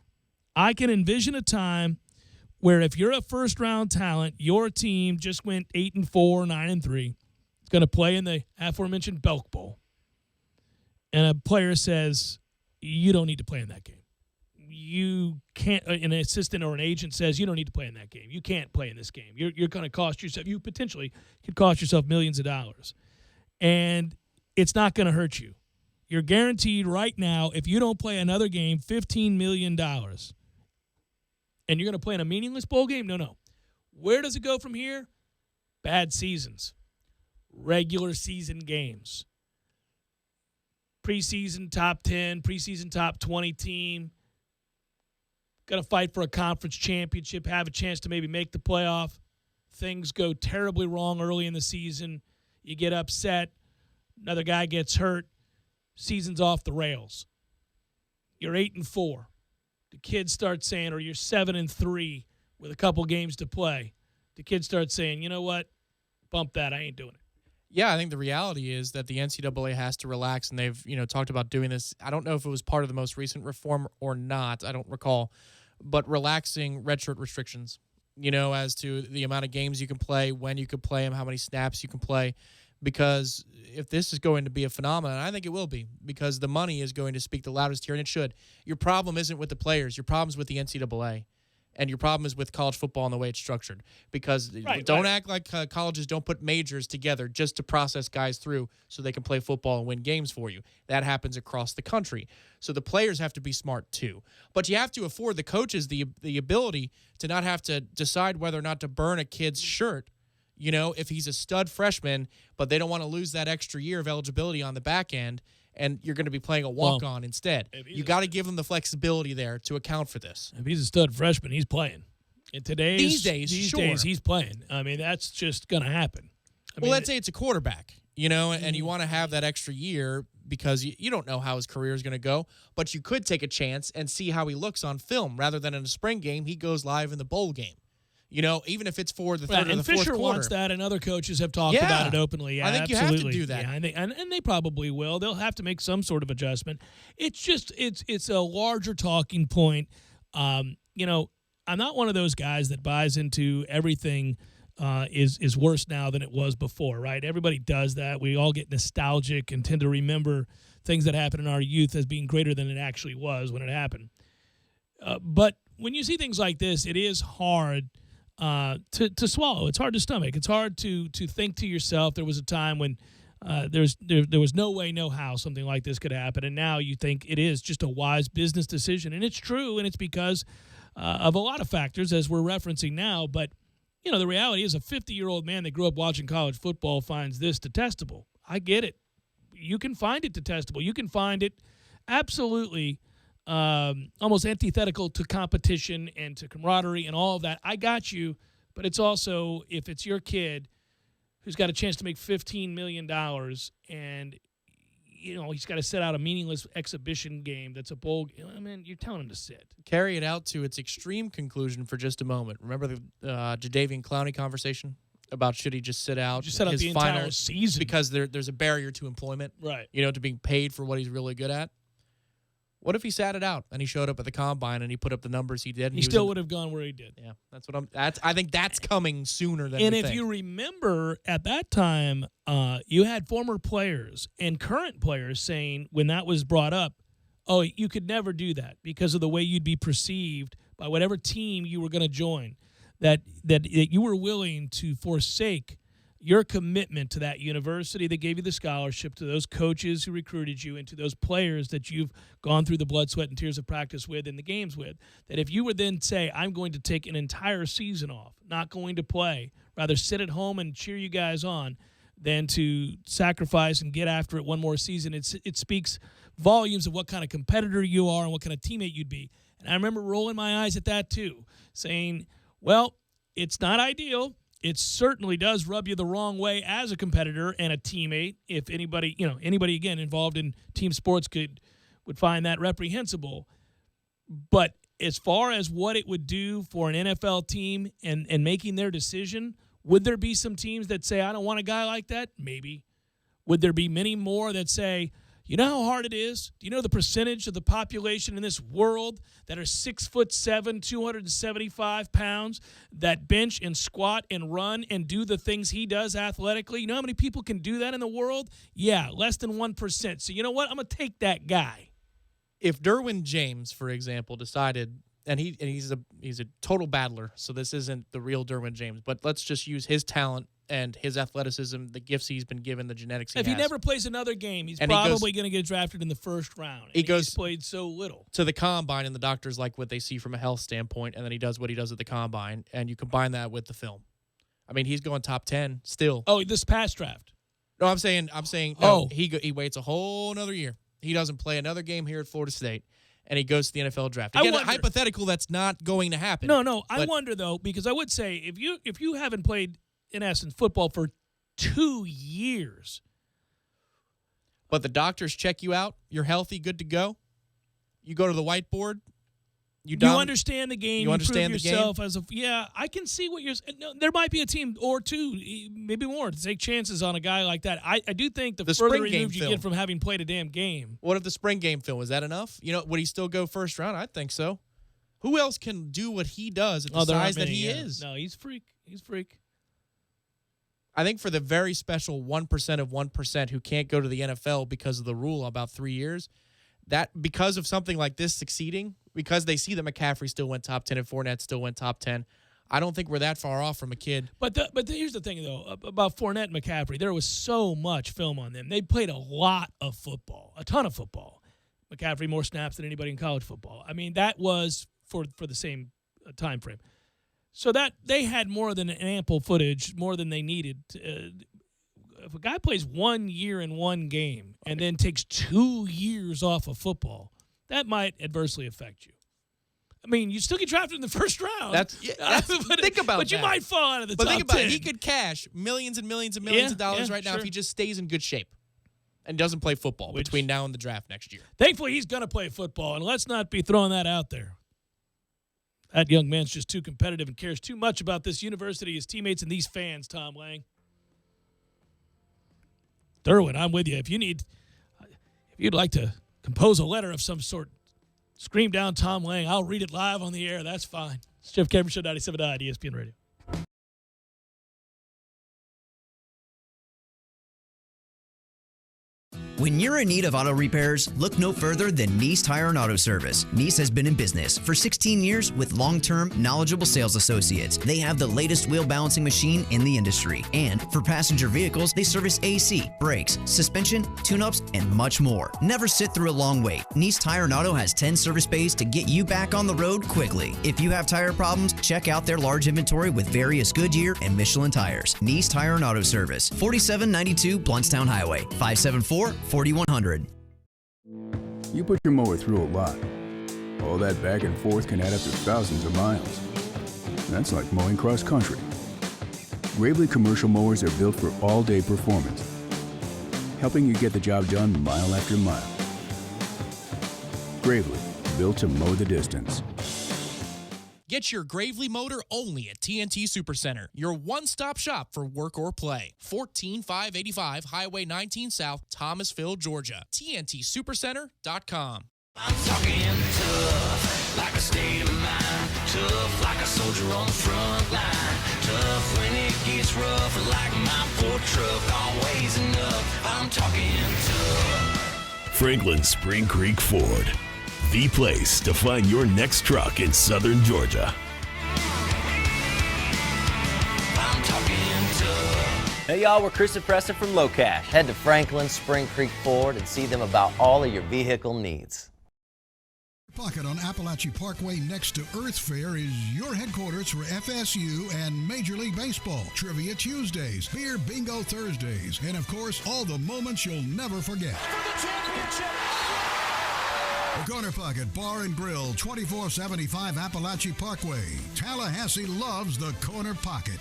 I can envision a time where if you're a first-round talent, your team just went 8-4, 9-3, it's going to play in the aforementioned Belk Bowl. And a player says, you don't need to play in that game. You can't, an assistant or an agent says, you don't need to play in that game. You can't play in this game. You're going to cost yourself, you potentially could cost yourself millions of dollars. And it's not going to hurt you. You're guaranteed right now, if you don't play another game, $15 million. And you're going to play in a meaningless bowl game? No. Where does it go from here? Bad seasons. Regular season games. Preseason top 10, preseason top 20 team. Going to fight for a conference championship, have a chance to maybe make the playoff. Things go terribly wrong early in the season. You get upset. Another guy gets hurt. Season's off the rails. You're 8-4. The kids start saying, or you're 7-3 with a couple games to play. The kids start saying, you know what? Bump that. I ain't doing it. Yeah, I think the reality is that the NCAA has to relax, and they've talked about doing this. I don't know if it was part of the most recent reform or not. I don't recall. But relaxing redshirt restrictions, as to the amount of games you can play, when you can play them, how many snaps you can play. Because if this is going to be a phenomenon, I think it will be, because the money is going to speak the loudest here, and it should. Your problem isn't with the players. Your problem's with the NCAA. And your problem is with college football and the way it's structured. Because don't act like colleges don't put majors together just to process guys through so they can play football and win games for you. That happens across the country. So the players have to be smart too. But you have to afford the coaches the ability to not have to decide whether or not to burn a kid's shirt, if he's a stud freshman, but they don't want to lose that extra year of eligibility on the back end, and you're going to be playing a walk-on instead. You got to give them the flexibility there to account for this. If he's a stud freshman, he's playing. In these days, sure. He's playing. I mean, that's just going to happen. Let's say it's a quarterback, and you want to have that extra year because you don't know how his career is going to go, but you could take a chance and see how he looks on film rather than in a spring game. He goes live in the bowl game. Even if it's for the third or the fourth quarter. And Fisher wants that, and other coaches have talked about it openly. Yeah, I think absolutely. you have to do that. Yeah, and they probably will. They'll have to make some sort of adjustment. It's just it's a larger talking point. I'm not one of those guys that buys into everything is worse now than it was before, right? Everybody does that. We all get nostalgic and tend to remember things that happened in our youth as being greater than it actually was when it happened. But when you see things like this, it is hard to swallow. It's hard to stomach. It's hard to think to yourself. There was a time when there was no way, no how something like this could happen, and now you think it is just a wise business decision, and it's true, and it's because of a lot of factors, as we're referencing now. But the reality is, a 50-year-old man that grew up watching college football finds this detestable. I get it. You can find it detestable. You can find it absolutely almost antithetical to competition and to camaraderie and all of that. I got you, but it's also, if it's your kid who's got a chance to make $15 million and, he's got to set out a meaningless exhibition game that's a bowl, you're telling him to sit. Carry it out to its extreme conclusion for just a moment. Remember the Jadeveon Clowney conversation about should he just sit out? Just set out his the entire final season. Because there's a barrier to employment. Right. To being paid for what he's really good at. What if he sat it out and he showed up at the combine and he put up the numbers he did? And he still would have gone where he did. Yeah, I think that's coming sooner than. And we if think. you remember, at that time, you had former players and current players saying when that was brought up, oh, you could never do that because of the way you'd be perceived by whatever team you were going to join. That you were willing to forsake your commitment to that university that gave you the scholarship, to those coaches who recruited you, and to those players that you've gone through the blood, sweat, and tears of practice with and the games with, that if you would then say, I'm going to take an entire season off, not going to play, rather sit at home and cheer you guys on, than to sacrifice and get after it one more season, it speaks volumes of what kind of competitor you are and what kind of teammate you'd be. And I remember rolling my eyes at that too, saying, well, it's not ideal. It certainly does rub you the wrong way as a competitor and a teammate. If anybody, again, involved in team sports would find that reprehensible. But as far as what it would do for an NFL team and making their decision, would there be some teams that say, I don't want a guy like that? Maybe. Would there be many more that say, you know how hard it is? Do you know the percentage of the population in this world that are 6'7", 275 pounds, that bench and squat and run and do the things he does athletically? You know how many people can do that in the world? Yeah, less than 1%. So you know what? I'm going to take that guy. If Derwin James, for example, decided, and he's a total battler, so this isn't the real Derwin James, but let's just use his talent and his athleticism, the gifts he's been given, the genetics he has. If he never plays another game, he's probably going to get drafted in the first round. He's played so little. To the combine, and the doctors like what they see from a health standpoint, and then he does what he does at the combine, and you combine that with the film. I mean, he's going top 10 still. Oh, this past draft. No, I'm saying no, he waits a whole another year. He doesn't play another game here at Florida State, and he goes to the NFL draft. Again, hypothetical, that's not going to happen. No. I wonder, though, because I would say if you haven't played, in essence, football for 2 years. But the doctors check you out. You're healthy, good to go. You go to the whiteboard. You understand the game. You understand prove yourself as a. Yeah, I can see what you're. No, there might be a team or two, maybe more, to take chances on a guy like that. I do think the further removed you get from having played a damn game. What if the spring game film, is that enough? Would he still go first round? I think so. Who else can do what he does at the size that he is? No, he's freak. He's freak. I think for the very special 1% of 1% who can't go to the NFL because of the rule about 3 years, that because of something like this succeeding, because they see that McCaffrey still went top 10 and Fournette still went top 10, I don't think we're that far off from a kid. But here's the thing, though, about Fournette and McCaffrey. There was so much film on them. They played a lot of football, a ton of football. McCaffrey more snaps than anybody in college football. I mean, that was for the same time frame. So that they had more than an ample footage, more than they needed. If a guy plays 1 year in one game and then takes 2 years off of football, that might adversely affect you. I mean, you still get drafted in the first round. Think about that. But you might fall out of the top 10. But think about it. He could cash millions and millions and millions of dollars right now if he just stays in good shape and doesn't play football between now and the draft next year. Thankfully, he's going to play football, and let's not be throwing that out there. That young man's just too competitive and cares too much about this university, his teammates, and these fans, Tom Lang. Derwin, I'm with you. If you'd like to compose a letter of some sort, scream down Tom Lang. I'll read it live on the air. That's fine. It's Jeff Cameron Show, 97.9 ESPN Radio. When you're in need of auto repairs, look no further than Nice Tire and Auto Service. Nice has been in business for 16 years with long-term, knowledgeable sales associates. They have the latest wheel balancing machine in the industry. And for passenger vehicles, they service AC, brakes, suspension, tune-ups, and much more. Never sit through a long wait. Nice Tire and Auto has 10 service bays to get you back on the road quickly. If you have tire problems, check out their large inventory with various Goodyear and Michelin tires. Nice Tire and Auto Service, 4792 Bluntstown Highway, 574-4100. You put your mower through a lot. All that back and forth can add up to thousands of miles. That's like mowing cross country. Gravely commercial mowers are built for all-day performance, helping you get the job done mile after mile. Gravely, built to mow the distance. Get your Gravely motor only at TNT Supercenter, your one-stop shop for work or play. 14585 Highway 19 South, Thomasville, Georgia. TNTSupercenter.com. I'm talking tough, like a state of mind. Tough, like a soldier on the front line. Tough when it gets rough, like my Ford truck. Always enough. I'm talking tough. Franklin Spring Creek Ford, the place to find your next truck in southern Georgia. I'm talking tough. Hey y'all, we're Chris and Preston from Low Cash. Head to Franklin Spring Creek Ford and see them about all of your vehicle needs. Pocket on Appalachian Parkway next to Earth Fair is your headquarters for FSU and Major League Baseball. Trivia Tuesdays, Beer Bingo Thursdays, and of course, all the moments you'll never forget. The Corner Pocket Bar and Grill, 2475 Appalachian Parkway. Tallahassee loves the Corner Pocket.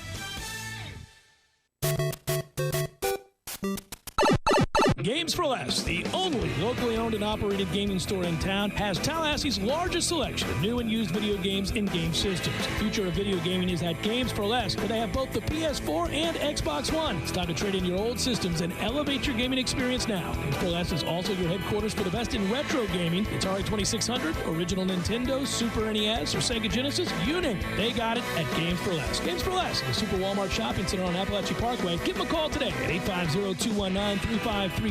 Games for Less, the only locally owned and operated gaming store in town, has Tallahassee's largest selection of new and used video games and game systems. The future of video gaming is at Games for Less, where they have both the PS4 and Xbox One. It's time to trade in your old systems and elevate your gaming experience now. Games for Less is also your headquarters for the best in retro gaming. Atari 2600, original Nintendo, Super NES, or Sega Genesis, you name it. They got it at Games for Less. Games for Less, the Super Walmart Shopping Center on Appalachian Parkway. Give them a call today at 850-219-3535.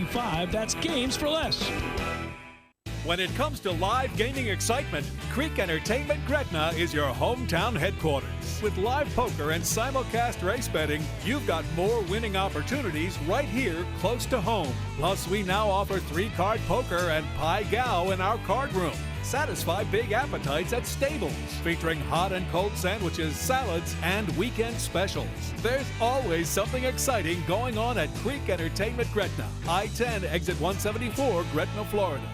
That's Games for Less. When it comes to live gaming excitement, Creek Entertainment Gretna is your hometown headquarters. With live poker and simulcast race betting, you've got more winning opportunities right here close to home. Plus, we now offer 3-card poker and Pai Gow in our card room. Satisfy big appetites at Stables, featuring hot and cold sandwiches, salads, and weekend specials. There's always something exciting going on at Creek Entertainment Gretna. I-10, exit 174, Gretna, Florida.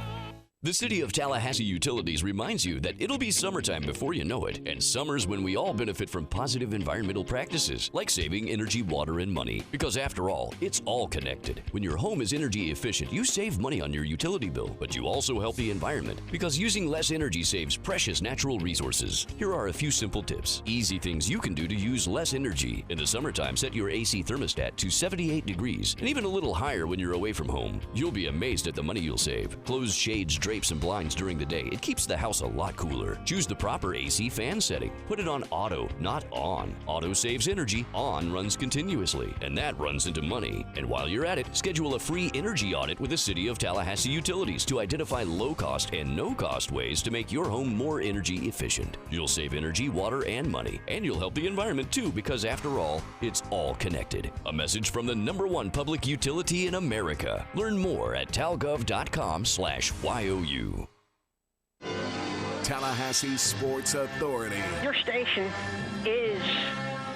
The City of Tallahassee Utilities reminds you that it'll be summertime before you know it, and summer's when we all benefit from positive environmental practices like saving energy, water, and money. Because after all, it's all connected. When your home is energy efficient, you save money on your utility bill, but you also help the environment because using less energy saves precious natural resources. Here are a few simple tips. Easy things you can do to use less energy. In the summertime, set your AC thermostat to 78 degrees and even a little higher when you're away from home. You'll be amazed at the money you'll save. Close shades, drapes, and blinds during the day. It keeps the house a lot cooler. Choose the proper AC fan setting. Put it on auto, not on. Auto saves energy, on runs continuously, and that runs into money. And while you're at it, schedule a free energy audit with the City of Tallahassee Utilities to identify low-cost and no-cost ways to make your home more energy efficient. You'll save energy, water, and money, and you'll help the environment too, because after all, it's all connected. A message from the #1 public utility in America. Learn more at talgov.com/YOU. Tallahassee Sports Authority. Your station is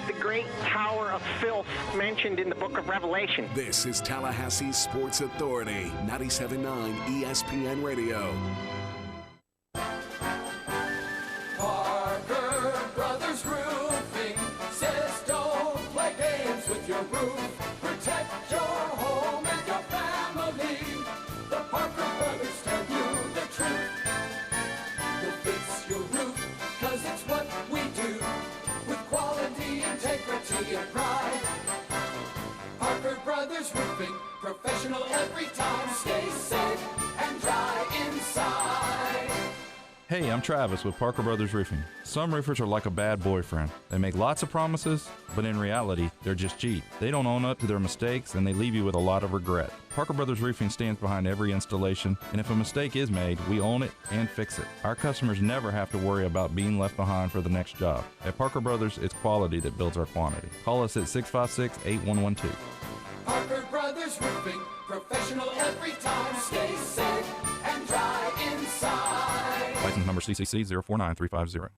the great tower of filth mentioned in the book of Revelation. This is Tallahassee Sports Authority, 97.9 ESPN Radio. Parker Brothers Roofing says don't play games with your roof. Protect your home and your family. The Parker Brothers tell you the truth. We'll fix your roof, 'cause it's what we do. With quality, integrity, and pride. Parker Brothers Roofing, professional every time. Stay safe and dry inside. Hey Hey, I'm Travis with Parker Brothers Roofing. Some roofers are like a bad boyfriend. They make lots of promises, but in reality, they're just cheap. They don't own up to their mistakes, and they leave you with a lot of regret. Parker Brothers Roofing stands behind every installation, and if a mistake is made, we own it and fix it. Our customers never have to worry about being left behind for the next job. At Parker Brothers, it's quality that builds our quantity. Call us at 656-8112. Parker Brothers Roofing, professional every time. Stay safe and dry inside. License number CCC 049350.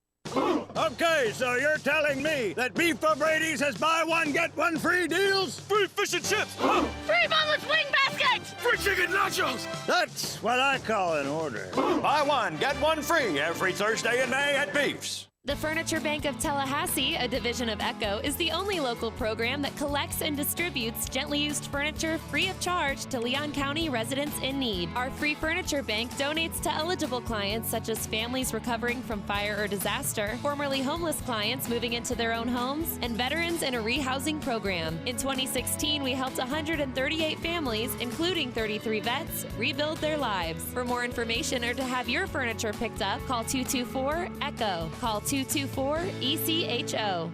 Okay, so you're telling me that Beef O'Brady's has buy one, get one free deals? Free fish and chips! Free boneless wing baskets! Free chicken nachos! That's what I call an order. Buy one, get one free every Thursday in May at Beef's. The Furniture Bank of Tallahassee, a division of Echo, is the only local program that collects and distributes gently used furniture free of charge to Leon County residents in need. Our free furniture bank donates to eligible clients such as families recovering from fire or disaster, formerly homeless clients moving into their own homes, and veterans in a rehousing program. In 2016, we helped 138 families, including 33 vets, rebuild their lives. For more information or to have your furniture picked up, call 224-ECHO. Call 224-ECHO.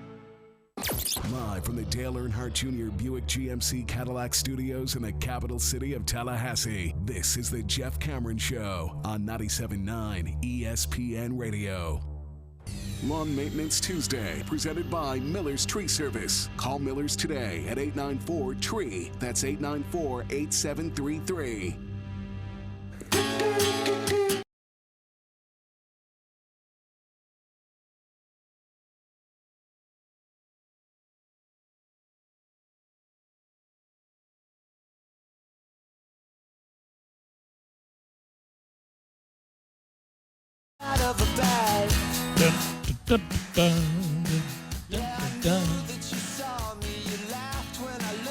Live from the Dale Earnhardt Jr. Buick GMC Cadillac Studios in the capital city of Tallahassee, this is the Jeff Cameron Show on 97.9 ESPN Radio. Lawn Maintenance Tuesday, presented by Miller's Tree Service. Call Miller's today at 894-TREE. That's 894-8733. Out of a bag.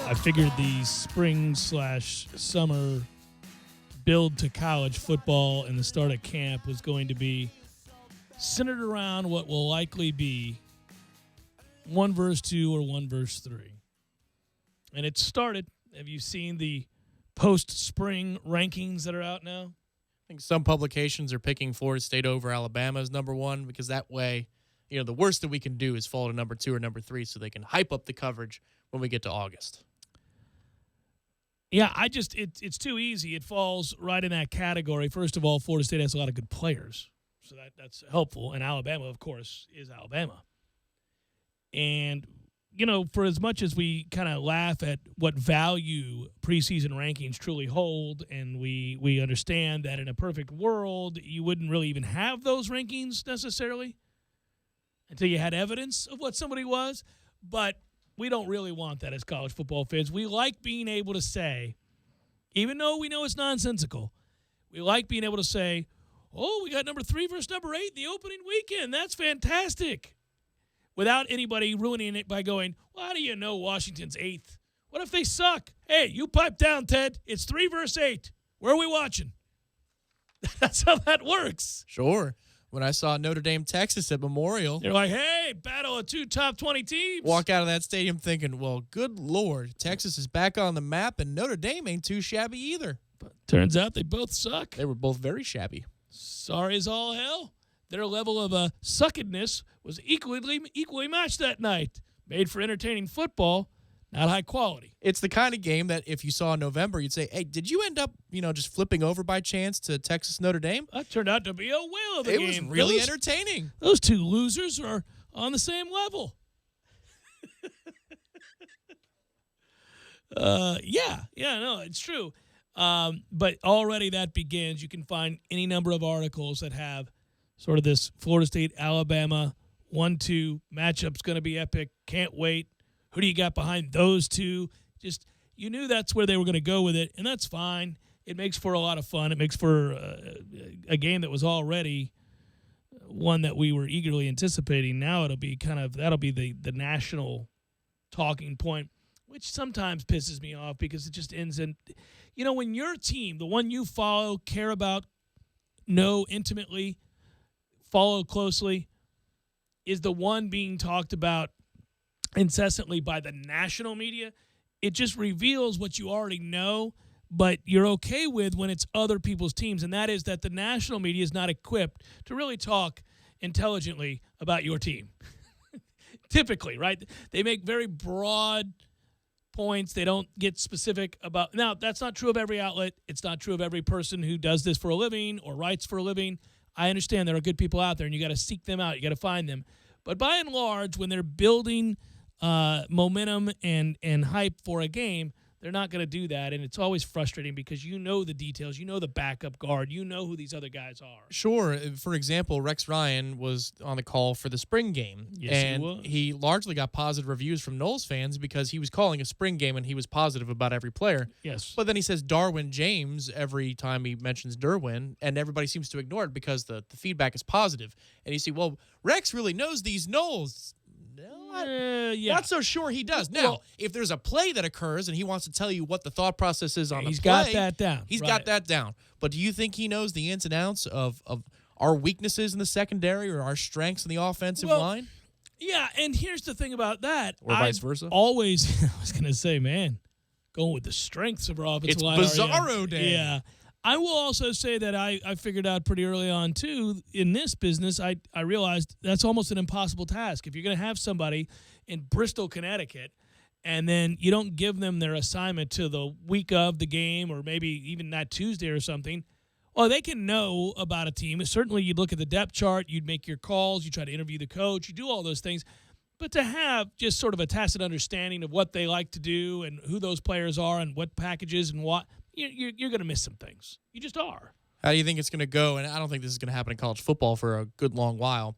I figured the spring/summer build to college football and the start of camp was going to be centered around what will likely be 1 verse 2 or 1 verse 3. And it started. Have you seen the post-spring rankings that are out now? I think some publications are picking Florida State over Alabama as number 1 because that way, the worst that we can do is fall to number 2 or number 3 so they can hype up the coverage when we get to August. Yeah, it's too easy. It falls right in that category. First of all, Florida State has a lot of good players, so that's helpful. And Alabama, of course, is Alabama. And, for as much as we kind of laugh at what value preseason rankings truly hold, and we understand that in a perfect world, you wouldn't really even have those rankings necessarily until you had evidence of what somebody was. But we don't really want that as college football fans. We like being able to say, even though we know it's nonsensical, we like being able to say, oh, we got number 3 versus number 8 in the opening weekend. That's fantastic. Without anybody ruining it by going, well, how do you know Washington's 8th? What if they suck? Hey, you pipe down, Ted. It's 3 versus 8. Where are we watching? That's how that works. Sure. When I saw Notre Dame, Texas at Memorial. They're like, hey, battle of 2 top 20 teams. Walk out of that stadium thinking, well, good Lord, Texas is back on the map, and Notre Dame ain't too shabby either. But turns out they both suck. They were both very shabby. Sorry as all hell. Their level of suckedness was equally matched that night. Made for entertaining football, not high quality. It's the kind of game that if you saw in November, you'd say, hey, did you end up, just flipping over by chance to Texas Notre Dame? That turned out to be a whale of a game. It was really entertaining. Those 2 losers are on the same level. No, it's true. But already that begins. You can find any number of articles that have sort of this Florida State, Alabama 1-2 matchup's going to be epic. Can't wait. Who do you got behind those 2? Just, you knew that's where they were going to go with it, and that's fine. It makes for a lot of fun. It makes for a game that was already one that we were eagerly anticipating. Now it'll be that'll be the national talking point, which sometimes pisses me off because it just ends in, when your team, the one you follow, care about, know intimately, follow closely, is the one being talked about incessantly by the national media, it just reveals what you already know, but you're okay with when it's other people's teams, and that is that the national media is not equipped to really talk intelligently about your team. Typically, right? They make very broad points. They don't get specific about. Now, that's not true of every outlet. It's not true of every person who does this for a living or writes for a living. I understand there are good people out there, and you got to seek them out. You got to find them. But by and large, when they're building momentum and hype for a game, they're not going to do that, and it's always frustrating because you know the details, you know the backup guard, you know who these other guys are. Sure. For example, Rex Ryan was on the call for the spring game, Yes, and he was. he largely got positive reviews from Knowles fans because he was calling a spring game and he was positive about every player. Yes. But then he says Darwin James every time he mentions Derwin, and everybody seems to ignore it because the feedback is positive. And you see, well, Rex really knows these Knowles. Not so sure he does. Now, Well, if there's a play that occurs and he wants to tell you what the thought process is on the play, he's got that down. He's Right. got that down. But do you think he knows the ins and outs of our weaknesses in the secondary or our strengths in the offensive line? Yeah, and here's the thing about that. Or vice versa? Always, I was going to say, man, going with the strengths of our offensive It's line. are you? Bizarro Day. Yeah. I will also say that I figured out pretty early on, too, in this business, I realized that's almost an impossible task. If you're going to have somebody in Bristol, Connecticut, and then you don't give them their assignment to the week of the game or maybe even that Tuesday or something, well, they can know about a team. Certainly, you'd look at the depth chart, you'd make your calls, you try to interview the coach, you do all those things. But to have just sort of a tacit understanding of what they like to do and who those players are and what packages and what, you're going to miss some things. You just are. How do you think it's going to go? And I don't think this is going to happen in college football for a good long while.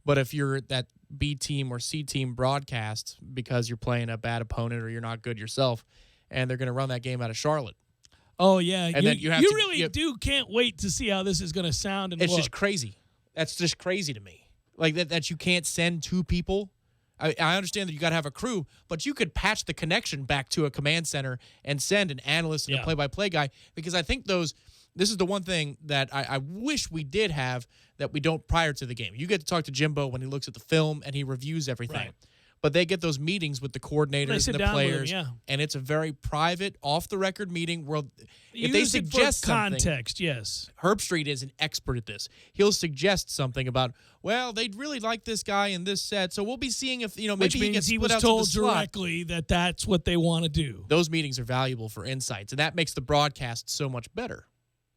But if you're that B team or C team broadcast because you're playing a bad opponent or you're not good yourself, and they're going to run that game out of Charlotte. Oh, yeah. And then you have to- really can't wait to see how this is going to sound and It's look. just crazy. That's just crazy to me. Like that you can't send two people. I understand that you got to have a crew, but you could patch the connection back to a command center and send an analyst and a play-by-play guy, because I think this is the one thing that I wish we did have that we don't prior to the game. You get to talk to Jimbo when he looks at the film and he reviews everything. Right. But they get those meetings with the coordinators sit and the down with them, players, yeah. and it's a very private, off-the-record meeting where if Use they it suggest for something, context, yes. Herb Street is an expert at this. He'll suggest something about, well, they'd really like this guy in this set, so we'll be seeing if maybe Which he means gets he split was out to the told slot. directly that that's what they want to do. Those meetings are valuable for insights, and that makes the broadcast so much better.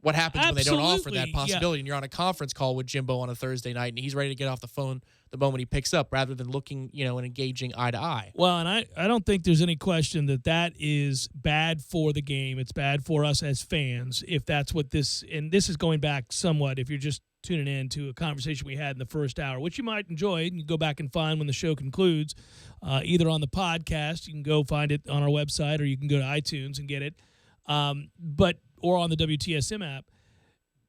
What happens when they don't offer that Absolutely, possibility and you're on a conference call with Jimbo on a Thursday night and he's ready to get off the phone the moment he picks up rather than looking, and engaging eye to eye? Well, and I don't think there's any question that is bad for the game. It's bad for us as fans if that's what this – and this is going back somewhat if you're just tuning in to a conversation we had in the first hour, which you might enjoy and you go back and find when the show concludes, either on the podcast. You can go find it on our website or you can go to iTunes and get it, or on the WTSM app.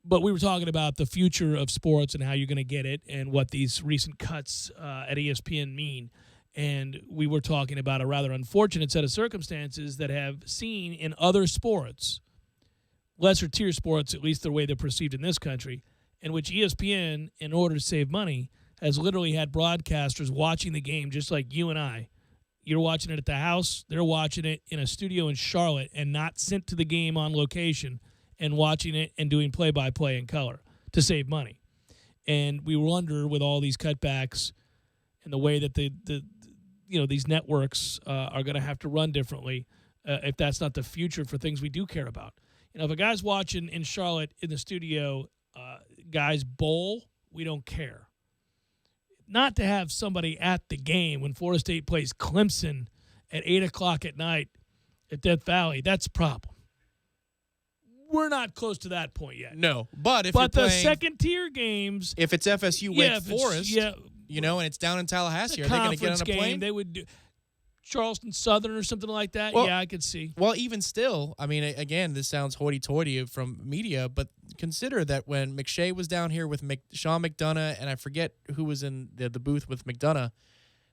But we were talking about the future of sports and how you're going to get it and what these recent cuts at ESPN mean. And we were talking about a rather unfortunate set of circumstances that have seen in other sports, lesser tier sports, at least the way they're perceived in this country, in which ESPN, in order to save money, has literally had broadcasters watching the game just like you and I. You're watching it at the house. They're watching it in a studio in Charlotte and not sent to the game on location and watching it and doing play-by-play in color to save money. And we wonder with all these cutbacks and the way that these networks are going to have to run differently if that's not the future for things we do care about. If a guy's watching in Charlotte in the studio, guys bowl, we don't care. Not to have somebody at the game when Florida State plays Clemson at 8 o'clock at night at Death Valley, that's a problem. We're not close to that point yet. No, but if but you're the playing, second-tier games, if it's FSU Wake Forest, and it's down in Tallahassee, the are they going to get on conference a game, plane? they would do Charleston Southern or something like that. Well, yeah, I could see. Well, even still, I mean, again, this sounds hoity-toity from media, but consider that when McShay was down here with Sean McDonough, and I forget who was in the booth with McDonough,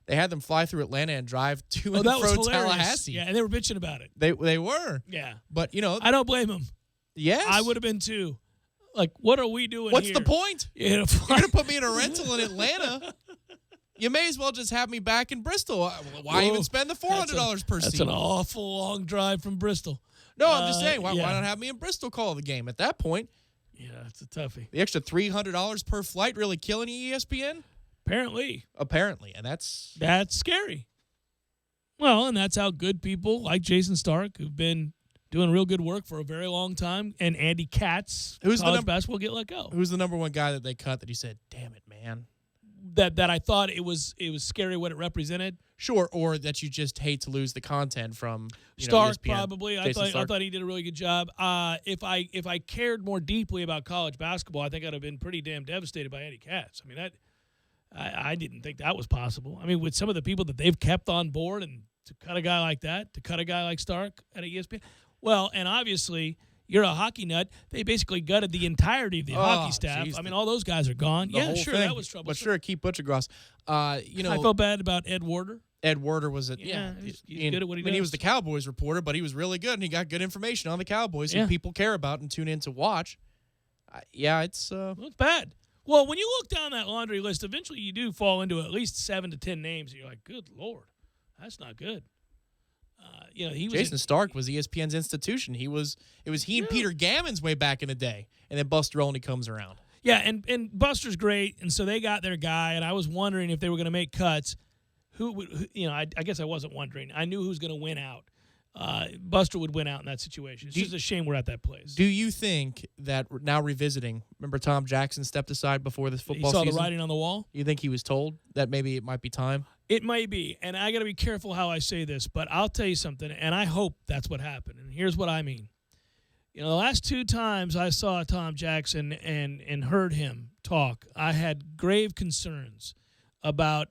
they had them fly through Atlanta and drive to and that was fro hilarious. Tallahassee. Yeah, and they were bitching about it. They were. Yeah. But, I don't blame them. Yes. I would have been too. Like, what are we doing What's here? the point? You're going to put me in a rental in Atlanta. You may as well just have me back in Bristol. Why even spend the $400 per seat? That's an awful long drive from Bristol. No, I'm just saying, why yeah. not have me in Bristol call the game at that point? Yeah, it's a toughie. The extra $300 per flight really killing you, ESPN? Apparently. And that's scary. Well, and that's how good people like Jason Stark, who've been doing real good work for a very long time, and Andy Katz, college basketball, get let go. Who's the number one guy that they cut that you said, damn it, man? That I thought it was scary what it represented. Sure, or that you just hate to lose the content from Stark, ESPN. probably. I thought he did a really good job. If I cared more deeply about college basketball, I think I'd have been pretty damn devastated by Andy Katz. I mean, I didn't think that was possible. I mean, with some of the people that they've kept on board, and to cut a guy like that, to cut a guy like Stark at ESPN, well, and obviously you're a hockey nut. They basically gutted the entirety of the hockey staff. Geez, I mean, all those guys are gone. Yeah, sure, thing. that was trouble. But sure, keep Butchergross. I felt bad about Ed Warder. Ed Warder was he's good at what he does. He was the Cowboys reporter, but he was really good, and he got good information on the Cowboys Yeah. that people care about and tune in to watch. It's it's bad. Well, when you look down that laundry list, eventually you do fall into at least 7 to 10 names, and you're like, good Lord, that's not good. He was Jason Stark was ESPN's institution. It was he and Peter Gammons way back in the day, and then Buster Olney comes around. Yeah, and Buster's great, and so they got their guy, and I was wondering if they were going to make cuts. I guess I wasn't wondering. I knew who was going to win out. Buster would win out in that situation. It's just a shame we're at that place. Do you think that now revisiting, remember Tom Jackson stepped aside before this football season? He saw the writing on the wall? You think he was told that maybe it might be time? It might be, and I got to be careful how I say this, but I'll tell you something, and I hope that's what happened, and here's what I mean. The last 2 times I saw Tom Jackson and heard him talk, I had grave concerns about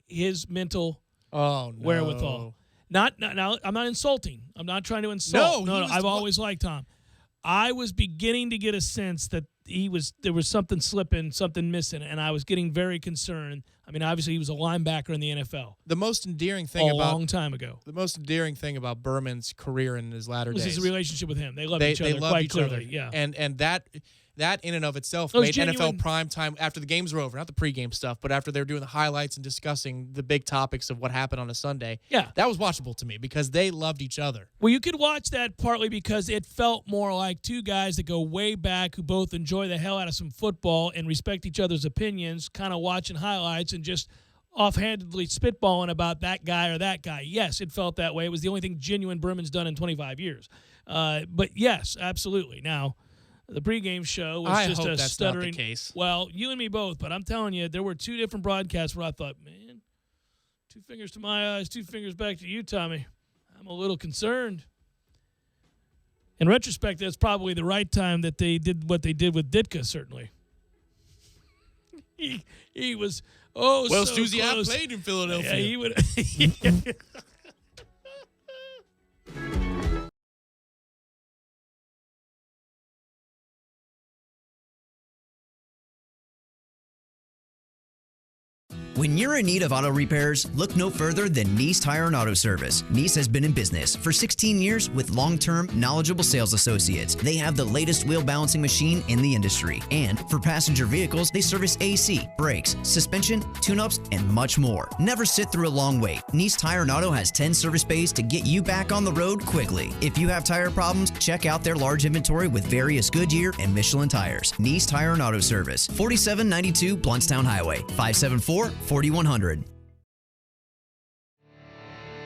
his mental wherewithal. Now, I'm not insulting. I'm not trying to insult. No, I've always liked Tom. I was beginning to get a sense that there was something slipping, something missing, and I was getting very concerned. I mean, obviously, he was a linebacker in the NFL. The most endearing thing a long time ago. The most endearing thing about Berman's career in his latter days was his relationship with him. They loved each other quite clearly. Yeah, and that in and of itself Those made genuine- NFL prime time after the games were over, not the pregame stuff, but after they were doing the highlights and discussing the big topics of what happened on a Sunday. Yeah, that was watchable to me because they loved each other. Well, you could watch that partly because it felt more like 2 guys that go way back who both enjoy the hell out of some football and respect each other's opinions, kind of watching highlights and just offhandedly spitballing about that guy or that guy. Yes, it felt that way. It was the only thing genuine Berman's done in 25 years. But yes, absolutely. Now, the pregame show was just a stuttering. Not the case. Well, you and me both, but I'm telling you, there were 2 different broadcasts where I thought, man, 2 fingers to my eyes, 2 fingers back to you, Tommy. I'm a little concerned. In retrospect, that's probably the right time that they did what they did with Ditka, certainly. He was so Stuziak close. played in Philadelphia. Yeah, he would. When you're in need of auto repairs, look no further than Nice Tire and Auto Service. Nice has been in business for 16 years with long-term, knowledgeable sales associates. They have the latest wheel balancing machine in the industry. And for passenger vehicles, they service AC, brakes, suspension, tune-ups, and much more. Never sit through a long wait. Nice Tire and Auto has 10 service bays to get you back on the road quickly. If you have tire problems, check out their large inventory with various Goodyear and Michelin tires. Nice Tire and Auto Service, 4792 Bluntstown Highway, 574-4100.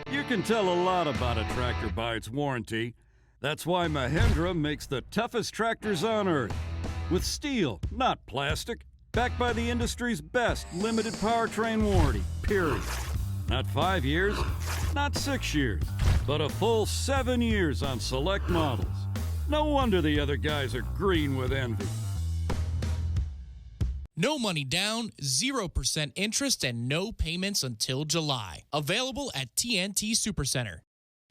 You can tell a lot about a tractor by its warranty. That's why Mahindra makes the toughest tractors on earth. With steel, not plastic, backed by the industry's best limited powertrain warranty, period. Not 5 years, not 6 years, but a full 7 years on select models. No wonder the other guys are green with envy. No money down, 0% interest, and no payments until July. Available at TNT Supercenter.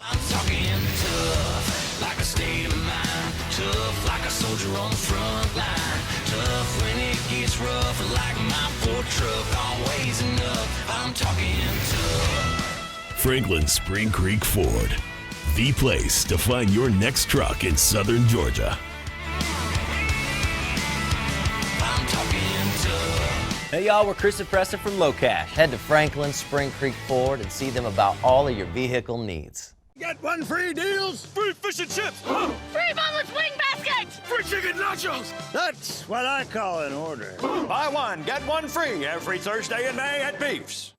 I'm talking tough, like a state of mind. Tough, like a soldier on the front line. Tough when it gets rough, like my Ford truck, always enough. I'm talking tough. Franklin Spring Creek Ford, the place to find your next truck in southern Georgia. Hey y'all, we're Chris and Preston from Low Cash. Head to Franklin Spring Creek Ford and see them about all of your vehicle needs. Get one free deals. Free fish and chips. Free boneless wing baskets! Free chicken nachos. That's what I call an order. Buy one, get one free every Thursday in May at Beef's.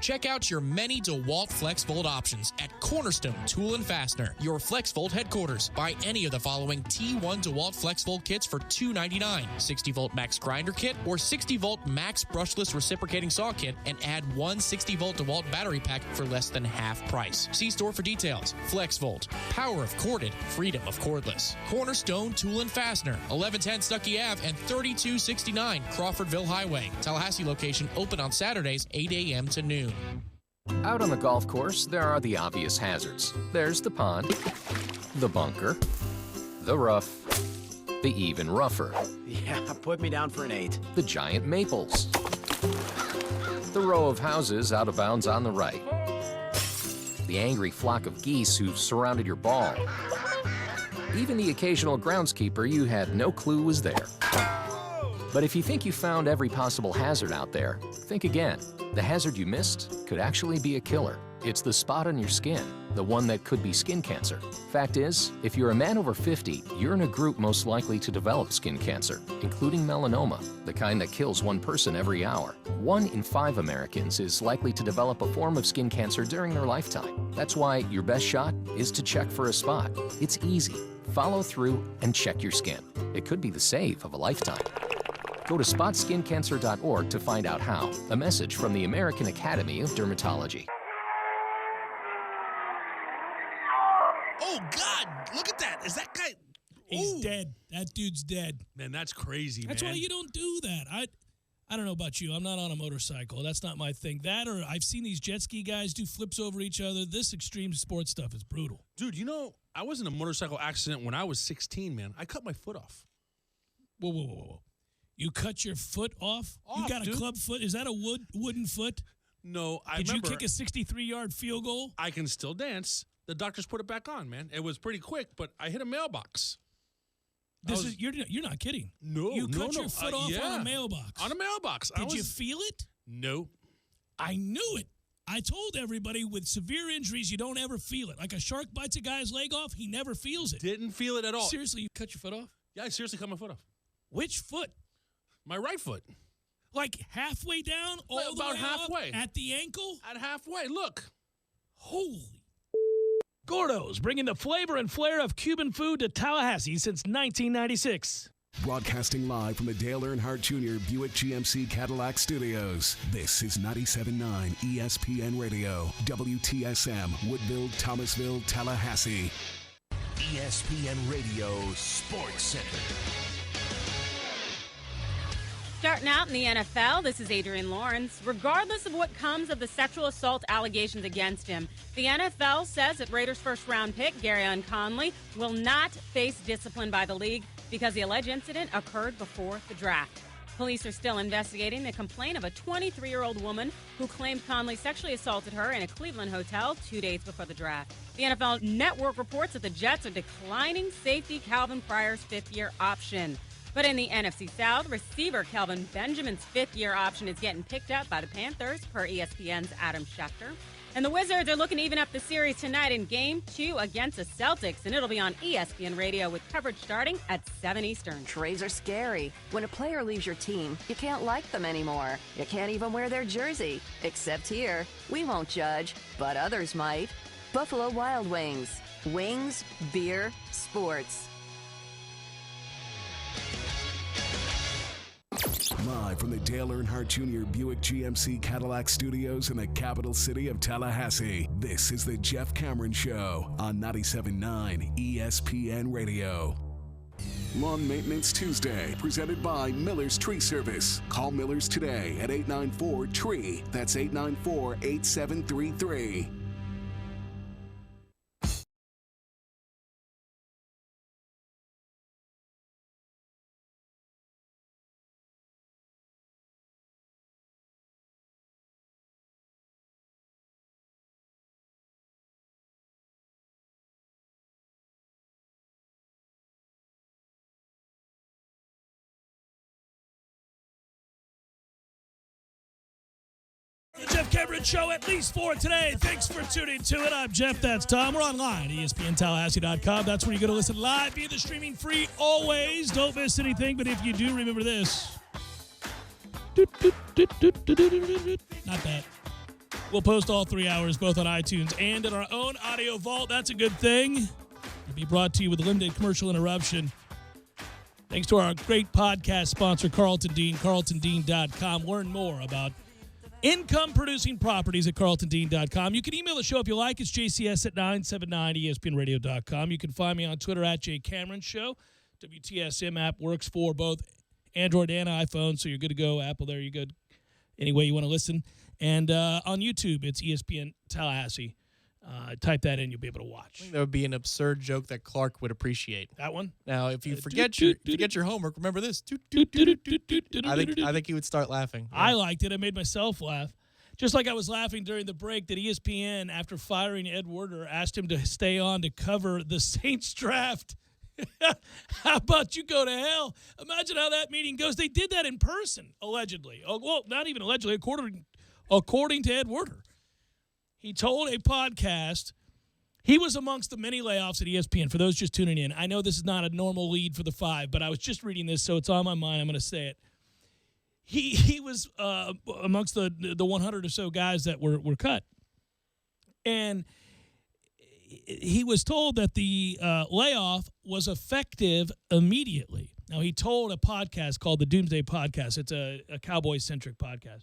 Check out your many DeWalt FlexVolt options at Cornerstone Tool and Fastener, your FlexVolt headquarters. Buy any of the following T1 DeWalt FlexVolt kits for $2.99, 60-volt max grinder kit or 60-volt max brushless reciprocating saw kit, and add one 60-volt DeWalt battery pack for less than half price. See store for details. FlexVolt, power of corded, freedom of cordless. Cornerstone Tool and Fastener, 1110 Stuckey Ave and 3269 Crawfordville Highway. Tallahassee location open on Saturdays, 8 a.m. to noon. Out on the golf course, there are the obvious hazards. There's the pond, the bunker, the rough, the even rougher. Yeah, put me down for an 8. The giant maples, the row of houses out of bounds on the right, the angry flock of geese who've surrounded your ball, even the occasional groundskeeper you had no clue was there. But if you think you found every possible hazard out there, think again. The hazard you missed could actually be a killer. It's the spot on your skin, the one that could be skin cancer. Fact is, if you're a man over 50, you're in a group most likely to develop skin cancer, including melanoma, the kind that kills one person every hour. 1 in 5 Americans is likely to develop a form of skin cancer during their lifetime. That's why your best shot is to check for a spot. It's easy. Follow through and check your skin. It could be the save of a lifetime. Go to spotskincancer.org to find out how. A message from the American Academy of Dermatology. Oh, God, look at that. Is that guy? He's dead. That dude's dead. Man, that's crazy, That's man. why you don't do that. I don't know about you. I'm not on a motorcycle. That's not my thing. That or I've seen these jet ski guys do flips over each other. This extreme sports stuff is brutal. Dude, you know, I was in a motorcycle accident when I was 16, man. I cut my foot off. Whoa. You cut your foot off? You got a club foot? Is that a wooden foot? No, I Did remember. you kick a 63-yard field goal? I can still dance. The doctors put it back on, man. It was pretty quick, but I hit a mailbox. You're not kidding. No, You no, cut no. your foot off yeah. on a mailbox. On a mailbox. Did you feel it? No. I knew it. I told everybody with severe injuries, you don't ever feel it. Like a shark bites a guy's leg off, he never feels it. Didn't feel it at all. Seriously, you cut your foot off? Yeah, I seriously cut my foot off. Which foot? My right foot. Like halfway down? All the about way halfway. Up, at the ankle? At halfway. Look. Holy. Gordo's, bringing the flavor and flair of Cuban food to Tallahassee since 1996. Broadcasting live from the Dale Earnhardt Jr. Buick GMC Cadillac Studios. This is 97.9 ESPN Radio, WTSM, Woodville, Thomasville, Tallahassee. ESPN Radio Sports Center. Starting out in the NFL, this is Adrian Lawrence. Regardless of what comes of the sexual assault allegations against him, the NFL says that Raiders first-round pick Garyon Conley will not face discipline by the league because the alleged incident occurred before the draft. Police are still investigating the complaint of a 23-year-old woman who claimed Conley sexually assaulted her in a Cleveland hotel 2 days before the draft. The NFL Network reports that the Jets are declining safety Calvin Pryor's fifth-year option. But in the NFC South, receiver Kelvin Benjamin's fifth-year option is getting picked up by the Panthers, per ESPN's Adam Schefter. And the Wizards are looking to even up the series tonight in Game 2 against the Celtics, and it'll be on ESPN Radio with coverage starting at 7 Eastern. Trades are scary. When a player leaves your team, you can't like them anymore. You can't even wear their jersey. Except here, we won't judge, but others might. Buffalo Wild Wings. Wings, beer, sports. Live from the Dale Earnhardt Jr. Buick GMC Cadillac Studios in the capital city of Tallahassee, this is the Jeff Cameron Show on 97.9 ESPN Radio. Lawn Maintenance Tuesday, presented by Miller's Tree Service. Call Miller's today at 894-TREE. That's 894-8733. The Jeff Cameron Show, at least for today. Thanks for tuning to it. I'm Jeff. That's Tom. We're online, ESPNTallahassee.com. That's where you go to listen live via the streaming free always. Don't miss anything, but if you do, remember this. Not that. We'll post all 3 hours both on iTunes and in our own audio vault. That's a good thing. It'll be brought to you with limited commercial interruption. Thanks to our great podcast sponsor, Carlton Dean, carltondean.com. Learn more about income-producing properties at carltondean.com. You can email the show if you like. It's jcs@979espnradio.com. You can find me on Twitter at jcameronshow. WTSM app works for both Android and iPhone, so you're good to go. Apple, there you're good. Any way you want to listen. And on YouTube, it's ESPN Tallahassee. Type that in, you'll be able to watch. I think that would be an absurd joke that Clark would appreciate. That one? Now, if you forget your homework, remember this. I think he would start laughing. Yeah. I liked it. I made myself laugh. Just like I was laughing during the break that ESPN, after firing Ed Werder, asked him to stay on to cover the Saints draft. How about you go to hell? Imagine how that meeting goes. They did that in person, allegedly. Oh, well, not even allegedly, according to Ed Werder. He told a podcast, he was amongst the many layoffs at ESPN. For those just tuning in, I know this is not a normal lead for the 5, but I was just reading this, so it's on my mind. I'm going to say it. He was amongst the 100 or so guys that were cut. And he was told that the layoff was effective immediately. Now, he told a podcast called the Doomsday Podcast. It's a Cowboys-centric podcast.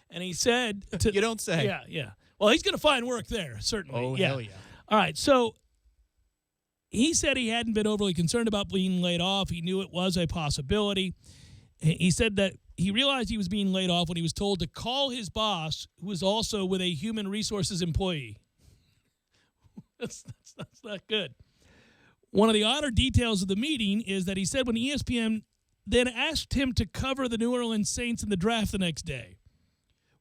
And he said... You don't say. Yeah. Well, he's going to find work there, certainly. Oh, hell yeah. All right, so he said he hadn't been overly concerned about being laid off. He knew it was a possibility. He said that he realized he was being laid off when he was told to call his boss, who was also with a human resources employee. That's not good. One of the odder details of the meeting is that he said when ESPN then asked him to cover the New Orleans Saints in the draft the next day.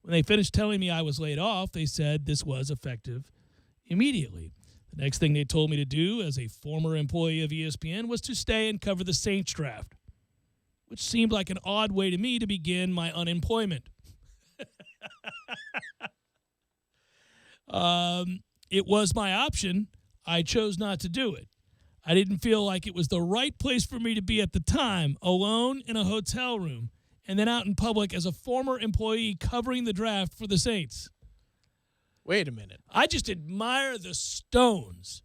When they finished telling me I was laid off, they said this was effective immediately. The next thing they told me to do as a former employee of ESPN was to stay and cover the Saints draft, which seemed like an odd way to me to begin my unemployment. It was my option. I chose not to do it. I didn't feel like it was the right place for me to be at the time, alone in a hotel room, and then out in public as a former employee covering the draft for the Saints. Wait a minute. I just admire the stones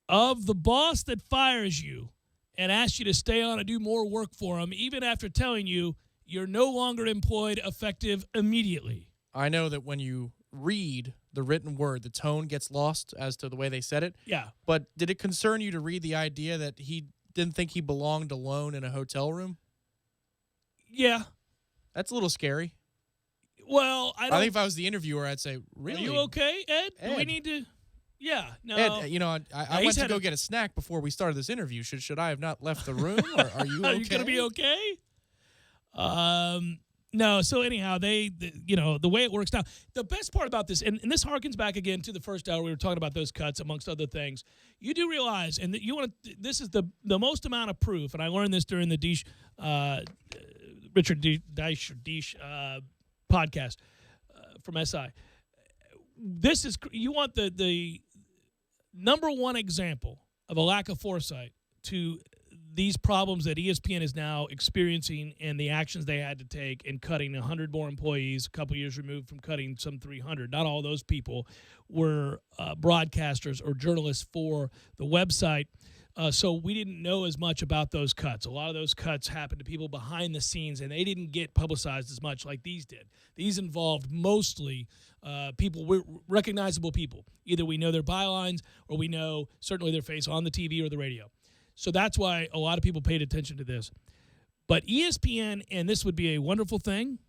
of the boss that fires you and asks you to stay on and do more work for him, even after telling you you're no longer employed effective immediately. I know that when you read the written word, the tone gets lost as to the way they said it. Yeah. But did it concern you to read the idea that he didn't think he belonged alone in a hotel room? Yeah. That's a little scary. Well, I think if I was the interviewer, I'd say, really? Are you okay, Ed? Ed. Do we need to... Yeah, no. Ed, I went to go get a snack before we started this interview. Should I have not left the room? Or are you okay? Are you going to be okay? No, so anyhow, the way it works now, the best part about this, and this harkens back again to the first hour, we were talking about those cuts, amongst other things. You do realize, and this is the most amount of proof, and I learned this during the Richard Deesh podcast from SI. This is, you want the number one example of a lack of foresight to these problems that ESPN is now experiencing and the actions they had to take in cutting 100 more employees a couple years removed from cutting some 300. Not all those people were broadcasters or journalists for the website. So we didn't know as much about those cuts. A lot of those cuts happened to people behind the scenes, and they didn't get publicized as much like these did. These involved mostly recognizable people. Either we know their bylines or we know certainly their face on the TV or the radio. So that's why a lot of people paid attention to this. But ESPN, and this would be a wonderful thing,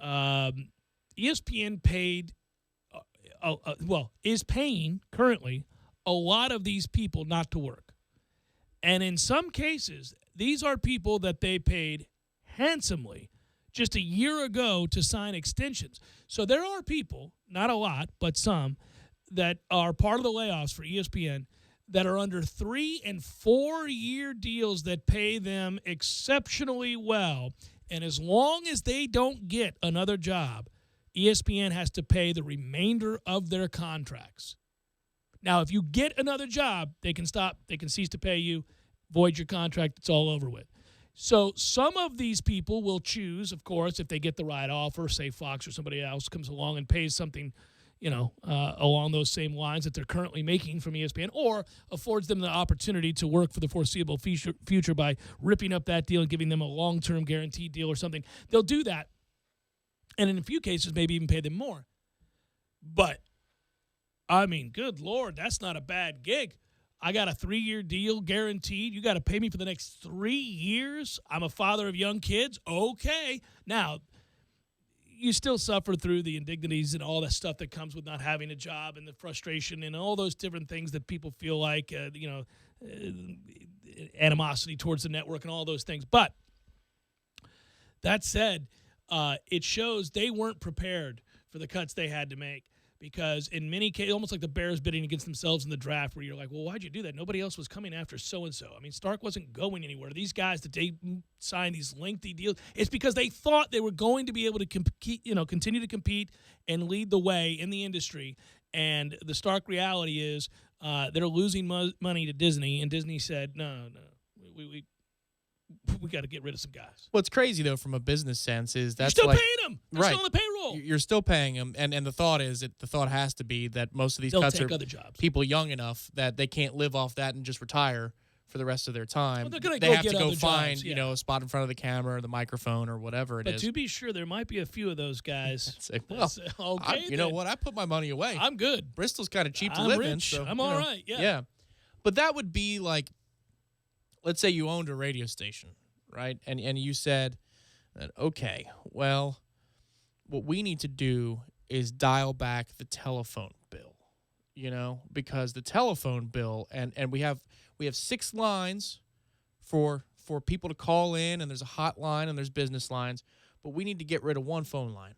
ESPN paid, is paying currently a lot of these people not to work. And in some cases, these are people that they paid handsomely just a year ago to sign extensions. So there are people, not a lot, but some, that are part of the layoffs for ESPN that are under 3- and 4-year deals that pay them exceptionally well. And as long as they don't get another job, ESPN has to pay the remainder of their contracts. Now, if you get another job, they can cease to pay you, void your contract, it's all over with. So some of these people will choose, of course, if they get the right offer, say Fox or somebody else comes along and pays something, along those same lines that they're currently making from ESPN, or affords them the opportunity to work for the foreseeable future by ripping up that deal and giving them a long-term guaranteed deal or something. They'll do that, and in a few cases, maybe even pay them more. But, I mean, good Lord, that's not a bad gig. I got a 3-year deal guaranteed. You got to pay me for the next 3 years. I'm a father of young kids. Okay. Now, you still suffer through the indignities and all that stuff that comes with not having a job and the frustration and all those different things that people feel like, animosity towards the network and all those things. But that said, it shows they weren't prepared for the cuts they had to make. Because in many cases, almost like the Bears bidding against themselves in the draft, where you're like, well, why'd you do that? Nobody else was coming after so-and-so. I mean, Stark wasn't going anywhere. These guys that they signed these lengthy deals, it's because they thought they were going to be able to continue to compete and lead the way in the industry. And the stark reality is they're losing money to Disney, and Disney said, no, we got to get rid of some guys. What's crazy, though, from a business sense is that's you're still like, paying them. They're still on the payroll. You're still paying them, and the thought has to be that most of these They'll cuts take are other jobs. People young enough that they can't live off that and just retire for the rest of their time. Well, they're gonna they go have get to go other find jobs, yeah. a spot in front of the camera or the microphone or whatever it But is. to be sure, there might be a few of those guys. Okay, you know what? I put my money away. I'm good. Bristol's kind of cheap to I'm live rich. in. So, I'm all right, yeah. Yeah. But that would be like, let's say you owned a radio station, right? And you said that, okay, well, what we need to do is dial back the telephone bill, because the telephone bill, and we have 6 lines for people to call in, and there's a hotline and there's business lines, but we need to get rid of one phone line.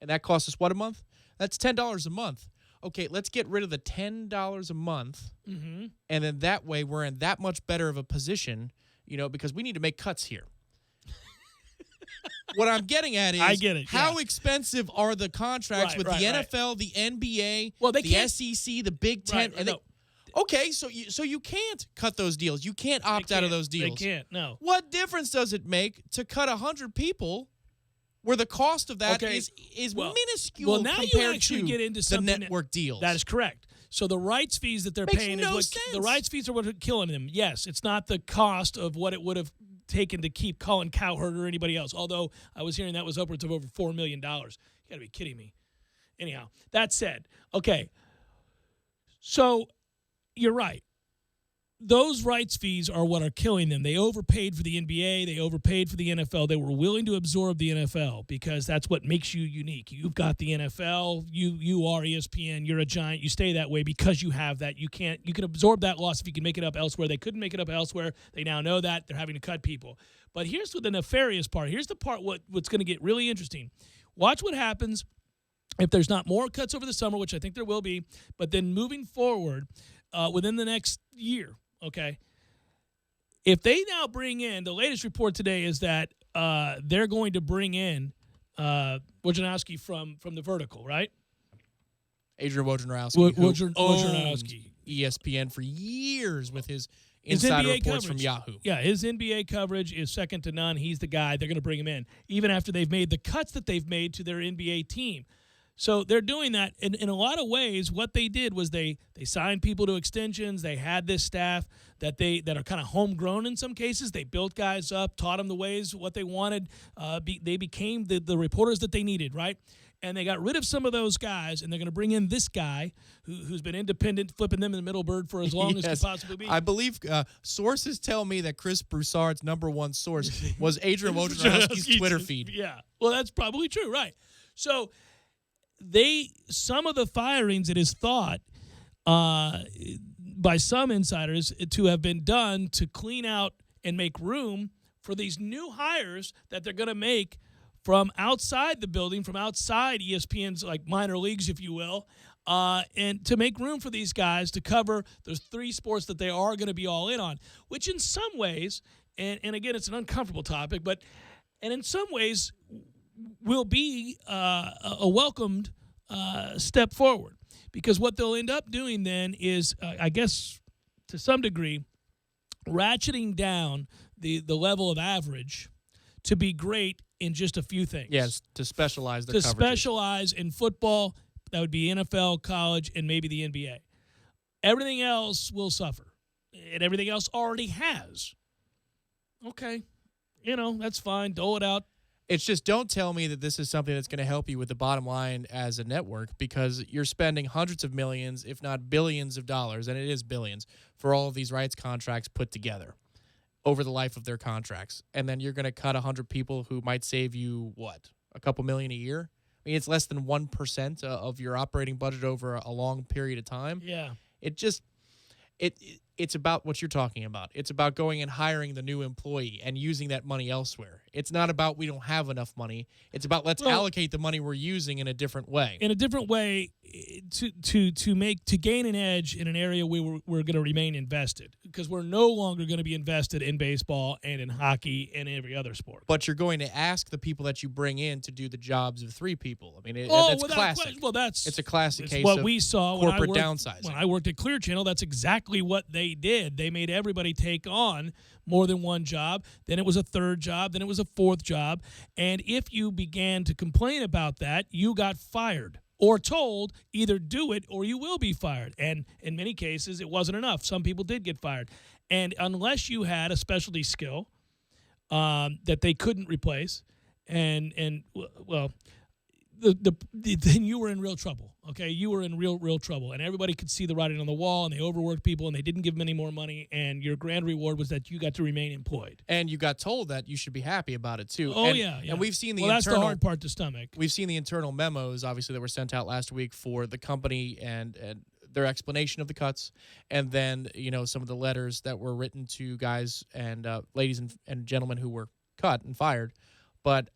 And that costs us what a month? That's $10 a month. Okay, let's get rid of the $10 a month, and then that way we're in that much better of a position, because we need to make cuts here. What I'm getting at is, I get it, how expensive are the contracts with the NFL, the NBA, the SEC, the Big Ten? Okay, so you can't cut those deals. You can't opt out of those deals. They can't, no. What difference does it make to cut 100 people where the cost of that is minuscule well, now compared you actually to get into the something network deals? That is correct. So the rights fees that they're Makes paying no is sense. the rights fees are what are killing them. Yes, it's not the cost of what it would have taken to keep Colin Cowherd or anybody else, although I was hearing that was upwards of over $4 million. You got to be kidding me. Anyhow, that said, okay, so you're right. Those rights fees are what are killing them. They overpaid for the NBA. They overpaid for the NFL. They were willing to absorb the NFL because that's what makes you unique. You've got the NFL. You are ESPN. You're a giant. You stay that way because you have that. You can absorb that loss if you can make it up elsewhere. They couldn't make it up elsewhere. They now know that. They're having to cut people. But here's the nefarious part. Here's the part what's going to get really interesting. Watch what happens if there's not more cuts over the summer, which I think there will be, but then moving forward within the next year. Okay, if they now bring in, the latest report today is that they're going to bring in Wojnarowski from the Vertical, right? Adrian Wojnarowski, Wojnarowski, ESPN for years with his insider reports coverage from Yahoo. Yeah, his NBA coverage is second to none. He's the guy. They're going to bring him in, even after they've made the cuts that they've made to their NBA team. So they're doing that. In a lot of ways, what they did was they signed people to extensions. They had this staff that are kind of homegrown in some cases. They built guys up, taught them the ways, what they wanted. They became the reporters that they needed, right? And they got rid of some of those guys, and they're going to bring in this guy who's been independent, flipping them in the middle bird for as long as can possibly be. I believe sources tell me that Chris Broussard's number one source was Adrian Wojnarowski's Twitter feed. Yeah, well, that's probably true, right? So some of the firings, it is thought by some insiders to have been done to clean out and make room for these new hires that they're going to make from outside the building, from outside ESPN's like minor leagues, if you will, and to make room for these guys to cover those 3 sports that they are going to be all in on, which in some ways, and again, it's an uncomfortable topic, and in some ways, will be a welcomed step forward, because what they'll end up doing then is, I guess, to some degree, ratcheting down the level of average to be great in just a few things. Yes, to specialize their To coverages. specialize in football, that would be NFL, college, and maybe the NBA. Everything else will suffer, and everything else already has. Okay, that's fine. Dole it out. It's just, don't tell me that this is something that's going to help you with the bottom line as a network, because you're spending hundreds of millions, if not billions of dollars, and it is billions, for all of these rights contracts put together over the life of their contracts. And then you're going to cut 100 people who might save you, what, a couple million a year? I mean, it's less than 1% of your operating budget over a long period of time. Yeah. It just, it's about what you're talking about. It's about going and hiring the new employee and using that money elsewhere. It's not about we don't have enough money. It's about let's allocate the money we're using in a different way. In a different way, to gain an edge in an area where we're going to remain invested, because we're no longer going to be invested in baseball and in hockey and every other sport. But you're going to ask the people that you bring in to do the jobs of 3 people. I mean, Oh, that's without classic. question. Well, it's a classic case what of we saw corporate when downsizing. I worked at Clear Channel. That's exactly what they did. They made everybody take on more than one job. Then it was a third job. Then it was a fourth job. And if you began to complain about that, you got fired or told either do it or you will be fired. And in many cases, it wasn't enough. Some people did get fired. And unless you had a specialty skill that they couldn't replace, then you were in real trouble. Okay, you were in real trouble, and everybody could see the writing on the wall, and they overworked people, and they didn't give them any more money, and your grand reward was that you got to remain employed. And you got told that you should be happy about it too. Oh, and, yeah. And we've seen the that's the internal hard part to stomach. We've seen the internal memos, obviously, that were sent out last week for the company and their explanation of the cuts, and then some of the letters that were written to guys and ladies and gentlemen who were cut and fired. But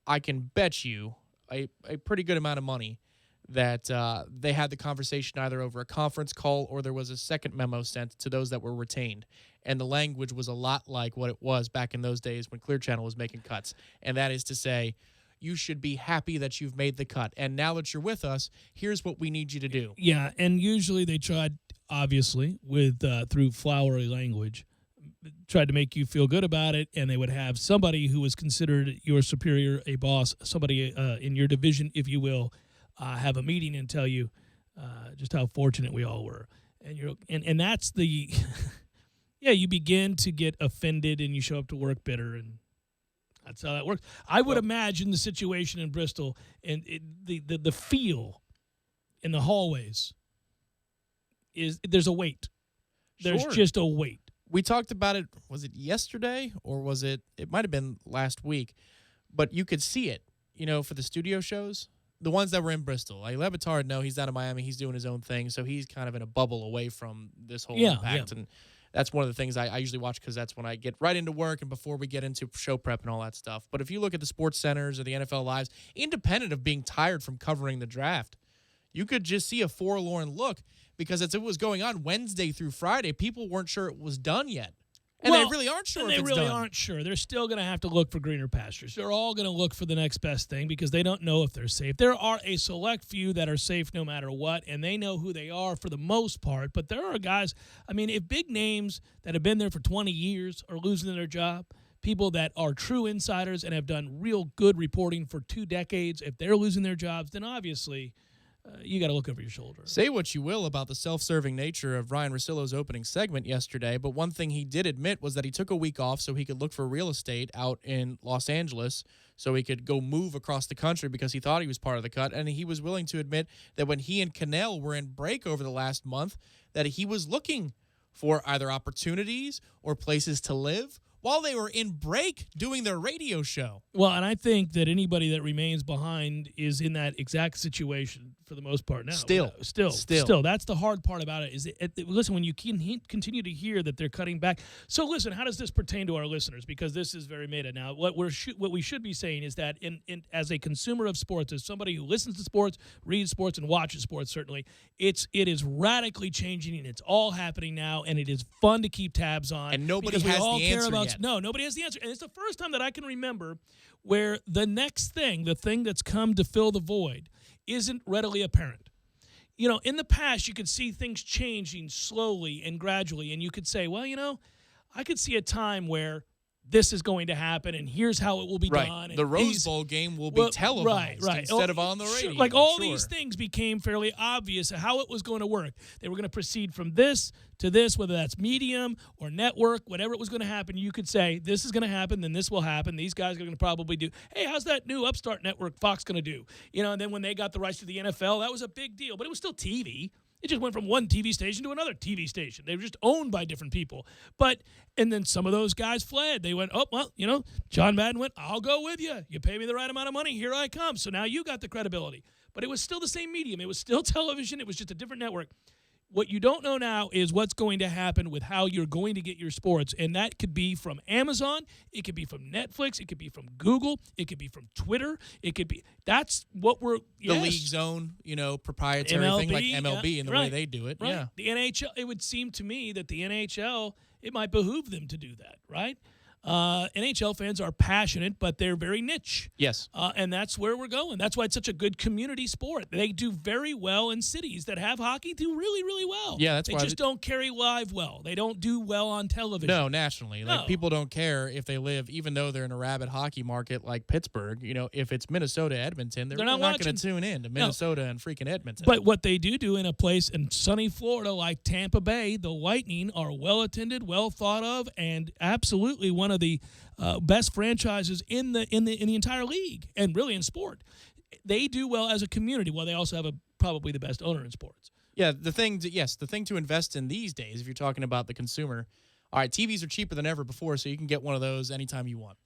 I can bet you a pretty good amount of money that they had the conversation either over a conference call or there was a second memo sent to those that were retained. And the language was a lot like what it was back in those days when Clear Channel was making cuts. And that is to say, you should be happy that you've made the cut. And now that you're with us, here's what we need you to do. Yeah, and usually they tried, obviously, with through flowery language, tried to make you feel good about it, and they would have somebody who was considered your superior, a boss, somebody in your division, if you will, have a meeting and tell you just how fortunate we all were. And that's the you begin to get offended and you show up to work bitter, and that's how that works. I would imagine the situation in Bristol and the feel in the hallways is there's a weight. There's Sure. just a weight. We talked about it, was it yesterday or was it might have been last week, but you could see it, for the studio shows, the ones that were in Bristol. Like Le Batard, no, he's down in Miami, he's doing his own thing, so he's kind of in a bubble away from this whole impact. Yeah. And that's one of the things I usually watch because that's when I get right into work and before we get into show prep and all that stuff. But if you look at the sports centers or the NFL Lives, independent of being tired from covering the draft, you could just see a forlorn look because as it was going on Wednesday through Friday, people weren't sure it was done yet. And they really aren't sure if it's done. They really aren't sure. They're still going to have to look for greener pastures. They're all going to look for the next best thing because they don't know if they're safe. There are a select few that are safe no matter what, and they know who they are for the most part. But there are guys, if big names that have been there for 20 years are losing their job, people that are true insiders and have done real good reporting for 2 decades, if they're losing their jobs, then obviously you got to look over your shoulder. Say what you will about the self-serving nature of Ryan Russillo's opening segment yesterday, but one thing he did admit was that he took a week off so he could look for real estate out in Los Angeles so he could go move across the country because he thought he was part of the cut, and he was willing to admit that when he and Cannell were in break over the last month, that he was looking for either opportunities or places to live while they were in break doing their radio show. Well, and I think that anybody that remains behind is in that exact situation for the most part now. Still. That's the hard part about it. Is listen, when you continue to hear that they're cutting back. So listen, how does this pertain to our listeners? Because this is very meta now. What we should be saying is that in as a consumer of sports, as somebody who listens to sports, reads sports, and watches sports, certainly, it is radically changing, and it's all happening now, and it is fun to keep tabs on. And nobody because has we all the care answer about yet. yet. No, nobody has the answer. And it's the first time that I can remember where the next thing, the thing that's come to fill the void, isn't readily apparent. You know, in the past, you could see things changing slowly and gradually, and you could say, well, you know, I could see a time where this is going to happen, and here's how it will be right. done. And the Rose Bowl game will be televised instead of on the radio. Like all these things became fairly obvious how it was going to work. They were going to proceed from this to this, whether that's medium or network, whatever it was going to happen. You could say, this is going to happen, then this will happen. These guys are going to probably do, hey, how's that new upstart network Fox going to do? You know, and then when they got the rights to the NFL, that was a big deal. But it was still TV. It just went from one TV station to another TV station. They were just owned by different people. And then some of those guys fled. They went, oh, well, you know, John Madden went, I'll go with you. You pay me the right amount of money, here I come. So now you got the credibility. But it was still the same medium. It was still television. It was just a different network. What you don't know now is what's going to happen with how you're going to get your sports. And that could be from Amazon. It could be from Netflix. It could be from Google. It could be from Twitter. It could be – that's what we're – The league's own, you know, proprietary thing like MLB and the way they do it. Right. Yeah. The NHL – it would seem to me that the NHL, it might behoove them to do that, right? NHL fans are passionate, but they're very niche. Yes. And that's where we're going. That's why it's such a good community sport. They do very well in cities that have hockey, do really, really well. Yeah, that's they why just don't carry live well. They don't do well on television. No, nationally. Like people don't care if they live, even though they're in a rabid hockey market like Pittsburgh, you know, if it's Minnesota, Edmonton, they're not going to tune in to Minnesota and freaking Edmonton. But what they do in a place in sunny Florida like Tampa Bay, the Lightning are well attended, well thought of, and absolutely one of the best franchises in the entire league and really in sport. They do well as a community. Well, they also have probably the best owner in sports. Yeah, the thing to invest in these days, if you're talking about the consumer, all right, TVs are cheaper than ever before, so you can get one of those anytime you want.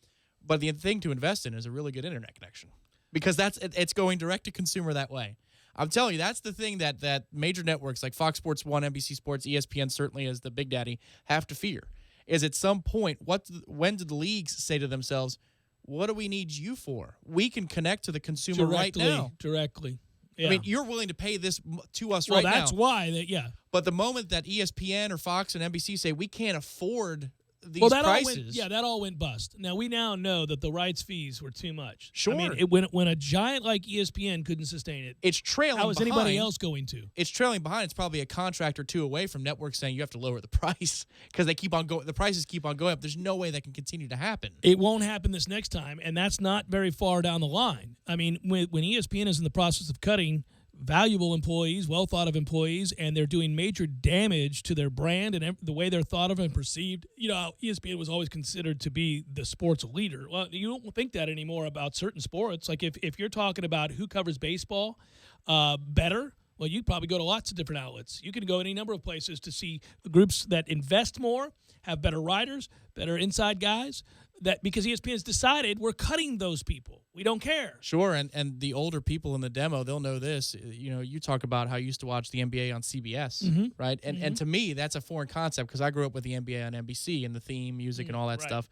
But the thing to invest in is a really good internet connection because it's going direct to consumer that way. I'm telling you, that's the thing that major networks like Fox Sports 1, NBC Sports, ESPN certainly as the big daddy have to fear. Is at some point, when do the leagues say to themselves, what do we need you for? We can connect to the consumer right now. Directly. Yeah. I mean, you're willing to pay this to us right now. Well, that's why. But the moment that ESPN or Fox and NBC say we can't afford these prices. That all went bust. Now, we now know that the rights fees were too much. Sure. I mean, when a giant like ESPN couldn't sustain it, it's trailing behind. How is anybody else going to? It's trailing behind. It's probably a contract or two away from networks saying you have to lower the price because they keep on going. The prices keep on going up. There's no way that can continue to happen. It won't happen this next time, and that's not very far down the line. I mean, when ESPN is in the process of cutting valuable employees, well thought of employees, and they're doing major damage to their brand and the way they're thought of and perceived. You know, ESPN was always considered to be the sports leader. Well, you don't think that anymore about certain sports. Like if you're talking about who covers baseball better, well, you probably go to lots of different outlets. You can go any number of places to see groups that invest more, have better writers, better inside guys, that because ESPN has decided we're cutting those people. We don't care. Sure, and the older people in the demo, they'll know this. You know, you talk about how you used to watch the NBA on CBS, right? And to me, that's a foreign concept because I grew up with the NBA on NBC and the theme music and all that stuff.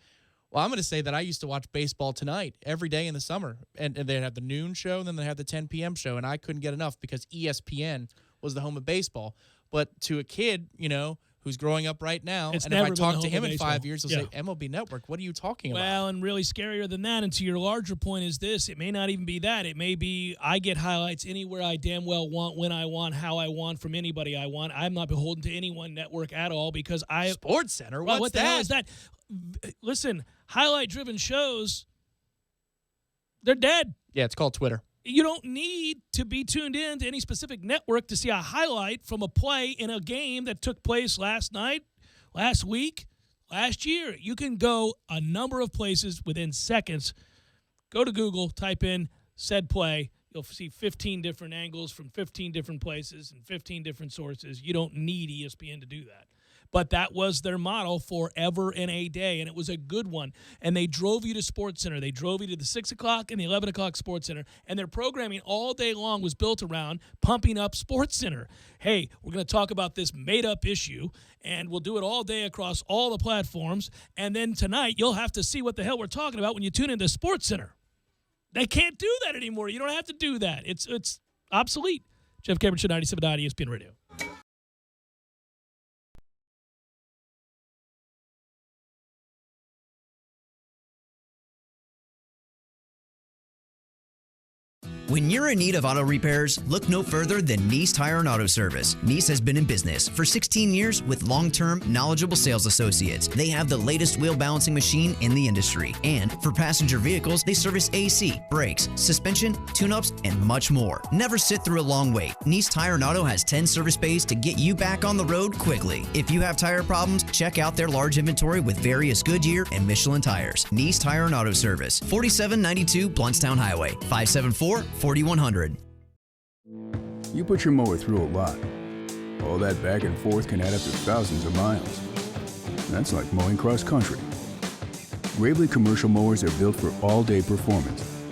Well, I'm going to say that I used to watch Baseball Tonight every day in the summer, and they'd have the noon show, and then they'd have the 10 p.m. show, and I couldn't get enough because ESPN was the home of baseball. But to a kid, you know, who's growing up right now, and if I talk to him in 5 years, he'll say, MLB Network, what are you talking about? Well, and really scarier than that, and to your larger point is this, it may not even be that. It may be I get highlights anywhere I damn well want, when I want, how I want, from anybody I want. I'm not beholden to any one network at all because I... Sports Center? Well, what the hell is that? Listen, highlight-driven shows, they're dead. Yeah, it's called Twitter. You don't need to be tuned in to any specific network to see a highlight from a play in a game that took place last night, last week, last year. You can go a number of places within seconds. Go to Google, type in said play. You'll see 15 different angles from 15 different places and 15 different sources. You don't need ESPN to do that. But that was their model forever and a day, and it was a good one. And they drove you to SportsCenter. They drove you to the 6 o'clock and the 11 o'clock SportsCenter, and their programming all day long was built around pumping up SportsCenter. Hey, we're going to talk about this made-up issue, and we'll do it all day across all the platforms, and then tonight you'll have to see what the hell we're talking about when you tune into SportsCenter. They can't do that anymore. You don't have to do that. It's obsolete. Jeff Cameron, 97.9 ESPN Radio. When you're in need of auto repairs, look no further than Nice Tire and Auto Service. Nice has been in business for 16 years with long-term, knowledgeable sales associates. They have the latest wheel balancing machine in the industry. And for passenger vehicles, they service AC, brakes, suspension, tune-ups, and much more. Never sit through a long wait. Nice Tire and Auto has 10 service bays to get you back on the road quickly. If you have tire problems, check out their large inventory with various Goodyear and Michelin tires. Nice Tire and Auto Service, 4792 Bluntstown Highway, 574-4100. You put your mower through a lot. All that back and forth can add up to thousands of miles. That's like mowing cross country. Gravely commercial mowers are built for all-day performance,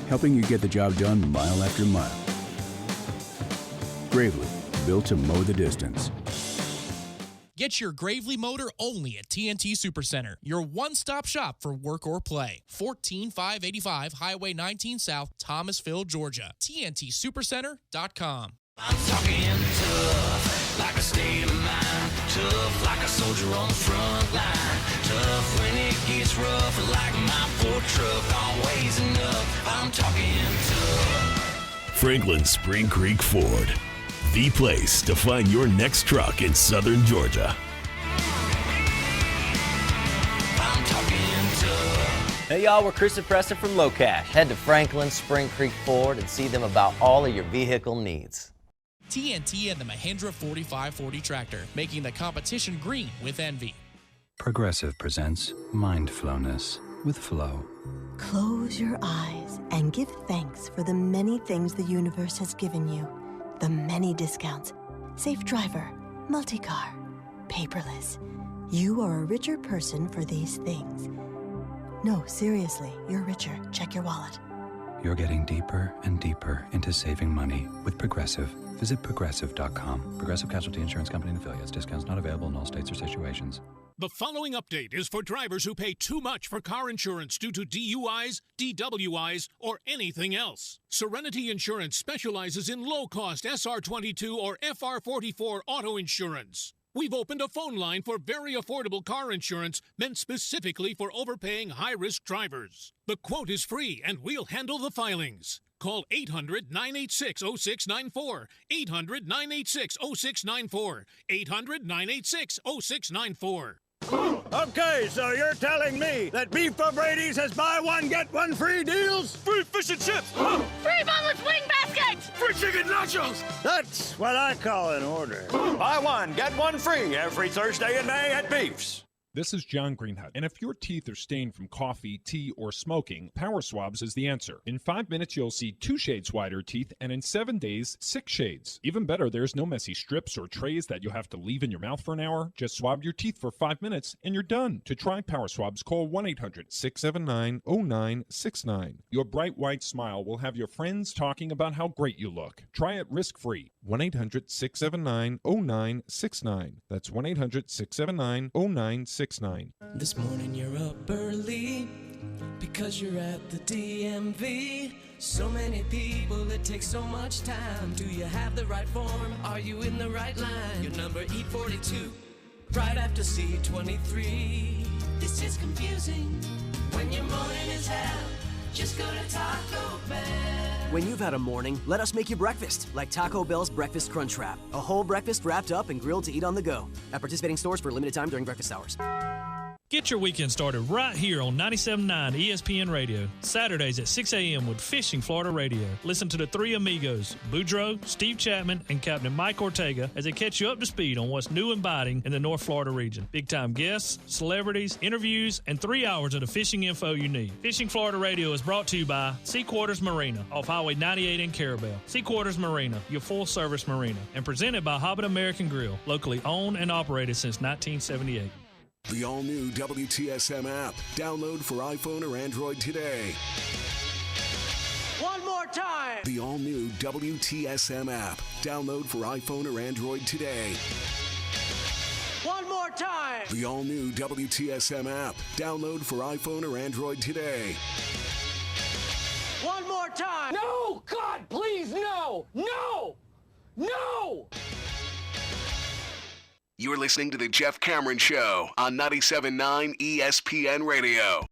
helping you get the job done mile after mile. Gravely, built to mow the distance. Get your Gravely motor only at TNT Supercenter, your one-stop shop for work or play. 14585 Highway 19 South, Thomasville, Georgia. TNTSupercenter.com. I'm talking tough, like a state of mind. Tough, like a soldier on the front line. Tough when it gets rough, like my Ford truck, always enough. I'm talking tough. Franklin Spring Creek Ford, the place to find your next truck in southern Georgia. I'm talking tough. Hey y'all, we're Chris and Preston from Low Cash. Head to Franklin Spring Creek Ford and see them about all of your vehicle needs. TNT and the Mahindra 4540 tractor, making the competition green with envy. Progressive presents Mindfulness with Flow. Close your eyes and give thanks for the many things the universe has given you. The many discounts. Safe driver, multi-car, paperless. You are a richer person for these things. No, seriously, you're richer. Check your wallet. You're getting deeper and deeper into saving money with Progressive. Visit Progressive.com. Progressive Casualty Insurance Company and affiliates. Discounts not available in all states or situations. The following update is for drivers who pay too much for car insurance due to DUIs, DWIs, or anything else. Serenity Insurance specializes in low-cost SR22 or FR44 auto insurance. We've opened a phone line for very affordable car insurance meant specifically for overpaying high-risk drivers. The quote is free, and we'll handle the filings. Call 800-986-0694, 800-986-0694, 800-986-0694. Okay, so you're telling me that Beef O'Brady's has buy one, get one free deals? Free fish and chips! Free boneless wing baskets! Free chicken nachos! That's what I call an order. Buy one, get one free every Thursday in May at Beef's. This is John Greenhut, and if your teeth are stained from coffee, tea, or smoking, Power Swabs is the answer. In 5 minutes, you'll see 2 shades whiter teeth, and in 7 days, 6 shades. Even better, there's no messy strips or trays that you'll have to leave in your mouth for an hour. Just swab your teeth for 5 minutes, and you're done. To try Power Swabs, call 1-800-679-0969. Your bright white smile will have your friends talking about how great you look. Try it risk-free. 1-800-679-0969. That's 1-800-679-0969. This morning you're up early because you're at the DMV. So many people, it takes so much time. Do you have the right form? Are you in the right line? Your number E42, right after C23. This is confusing. When your morning is hell, just go to Taco Bell. When you've had a morning, let us make you breakfast, like Taco Bell's Breakfast Crunch Wrap. A whole breakfast wrapped up and grilled to eat on the go. At participating stores for a limited time during breakfast hours. Get your weekend started right here on 97.9 ESPN Radio. Saturdays at 6 a.m. with Fishing Florida Radio. Listen to the three amigos, Boudreaux, Steve Chapman, and Captain Mike Ortega as they catch you up to speed on what's new and biting in the North Florida region. Big-time guests, celebrities, interviews, and 3 hours of the fishing info you need. Fishing Florida Radio is brought to you by Sea Quarters Marina off Highway 98 in Carabel. Sea Quarters Marina, your full-service marina, and presented by Hobbit American Grill, locally owned and operated since 1978. The all-new WTSM app. Download for iPhone or Android today. One more time. The all-new WTSM app. Download for iPhone or Android today. One more time. The all-new WTSM app. Download for iPhone or Android today. One more time. No, God, please, no, no, no. You're listening to The Jeff Cameron Show on 97.9 ESPN Radio.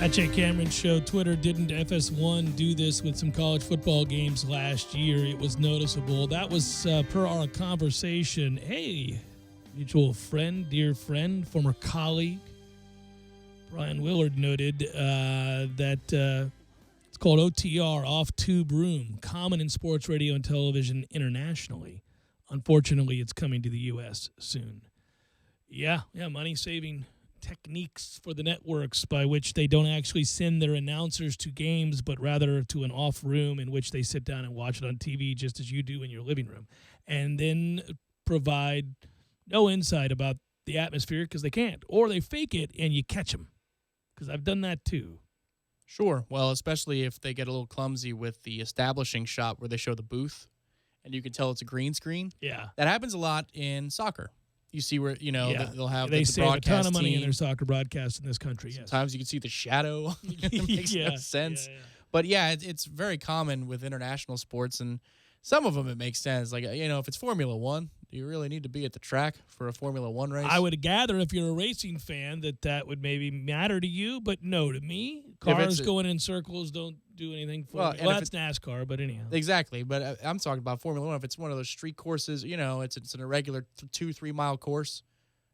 At Jay Cameron Show, Twitter, didn't FS1 do this with some college football games last year? It was noticeable. That was per our conversation. Hey, mutual friend, dear friend, former colleague, Brian Willard noted that it's called OTR, Off-Tube Room, common in sports radio and television internationally. Unfortunately, it's coming to the U.S. soon. Yeah, money-saving techniques for the networks by which they don't actually send their announcers to games, but rather to an off room in which they sit down and watch it on TV just as you do in your living room, and then provide no insight about the atmosphere because they can't, or they fake it and you catch them, because I've done that too. Sure. Well, especially if they get a little clumsy with the establishing shot where they show the booth and you can tell it's a green screen. Yeah. That happens a lot in soccer. You see where, they'll have they the save broadcast a ton of money team. in their soccer broadcasts in this country. Sometimes you can see the shadow. It makes no sense. Yeah. But yeah, it's very common with international sports, and some of them it makes sense. Like, if it's Formula One, do you really need to be at the track for a Formula One race? I would gather if you're a racing fan that would maybe matter to you, but no to me. Cars going in circles don't do anything for me. Well, that's NASCAR, but anyhow. Exactly, but I'm talking about Formula One. If it's one of those street courses, it's an irregular 2-3 mile course,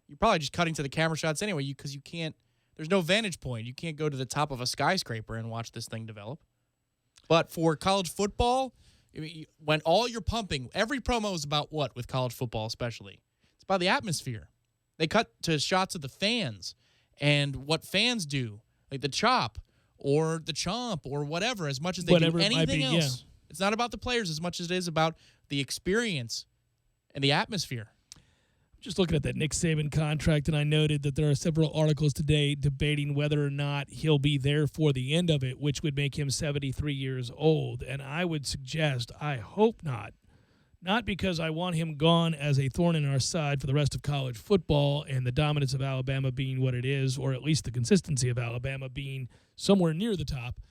you're probably just cutting to the camera shots anyway because you can't – there's no vantage point. You can't go to the top of a skyscraper and watch this thing develop. But for college football, when all you're pumping, every promo is about what with college football especially? It's about the atmosphere. They cut to shots of the fans and what fans do, like the chop or the chomp or whatever, as much as they do anything else. Yeah. It's not about the players as much as it is about the experience and the atmosphere. Just looking at that Nick Saban contract, and I noted that there are several articles today debating whether or not he'll be there for the end of it, which would make him 73 years old. And I would suggest, I hope not. Not because I want him gone as a thorn in our side for the rest of college football and the dominance of Alabama being what it is, or at least the consistency of Alabama being somewhere near the top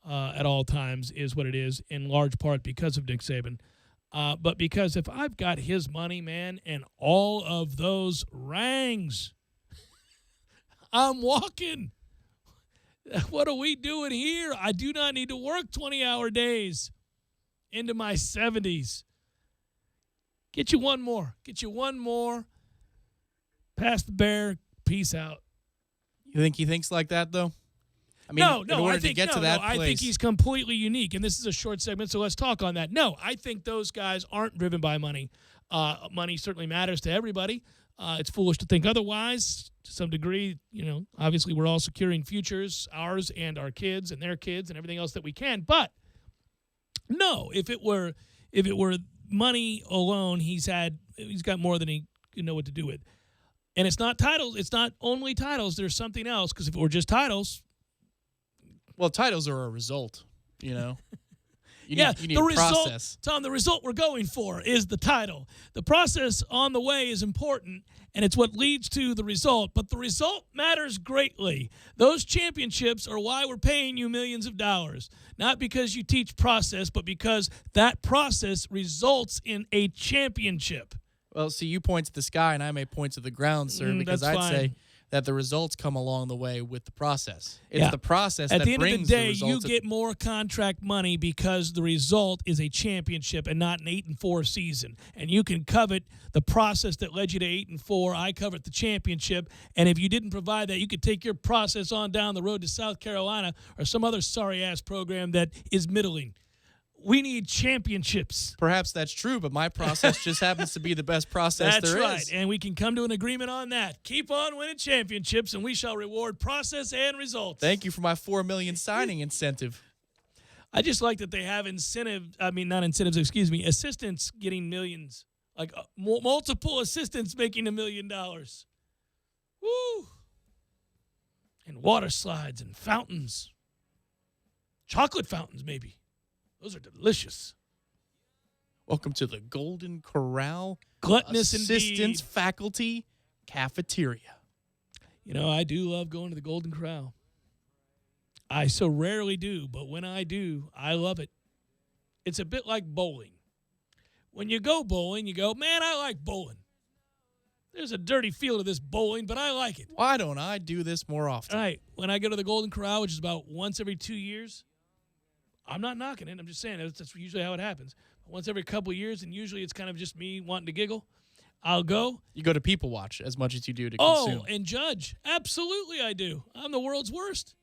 at all times is what it is, in large part because of Nick Saban. But because if I've got his money, man, and all of those rangs, I'm walking. What are we doing here? I do not need to work 20-hour days into my 70s. Get you one more. Pass the bear. Peace out. You think he thinks like that, though? I mean, I think he's completely unique, and this is a short segment, so let's talk on that. No, I think those guys aren't driven by money. Money certainly matters to everybody. It's foolish to think otherwise. To some degree, obviously we're all securing futures, ours and our kids and their kids and everything else that we can. But no, if it were money alone, he's got more than he can know what to do with. And it's not titles. It's not only titles. There's something else, because if it were just titles. Well, titles are a result, You need the result, process. Tom, the result we're going for is the title. The process on the way is important, and it's what leads to the result. But the result matters greatly. Those championships are why we're paying you millions of dollars. Not because you teach process, but because that process results in a championship. Well, see, you point to the sky, and I may point to the ground, sir, because I'd say that the results come along the way with the process. It's the process that brings the results. At the end of the day, you get more contract money because the result is a championship and not an 8-4 season. And you can covet the process that led you to 8-4. I covet the championship. And if you didn't provide that, you could take your process on down the road to South Carolina or some other sorry-ass program that is middling. We need championships. Perhaps that's true, but my process just happens to be the best process there is. That's right, and we can come to an agreement on that. Keep on winning championships, and we shall reward process and results. Thank you for my $4 million signing incentive. I just like that they have assistants getting millions. Like multiple assistants making $1 million. Woo! And water slides and fountains. Chocolate fountains, maybe. Those are delicious. Welcome to the Golden Corral Gluttonous Assistants indeed. Faculty Cafeteria. I do love going to the Golden Corral. I so rarely do, but when I do, I love it. It's a bit like bowling. When you go bowling, you go, man, I like bowling. There's a dirty feel to this bowling, but I like it. Why don't I do this more often? All right, when I go to the Golden Corral, which is about once every 2 years, I'm not knocking it. I'm just saying that's usually how it happens. Once every couple of years, and usually it's kind of just me wanting to giggle, I'll go. You go to people watch as much as you do to consume. Oh, and judge. Absolutely I do. I'm the world's worst.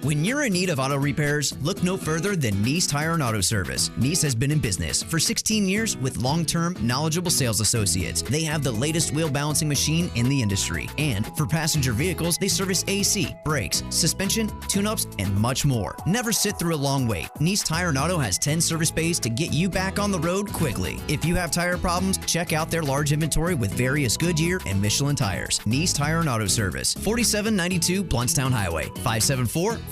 When you're in need of auto repairs, look no further than Neese Tire and Auto Service. Neese has been in business for 16 years with long-term, knowledgeable sales associates. They have the latest wheel balancing machine in the industry. And for passenger vehicles, they service AC, brakes, suspension, tune-ups, and much more. Never sit through a long wait. Neese Tire and Auto has 10 service bays to get you back on the road quickly. If you have tire problems, check out their large inventory with various Goodyear and Michelin tires. Neese Tire and Auto Service, 4792 Bluntstown Highway, 574-4100.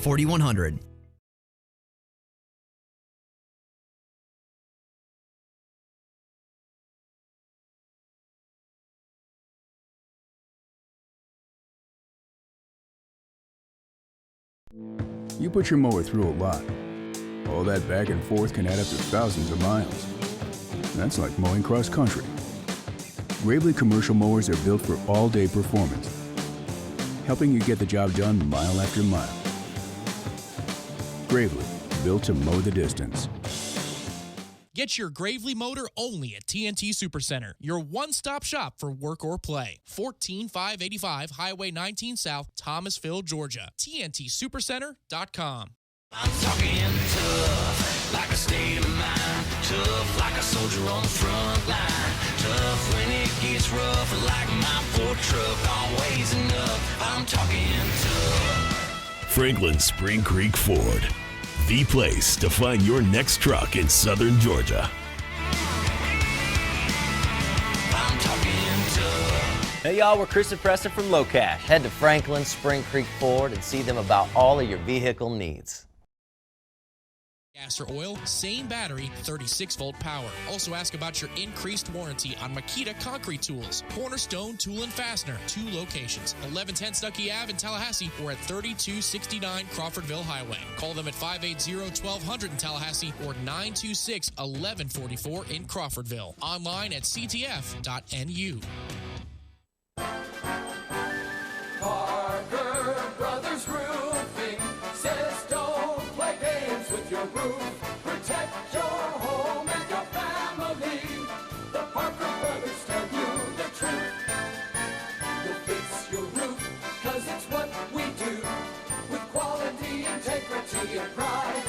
You put your mower through a lot. All that back and forth can add up to thousands of miles. That's like mowing cross country. Gravely commercial mowers are built for all-day performance, helping you get the job done mile after mile. Gravely, built to mow the distance. Get your Gravely motor only at TNT Supercenter, your one-stop shop for work or play. 14585 Highway 19 South, Thomasville, Georgia. TNTSupercenter.com. I'm talking tough, like a state of mind. Tough, like a soldier on the front line. Tough when it gets rough, like my Ford truck. Always enough. I'm talking tough. Franklin Spring Creek Ford, the place to find your next truck in southern Georgia. I'm talking tough. Hey y'all, we're Chris and Preston from Low Cash. Head to Franklin Spring Creek Ford and see them about all of your vehicle needs. Gas or oil, same battery, 36-volt power. Also ask about your increased warranty on Makita Concrete Tools. Cornerstone Tool and Fastener, 2 locations, 1110 Stuckey Ave in Tallahassee or at 3269 Crawfordville Highway. Call them at 580-1200 in Tallahassee or 926-1144 in Crawfordville. Online at ctf.nu. Parker Brothers Roofing says don't play games with your roof. Protect your home and your family. The Parker Brothers tell you the truth. We'll fix your roof, cause it's what we do. With quality, integrity, and pride.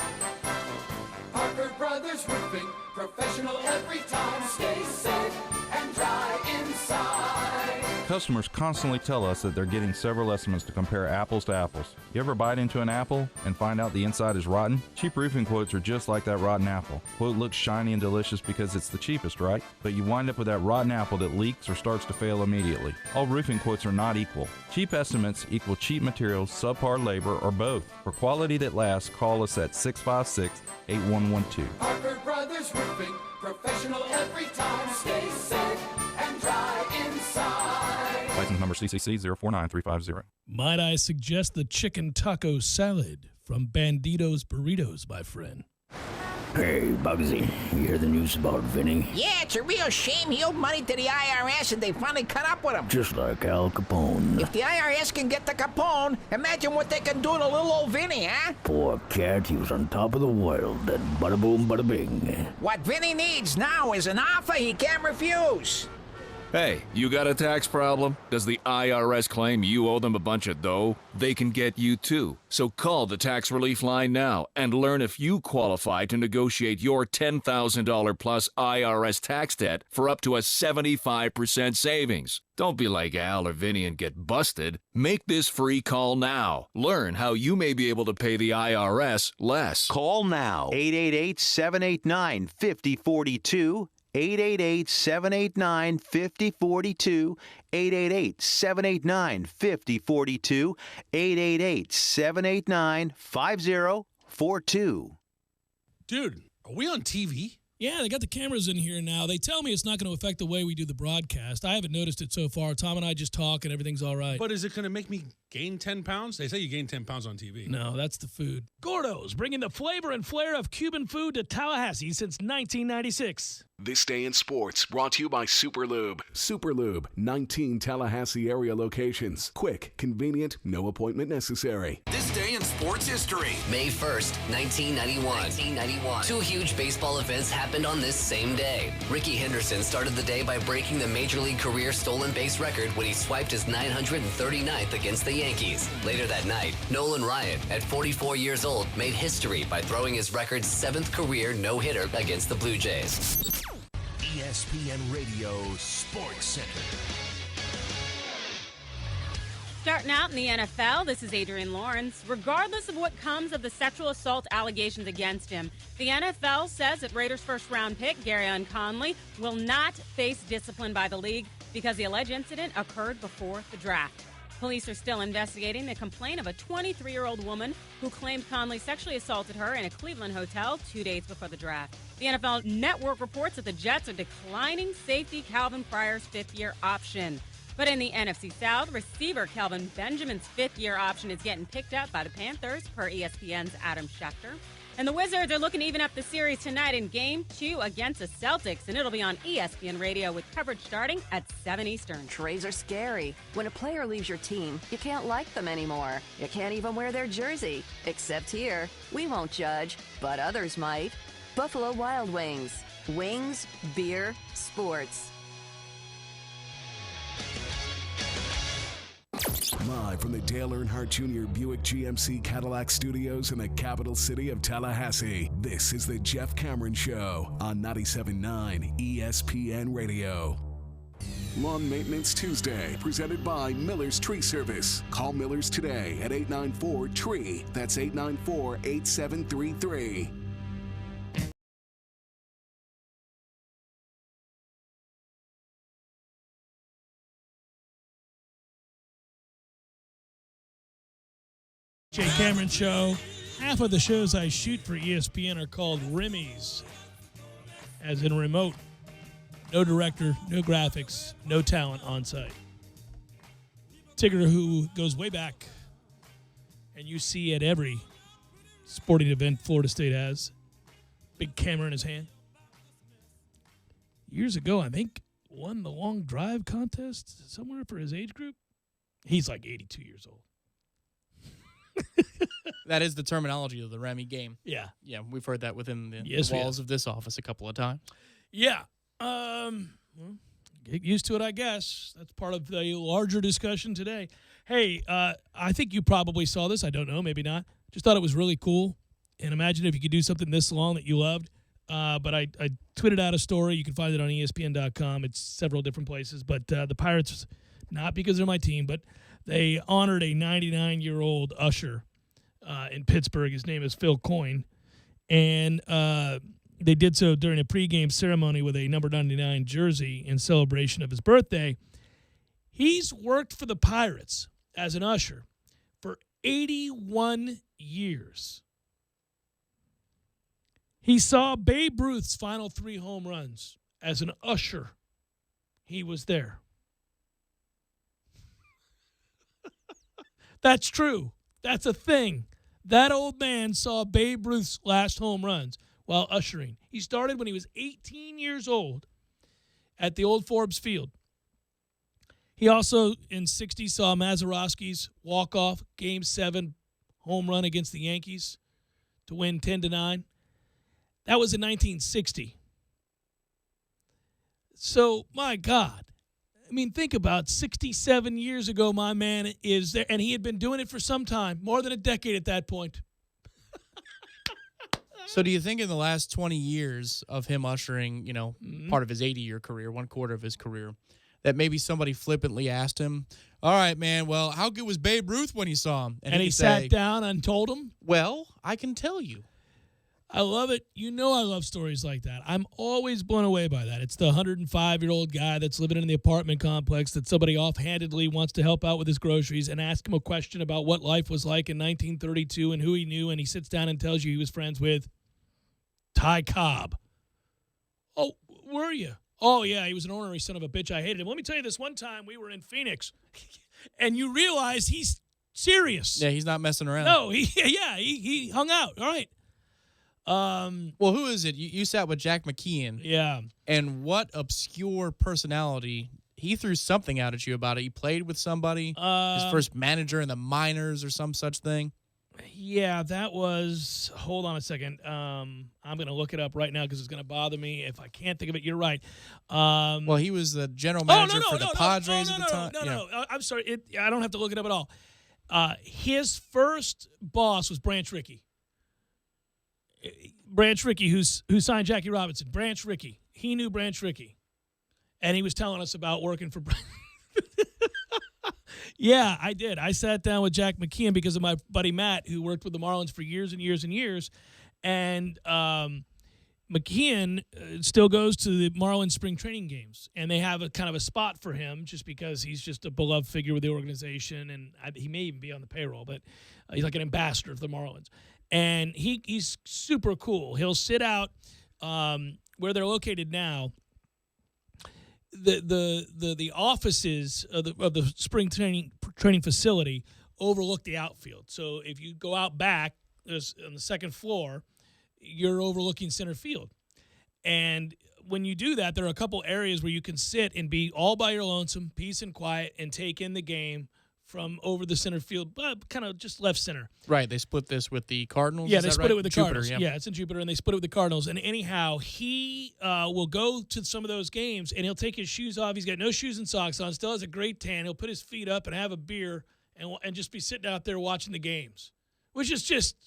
Parker Brothers Roofing, professional every time. Stay safe and dry inside. Customers constantly tell us that they're getting several estimates to compare apples to apples. You ever bite into an apple and find out the inside is rotten? Cheap roofing quotes are just like that rotten apple. Quote looks shiny and delicious because it's the cheapest, right? But you wind up with that rotten apple that leaks or starts to fail immediately. All roofing quotes are not equal. Cheap estimates equal cheap materials, subpar labor, or both. For quality that lasts, call us at 656-8112. Parker Brothers Roofing, professional every time. Stay safe and dry inside. License number CCC 049350. Might I suggest the chicken taco salad from Bandito's Burritos, my friend? Hey, Bugsy, you hear the news about Vinny? Yeah, it's a real shame he owed money to the IRS and they finally caught up with him. Just like Al Capone. If the IRS can get the Capone, imagine what they can do to little old Vinny, huh? Poor cat, he was on top of the world, and bada boom, bada bing. What Vinny needs now is an offer he can't refuse. Hey, you got a tax problem? Does the IRS claim you owe them a bunch of dough? They can get you too. So call the tax relief line now and learn if you qualify to negotiate your $10,000 plus IRS tax debt for up to a 75% savings. Don't be like Al or Vinny and get busted. Make this free call now. Learn how you may be able to pay the IRS less. Call now. 888-789-5042. 888-789-5042, 888-789-5042, 888-789-5042. Dude, are we on TV? Yeah, they got the cameras in here now. They tell me it's not going to affect the way we do the broadcast. I haven't noticed it so far. Tom and I just talk and everything's all right. But is it going to make me Gain 10 pounds? They say you gain 10 pounds on TV. No, that's the food. Gordo's, bringing the flavor and flair of Cuban food to Tallahassee since 1996. This Day in Sports brought to you by Superlube. Superlube, 19 Tallahassee area locations. Quick, convenient, no appointment necessary. This day in sports history. May 1st, 1991. Two huge baseball events happened on this same day. Ricky Henderson started the day by breaking the Major League career stolen base record when he swiped his 939th against the Yankees. Later that night, Nolan Ryan, at 44 years old, made history by throwing his record 7th career no-hitter against the Blue Jays. ESPN Radio Sports Center. Starting out in the NFL, this is Adrian Lawrence. Regardless of what comes of the sexual assault allegations against him, the NFL says that Raiders first-round pick Gareon Conley will not face discipline by the league because the alleged incident occurred before the draft. Police are still investigating the complaint of a 23-year-old woman who claimed Conley sexually assaulted her in a Cleveland hotel 2 days before the draft. The NFL Network reports that the Jets are declining safety Calvin Pryor's fifth-year option. But in the NFC South, receiver Kelvin Benjamin's fifth-year option is getting picked up by the Panthers, per ESPN's Adam Schefter. And the Wizards are looking to even up the series tonight in Game 2 against the Celtics, and it'll be on ESPN Radio with coverage starting at 7 Eastern. Trades are scary. When a player leaves your team, you can't like them anymore. You can't even wear their jersey. Except here, we won't judge, but others might. Buffalo Wild Wings. Wings, beer, sports. Live from the Dale Earnhardt Jr. Buick GMC Cadillac Studios in the capital city of Tallahassee, this is the Jeff Cameron Show on 97.9 ESPN Radio. Lawn Maintenance Tuesday, presented by Miller's Tree Service. Call Miller's today at 894-TREE. That's 894-8733. Jay Cameron Show. Half of the shows I shoot for ESPN are called Remy's, as in remote. No director, no graphics, no talent on site. Tigger, who goes way back, and you see at every sporting event Florida State has, big camera in his hand. Years ago, I think, won the long drive contest somewhere for his age group. He's like 82 years old. That is the terminology of the Remy game. Yeah. Yeah, we've heard that within the Yes, we walls of this office a couple of times. Yeah. Well, get used to it, I guess. That's part of the larger discussion today. Hey, I think you probably saw this. I don't know, maybe not. Just thought it was really cool. And imagine if you could do something this long that you loved. But I tweeted out a story. You can find it on ESPN.com. It's several different places. But the Pirates, not because they're my team, but they honored a 99-year-old usher in Pittsburgh. His name is Phil Coyne. And they did so during a pregame ceremony with a number 99 jersey in celebration of his birthday. He's worked for the Pirates as an usher for 81 years. He saw Babe Ruth's final 3 home runs as an usher. He was there. That's true. That's a thing. That old man saw Babe Ruth's last home runs while ushering. He started when he was 18 years old at the old Forbes Field. He also, in 60, saw Mazeroski's walk-off Game 7 home run against the Yankees to win 10-9. That was in 1960. So, my God. I mean, think about 67 years ago, my man is there, and he had been doing it for some time, more than a decade at that point. So do you think in the last 20 years of him ushering, part of his 80-year career, 1/4 of his career, that maybe somebody flippantly asked him, all right, man, well, how good was Babe Ruth when you saw him? And he sat down and told him? Well, I can tell you. I love it. You know I love stories like that. I'm always blown away by that. It's the 105-year-old guy that's living in the apartment complex that somebody offhandedly wants to help out with his groceries and ask him a question about what life was like in 1932 and who he knew, and he sits down and tells you he was friends with Ty Cobb. Oh, were you? Oh, yeah, he was an ornery son of a bitch. I hated him. Let me tell you this one time we were in Phoenix, and you realize he's serious. Yeah, he's not messing around. No, he hung out. All right. Well, who is it? You sat with Jack McKeon. Yeah. And what obscure personality? He threw something out at you about it. He played with somebody. His first manager in the minors or some such thing. Yeah, that was. Hold on a second. I'm going to look it up right now because it's going to bother me if I can't think of it. You're right. Well, he was the general manager for the Padres at the time. No. I'm sorry. I don't have to look it up at all. His first boss was Branch Rickey. Branch Rickey, who signed Jackie Robinson. Branch Rickey. He knew Branch Rickey. And he was telling us about working for Yeah, I did. I sat down with Jack McKeon because of my buddy Matt, who worked with the Marlins for years and years and years. And McKeon still goes to the Marlins spring training games. And they have a kind of a spot for him just because he's just a beloved figure with the organization. And he may even be on the payroll, but he's like an ambassador of the Marlins. And he's super cool. He'll sit out where they're located now. The offices of the spring training facility overlook the outfield. So if you go out back, there's on the second floor, you're overlooking center field. And when you do that, there are a couple areas where you can sit and be all by your lonesome, peace and quiet, and take in the game from over the center field, but kind of just left center. Right. They split this with the Cardinals. Yeah, they split it with the Jupiter, Cardinals. Yeah, it's in Jupiter, and they split it with the Cardinals. And anyhow, he will go to some of those games, and he'll take his shoes off. He's got no shoes and socks on, still has a great tan. He'll put his feet up and have a beer and just be sitting out there watching the games, which is just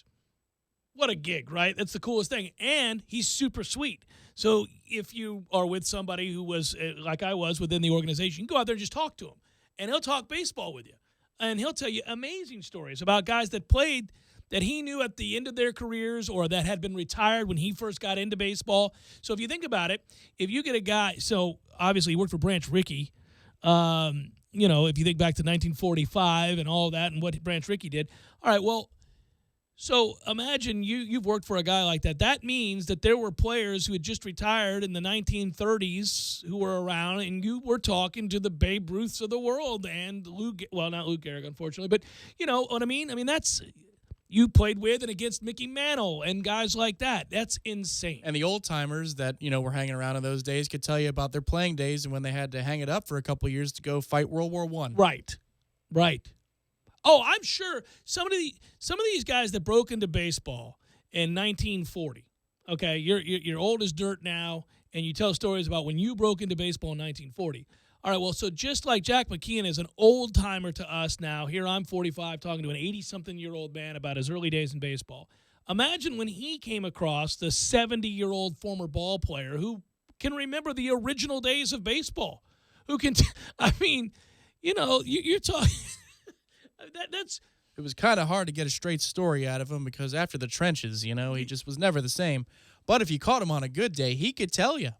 what a gig, right? That's the coolest thing. And he's super sweet. So if you are with somebody who was, like I was, within the organization, you can go out there and just talk to him, and he'll talk baseball with you. And he'll tell you amazing stories about guys that played that he knew at the end of their careers or that had been retired when he first got into baseball. So if you think about it, if you get a guy, so obviously he worked for Branch Rickey, if you think back to 1945 and all that and what Branch Rickey did. All right, well, so imagine you've worked for a guy like that. That means that there were players who had just retired in the 1930s who were around, and you were talking to the Babe Ruths of the world and not Lou Gehrig, unfortunately, but you know what I mean? I mean, that's you played with and against Mickey Mantle and guys like that. That's insane. And the old-timers that, were hanging around in those days could tell you about their playing days and when they had to hang it up for a couple of years to go fight World War I. Right. Oh, I'm sure some of these guys that broke into baseball in 1940. Okay, you're old as dirt now, and you tell stories about when you broke into baseball in 1940. All right, well, so just like Jack McKeon is an old timer to us now, here I'm 45 talking to an 80-something-year-old man about his early days in baseball. Imagine when he came across the 70-year-old former ball player who can remember the original days of baseball, who can, you're talking. It was kind of hard to get a straight story out of him because after the trenches, he just was never the same. But if you caught him on a good day, he could tell you.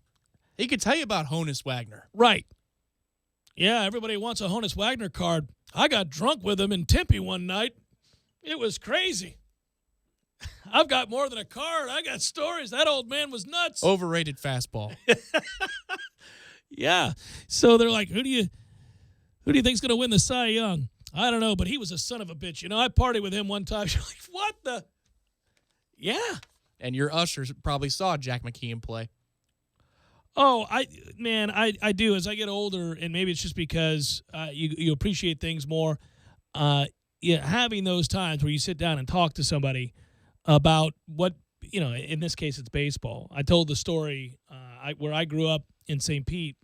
He could tell you about Honus Wagner. Right. Yeah, everybody wants a Honus Wagner card. I got drunk with him in Tempe one night. It was crazy. I've got more than a card. I got stories. That old man was nuts. Overrated fastball. Yeah. So they're like, who do you think's going to win the Cy Young? I don't know, but he was a son of a bitch. I partied with him one time. You're like, what the? Yeah. And your usher probably saw Jack McKeon play. Oh, I do. As I get older, and maybe it's just because you appreciate things more, having those times where you sit down and talk to somebody about what, in this case, it's baseball. I told the story where I grew up in St. Pete,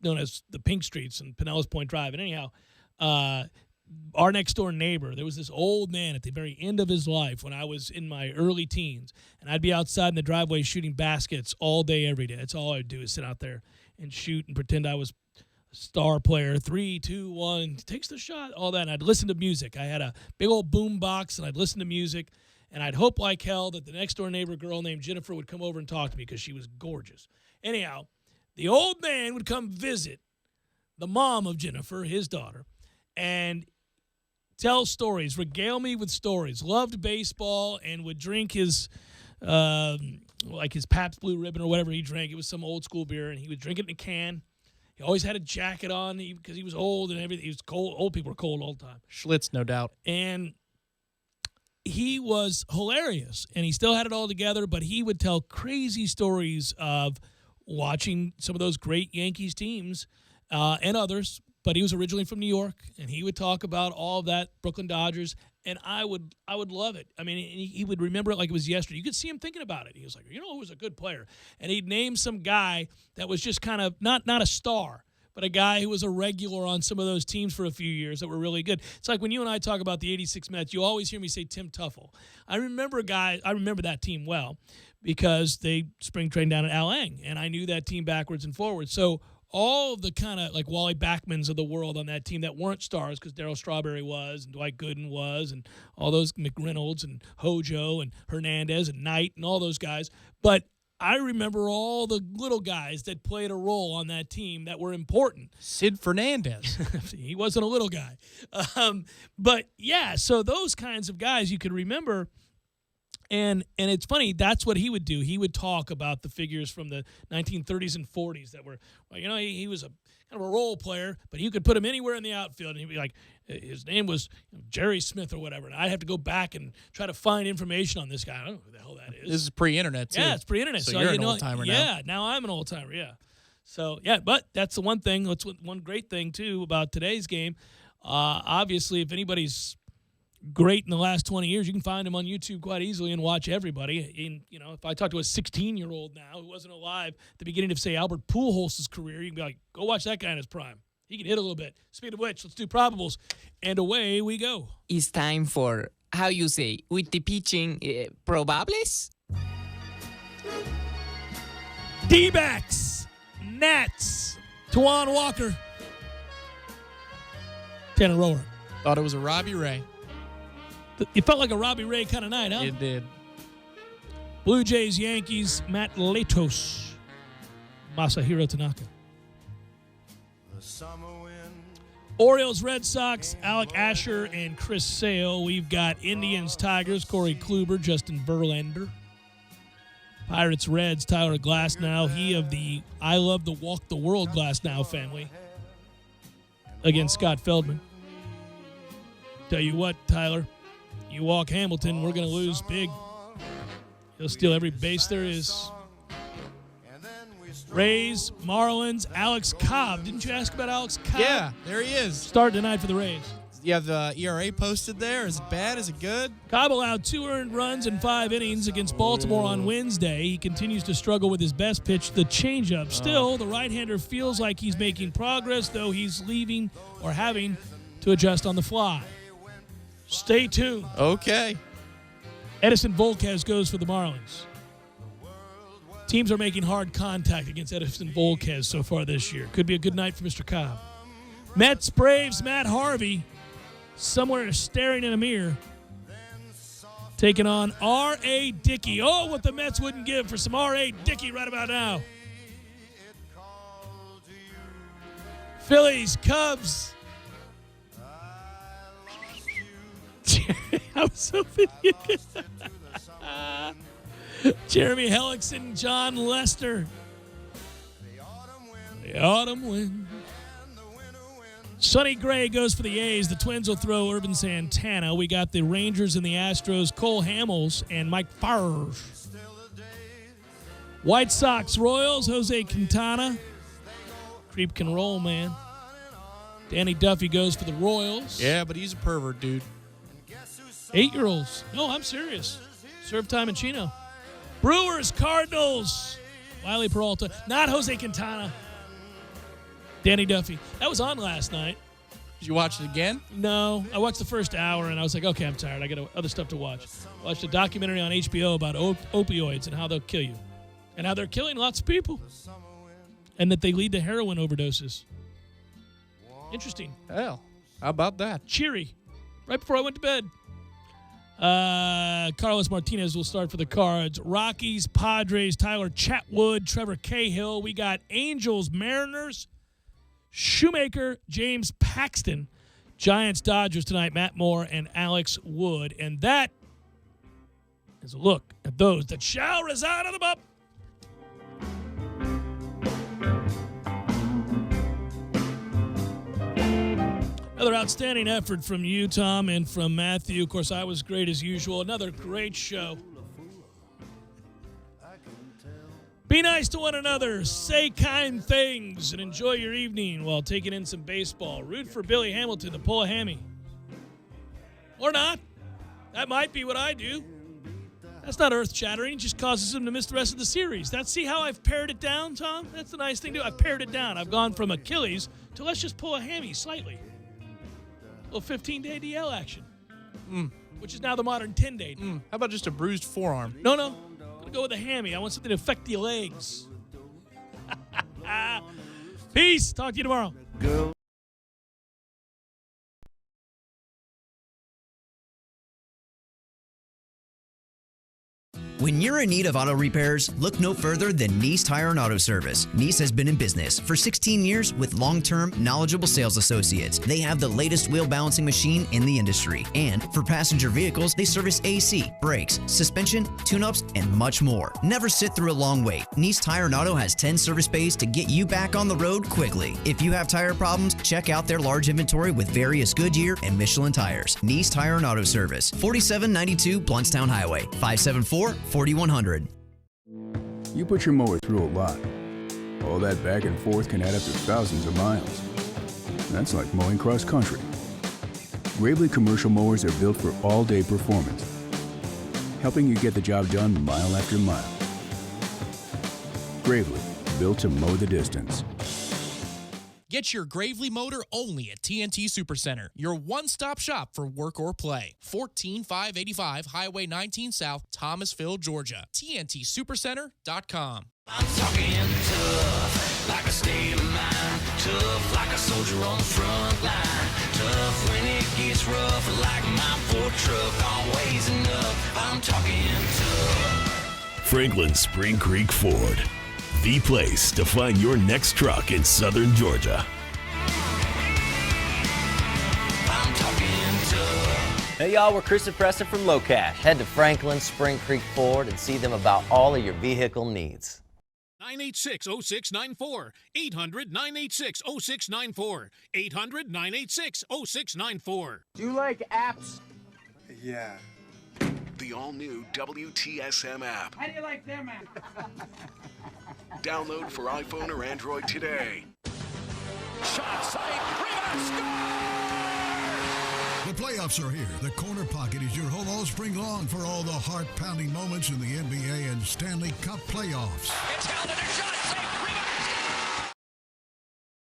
known as the Pink Streets and Pinellas Point Drive. And anyhow, our next door neighbor, there was this old man at the very end of his life when I was in my early teens, and I'd be outside in the driveway shooting baskets all day, every day. That's all I'd do is sit out there and shoot and pretend I was a star player. 3, 2, 1, takes the shot, all that. And I'd listen to music. I had a big old boom box, and I'd listen to music, and I'd hope like hell that the next door neighbor girl named Jennifer would come over and talk to me because she was gorgeous. Anyhow, the old man would come visit the mom of Jennifer, his daughter, and tell stories, regale me with stories, loved baseball, and would drink his, his Pabst Blue Ribbon or whatever he drank. It was some old school beer, and he would drink it in a can. He always had a jacket on because he was old and everything. He was cold. Old people are cold all the time. Schlitz, no doubt. And he was hilarious, and he still had it all together, but he would tell crazy stories of watching some of those great Yankees teams and others. But he was originally from New York, and he would talk about all of that, Brooklyn Dodgers, and I would love it. I mean, he would remember it like it was yesterday. You could see him thinking about it. He was like, who was a good player? And he'd name some guy that was just kind of not a star, but a guy who was a regular on some of those teams for a few years that were really good. It's like when you and I talk about the 86 Mets, you always hear me say Tim Tuffle. I remember that team well because they spring trained down at Al Ang, and I knew that team backwards and forwards. So all of the kind of like Wally Backmans of the world on that team that weren't stars, because Darryl Strawberry was and Dwight Gooden was and all those McReynolds and Hojo and Hernandez and Knight and all those guys. But I remember all the little guys that played a role on that team that were important. Sid Fernandez. He wasn't a little guy. But, yeah, so those kinds of guys you could remember. And it's funny, that's what he would do. He would talk about the figures from the 1930s and 40s that were, he was a kind of a role player, but you could put him anywhere in the outfield, and he'd be like, his name was Jerry Smith or whatever, and I'd have to go back and try to find information on this guy. I don't know who the hell that is. This is pre-internet, too. Yeah, it's pre-internet. So you're an old-timer now. Yeah, now I'm an old-timer, yeah. So, yeah, but that's the one thing. That's one great thing, too, about today's game. Obviously, if anybody's great in the last 20 years, you can find him on YouTube quite easily and watch everybody. If I talk to a 16-year-old now who wasn't alive at the beginning of, say, Albert Pujols' career, you can be like, go watch that guy in his prime. He can hit a little bit. Speaking of which, let's do probables. And away we go. It's time for, how you say, with the pitching, probables? D-backs, Nats, Tawan Walker, Tanner Roark. Thought it was a Robbie Ray. It felt like a Robbie Ray kind of night, huh? It did. Blue Jays, Yankees, Matt Latos, Masahiro Tanaka. Orioles, Red Sox, Alec Asher and Chris Sale. We've got Indians, Tigers, Corey Kluber, Justin Verlander. Pirates, Reds, Tyler Glasnow. He of the I Love the Walk the World Glasnow family. Against Scott Feldman. Tell you what, Tyler. You walk Hamilton, we're going to lose big. He'll steal every base there is. Rays, Marlins, Alex Cobb. Didn't you ask about Alex Cobb? Yeah, there he is. Start tonight for the Rays. You have the ERA posted there. Is it bad? Is it good? Cobb allowed 2 earned runs in 5 innings against Baltimore on Wednesday. He continues to struggle with his best pitch, the changeup. Still, the right-hander feels like he's making progress, though he's leaving or having to adjust on the fly. Stay tuned. Okay. Edison Volquez goes for the Marlins. Teams are making hard contact against Edison Volquez so far this year. Could be a good night for Mr. Cobb. Mets, Braves, Matt Harvey, somewhere staring in a mirror, taking on R.A. Dickey. Oh, what the Mets wouldn't give for some R.A. Dickey right about now. Phillies, Cubs. I was so Jeremy Hellickson, John Lester. The autumn wind. Sonny Gray goes for the A's. The Twins will throw Urban Santana. We got the Rangers and the Astros, Cole Hamels and Mike Farr. White Sox, Royals, Jose Quintana. Creep can roll, man. Danny Duffy goes for the Royals. Yeah, but he's a pervert, dude. 8-year-olds. No, I'm serious. Serve time in Chino. Brewers, Cardinals. Wiley Peralta. Not Jose Quintana. Danny Duffy. That was on last night. Did you watch it again? No. I watched the first hour, and I was like, okay, I'm tired. I got other stuff to watch. Watched a documentary on HBO about opioids and how they'll kill you. And how they're killing lots of people. And that they lead to heroin overdoses. Interesting. Hell, how about that? Cheery. Right before I went to bed. Carlos Martinez will start for the Cards. Rockies, Padres, Tyler Chatwood, Trevor Cahill. We got Angels, Mariners, Shoemaker, James Paxton. Giants, Dodgers tonight, Matt Moore and Alex Wood. And that is a look at those that shall reside on the bump. Another outstanding effort from you, Tom, and from Matthew. Of course, I was great as usual. Another great show. Be nice to one another. Say kind things and enjoy your evening while taking in some baseball. Root for Billy Hamilton to pull a hammy. Or not. That might be what I do. That's not earth-shattering. It just causes him to miss the rest of the series. See how I've pared it down, Tom? That's the nice thing to do. I've pared it down. I've gone from Achilles to let's just pull a hammy slightly. A little 15-day DL action, which is now the modern 10-day. How about just a bruised forearm? No. I'm going to go with a hammy. I want something to affect the legs. Peace. Talk to you tomorrow. Girl. When you're in need of auto repairs, look no further than Nice Tire and Auto Service. Nice has been in business for 16 years with long-term, knowledgeable sales associates. They have the latest wheel balancing machine in the industry. And for passenger vehicles, they service AC, brakes, suspension, tune-ups, and much more. Never sit through a long wait. Nice Tire and Auto has 10 service bays to get you back on the road quickly. If you have tire problems, check out their large inventory with various Goodyear and Michelin tires. Nice Tire and Auto Service, 4792 Bluntstown Highway, 574-4100. You put your mower through a lot. All that back and forth can add up to thousands of miles. That's like mowing cross country. Gravely commercial mowers are built for all-day performance, helping you get the job done mile after mile. Gravely, built to mow the distance. Get your Gravely motor only at TNT Supercenter, your one-stop shop for work or play. 14585 Highway 19 South, Thomasville, Georgia. TNTSupercenter.com. I'm talking tough, like a state of mind. Tough, like a soldier on the front line. Tough when it gets rough, like my Ford truck. Always enough. I'm talking tough. Franklin Spring Creek Ford, the place to find your next truck in southern Georgia. I'm talking tough. Hey y'all, we're Chris and Preston from Low Cash. Head to Franklin Spring Creek Ford and see them about all of your vehicle needs. 986-0694. 800-986-0694. 800-986-0694. Do you like apps? Yeah. The all-new WTSM app. How do you like them apps? Download for iPhone or Android today. Shot, sight, rebound, The playoffs are here. The Corner Pocket is your home all spring long for all the heart-pounding moments in the NBA and Stanley Cup playoffs. It's held in a shot, safe.